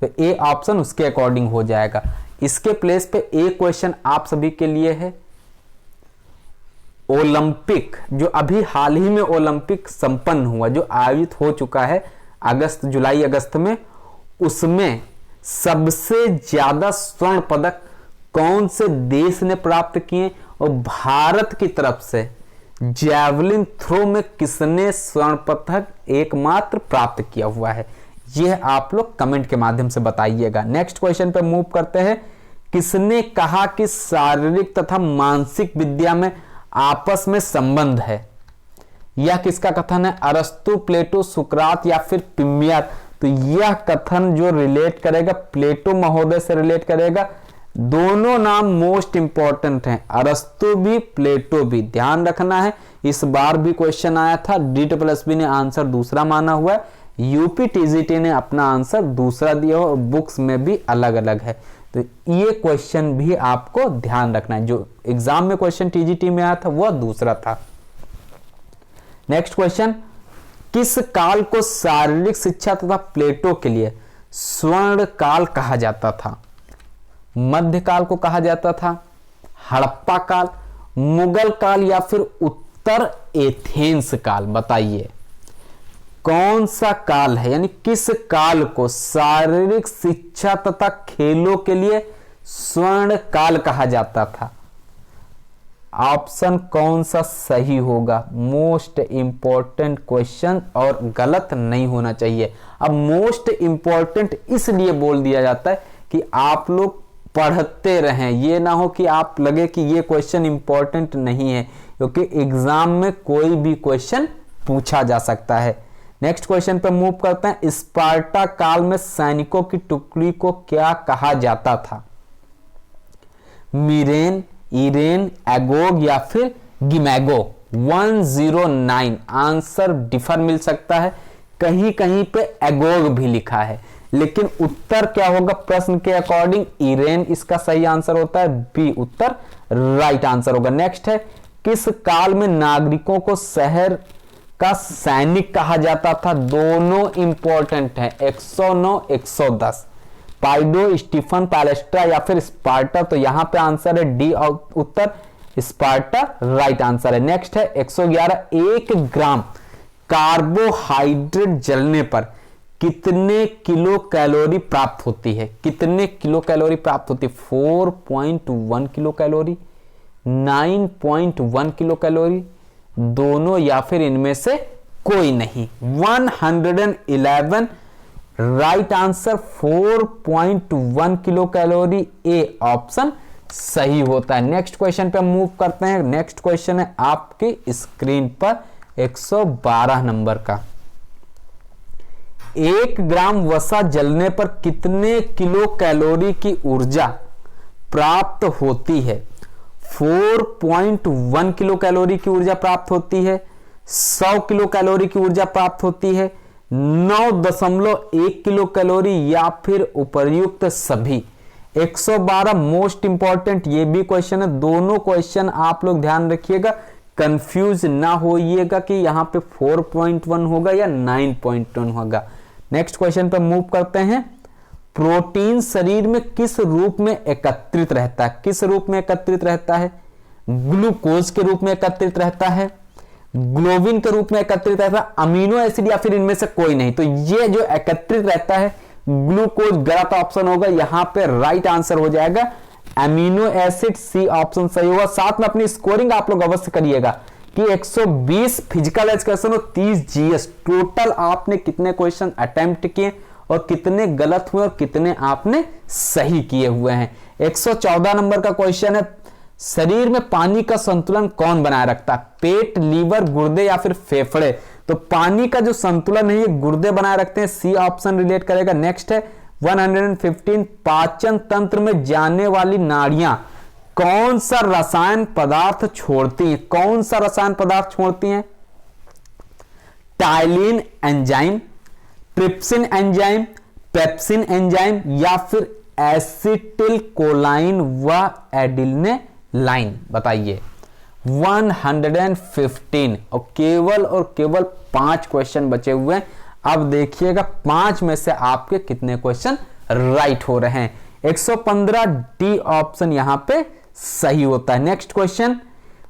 तो ए ऑप्शन उसके अकॉर्डिंग हो जाएगा। इसके प्लेस पे एक क्वेश्चन आप सभी के लिए है, ओलंपिक जो अभी हाल ही में ओलंपिक संपन्न हुआ, जो आयोजित हो चुका है अगस्त, जुलाई अगस्त में, उसमें सबसे ज्यादा स्वर्ण पदक कौन से देश ने प्राप्त किए और भारत की तरफ से जैवलिन थ्रो में किसने स्वर्ण पदक एकमात्र प्राप्त किया हुआ है? यह आप लोग कमेंट के माध्यम से बताइएगा। नेक्स्ट क्वेश्चन पे मूव करते हैं, किसने कहा कि शारीरिक तथा मानसिक विद्या में आपस में संबंध है? यह किसका कथन है? अरस्तु, प्लेटो, सुकरात या फिर पिम्बियर? तो यह कथन जो रिलेट करेगा प्लेटो महोदय से रिलेट करेगा। दोनों नाम मोस्ट इंपॉर्टेंट हैं, अरस्तु भी प्लेटो भी, ध्यान रखना है। इस बार भी क्वेश्चन आया था, DSSB ने आंसर दूसरा माना हुआ है, यूपी TGT ने अपना आंसर दूसरा दिया और बुक्स में भी अलग अलग है। तो ये क्वेश्चन भी आपको ध्यान रखना है, जो एग्जाम में क्वेश्चन TGT में आया था वह दूसरा था। नेक्स्ट क्वेश्चन, किस काल को शारीरिक शिक्षा तथा प्लेटो के लिए स्वर्ण काल कहा जाता था? मध्यकाल को कहा जाता था, हड़प्पा काल, मुगल काल या फिर उत्तर एथेंस काल? बताइए कौन सा काल है, यानी किस काल को शारीरिक शिक्षा तथा खेलों के लिए स्वर्ण काल कहा जाता था? ऑप्शन कौन सा सही होगा? मोस्ट इंपॉर्टेंट क्वेश्चन और गलत नहीं होना चाहिए। अब मोस्ट इंपॉर्टेंट इसलिए बोल दिया जाता है कि आप लोग पढ़ते रहें, ये ना हो कि आप लगे कि ये क्वेश्चन इंपॉर्टेंट नहीं है, क्योंकि एग्जाम में कोई भी क्वेश्चन पूछा जा सकता है। नेक्स्ट क्वेश्चन पे मूव करते हैं, स्पार्टा काल में सैनिकों की टुकड़ी को क्या कहा जाता था? मीरेन, इरेन, एगोग या फिर गिमैगो? 109 आंसर डिफर मिल सकता है, कहीं कहीं पे एगोग भी लिखा है, लेकिन उत्तर क्या होगा प्रश्न के अकॉर्डिंग? इरेन इसका सही आंसर होता है, बी उत्तर राइट आंसर होगा। नेक्स्ट है, किस काल में नागरिकों को शहर का सैनिक कहा जाता था? दोनों इंपॉर्टेंट है, 109 110, पाइडो, स्टीफन, पैलेस्ट्रा या फिर स्पार्टा? तो यहां पे आंसर है डी उत्तर स्पार्टा राइट आंसर है। नेक्स्ट है 111, 1 ग्राम कार्बोहाइड्रेट जलने पर कितने किलो कैलोरी प्राप्त होती है? कितने किलो कैलोरी प्राप्त होती है? 4.1 किलो कैलोरी, 9.1 किलो कैलोरी, दोनों या फिर इनमें से कोई नहीं। 111 right answer 4.1 kilo calorie, A option सही होता है। नेक्स्ट क्वेश्चन पे मूव करते हैं। नेक्स्ट क्वेश्चन है आपकी स्क्रीन पर 112 नंबर का। 1 ग्राम वसा जलने पर कितने किलो कैलोरी की ऊर्जा प्राप्त होती है? 4.1 किलो कैलोरी की ऊर्जा प्राप्त होती है, 100 किलो कैलोरी की ऊर्जा प्राप्त होती है, 9.1 किलो कैलोरी, या फिर उपर्युक्त सभी। 112 मोस्ट इंपॉर्टेंट ये भी क्वेश्चन है। दोनों क्वेश्चन आप लोग ध्यान रखिएगा, कंफ्यूज ना होइएगा कि यहां पे 4.1 होगा या 9.1 होगा। नेक्स्ट क्वेश्चन पे मूव करते हैं। प्रोटीन शरीर में किस रूप में एकत्रित रहता है? किस रूप में एकत्रित रहता है? ग्लूकोज के रूप में एकत्रित रहता है, ग्लोबिन के रूप में एकत्रित रहता है, अमीनो एसिड, या फिर इनमें से कोई नहीं। तो ये जो एकत्रित रहता है ग्लूकोज गलत ऑप्शन होगा। यहां पे राइट आंसर हो जाएगा अमीनो एसिड, सी ऑप्शन सही होगा। साथ में अपनी स्कोरिंग आप लोग अवश्य करिएगा कि 120 फिजिकल एजुकेशन और 30 जीएस, टोटल आपने कितने क्वेश्चन अटेम्प्ट किए और कितने गलत हुए और कितने आपने सही किए हुए हैं। 114 नंबर का क्वेश्चन है, शरीर में पानी का संतुलन कौन बनाए रखता है? पेट, लीवर, गुर्दे या फिर फेफड़े? तो पानी का जो संतुलन है ये गुर्दे बनाए रखते हैं, सी ऑप्शन रिलेट करेगा। नेक्स्ट है 115, पाचन तंत्र में जाने वाली नाड़ियां कौन सा रसायन पदार्थ छोड़ती हैं? कौन सा रसायन पदार्थ छोड़ती हैं? Ptyalin enzyme, trypsin enzyme, pepsin enzyme, या फिर एसिटिल कोलाइन व एडिलेनाइन? बताइए। 115 और केवल 5 क्वेश्चन बचे हुए हैं। अब देखिएगा 5 में से आपके कितने क्वेश्चन राइट हो रहे हैं। 115 डी ऑप्शन यहां पे सही होता है। नेक्स्ट क्वेश्चन,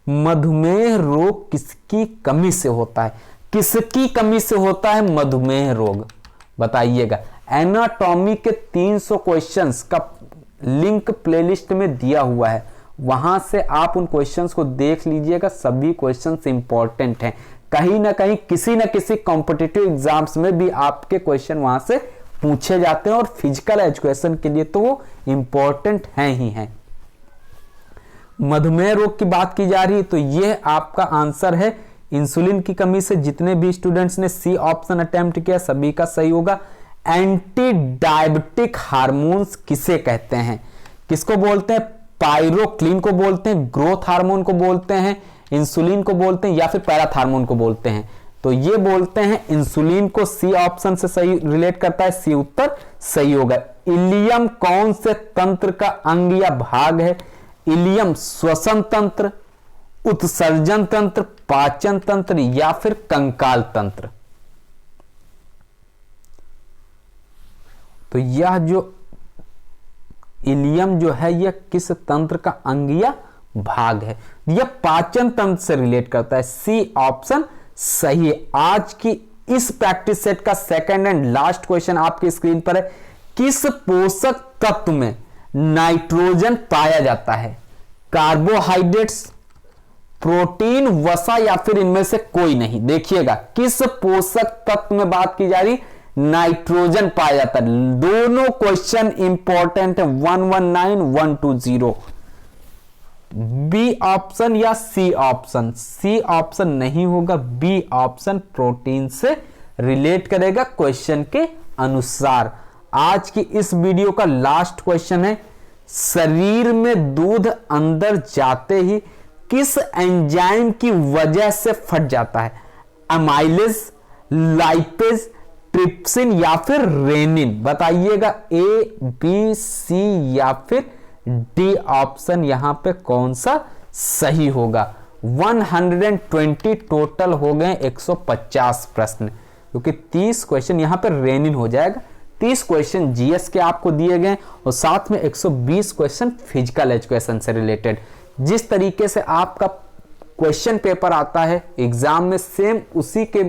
मधुमेह रोग किसकी कमी से होता है? किसकी कमी से होता है मधुमेह रोग? बताइएगा। एनाटॉमी के 300 क्वेश्चंस का लिंक प्लेलिस्ट में दिया हुआ है, वहां से आप उन क्वेश्चंस को देख लीजिएगा। सभी क्वेश्चंस इंपॉर्टेंट हैं, कहीं ना कहीं किसी न किसी कॉम्पिटिटिव एग्जाम्स में भी आपके क्वेश्चन वहां से पूछे जाते हैं, और फिजिकल एजुकेशन के लिए तो वो इंपॉर्टेंट हैं ही हैं। मधुमेह रोग की बात की जा रही है, तो यह आपका आंसर है इंसुलिन की कमी से। जितने भी स्टूडेंट्स ने सी ऑप्शन अटेम्प्ट किया सभी का सही होगा। एंटी डायबिटिक हार्मोन्स किसे कहते हैं? किसको बोलते हैं? पायरोक्लिन को बोलते हैं, ग्रोथ हार्मोन को बोलते हैं, इंसुलिन को बोलते हैं, या फिर पैराथार्मोन को बोलते हैं? तो ये बोलते हैं इंसुलिन को, सी ऑप्शन से सही रिलेट करता है, सी उत्तर सही होगा। इलियम कौन से तंत्र का अंग या भाग है? इलियम श्वसन तंत्र, उत्सर्जन तंत्र, पाचन तंत्र, या फिर कंकाल तंत्र? तो यह जो इलियम जो है यह किस तंत्र का अंग या भाग है? यह पाचन तंत्र से रिलेट करता है, सी ऑप्शन सही है। आज की इस प्रैक्टिस सेट का सेकंड एंड लास्ट क्वेश्चन आपकी स्क्रीन पर है। किस पोषक तत्व में नाइट्रोजन पाया जाता है? कार्बोहाइड्रेट्स, प्रोटीन, वसा, या फिर इनमें से कोई नहीं? देखिएगा किस पोषक तत्व में बात की जा रही, नाइट्रोजन पाया जाता है। दोनों क्वेश्चन इंपॉर्टेंट है, 119, 120। बी ऑप्शन या सी ऑप्शन? सी ऑप्शन नहीं होगा, बी ऑप्शन प्रोटीन से रिलेट करेगा क्वेश्चन के अनुसार। आज की इस वीडियो का लास्ट क्वेश्चन है, शरीर में दूध अंदर जाते ही किस एंजाइम की वजह से फट जाता है? अमाइलेज, लाइपेज, ट्रिप्सिन, या फिर रेनिन? बताइएगा। ए, बी, सी या फिर डी ऑप्शन यहां पे कौन सा सही होगा? 120 टोटल हो गए 150 प्रश्न, क्योंकि 30 क्वेश्चन यहां पर रेनिन हो जाएगा। 30 क्वेश्चन जीएस के आपको दिए गए और साथ में 120 क्वेश्चन फिजिकल एजुकेशन से रिलेटेड। जिस तरीके से आपका क्वेश्चन पेपर आता है एग्जाम में, सेम उसी के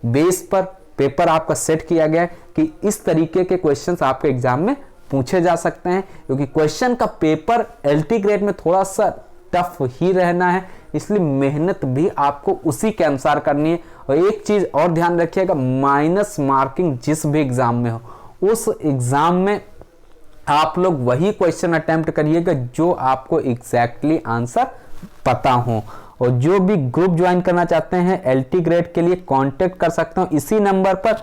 बेस पर पेपर आपका सेट किया गया है कि इस तरीके के क्वेश्चंस आपके एग्जाम में पूछे जा सकते हैं। क्योंकि क्वेश्चन का पेपर एलटी ग्रेड में थोड़ा सा टफ ही रहना है, इसलिए मेहनत भी आपको उसी के अनुसार करनी है। और एक चीज और ध्यान रखिएगा, माइनस मार्किंग जिस भी एग्जाम में हो उस एग्जाम में आप लोग वही क्वेश्चन अटेम्प्ट करिएगा जो आपको एग्जैक्टली आंसर पता हो। और जो भी ग्रुप ज्वाइन करना चाहते हैं LT ग्रेड के लिए कांटेक्ट कर सकते हो, इसी नंबर पर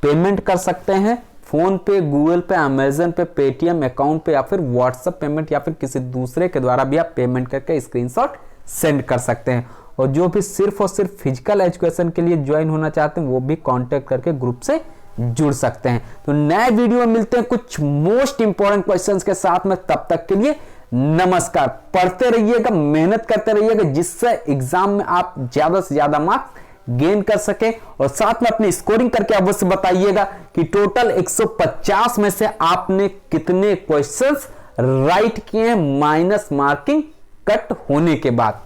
पेमेंट कर सकते हैं, फोन पे, गूगल पे, अमेजन पे, पेटीएम अकाउंट पे, या फिर व्हाट्सएप पेमेंट, या फिर किसी दूसरे के द्वारा भी आप पेमेंट करके स्क्रीनशॉट सेंड कर सकते हैं। और जो भी सिर्फ और सिर्फ फिजिकल एजुकेशन के लिए ज्वाइन होना चाहते हैं वो भी कांटेक्ट करके ग्रुप से जुड़ सकते हैं। तो नए वीडियो में मिलते हैं कुछ मोस्ट इंपॉर्टेंट क्वेश्चंस के साथ में, तब तक के लिए नमस्कार। पढ़ते रहिएगा, मेहनत करते रहिएगा, जिससे एग्जाम में आप ज्यादा से ज्यादा मार्क्स गेन कर सके। और साथ में अपनी स्कोरिंग करके अवश्य बताइएगा कि टोटल 150 में से आपने कितने क्वेश्चंस राइट किए हैं माइनस मार्किंग कट होने के बाद।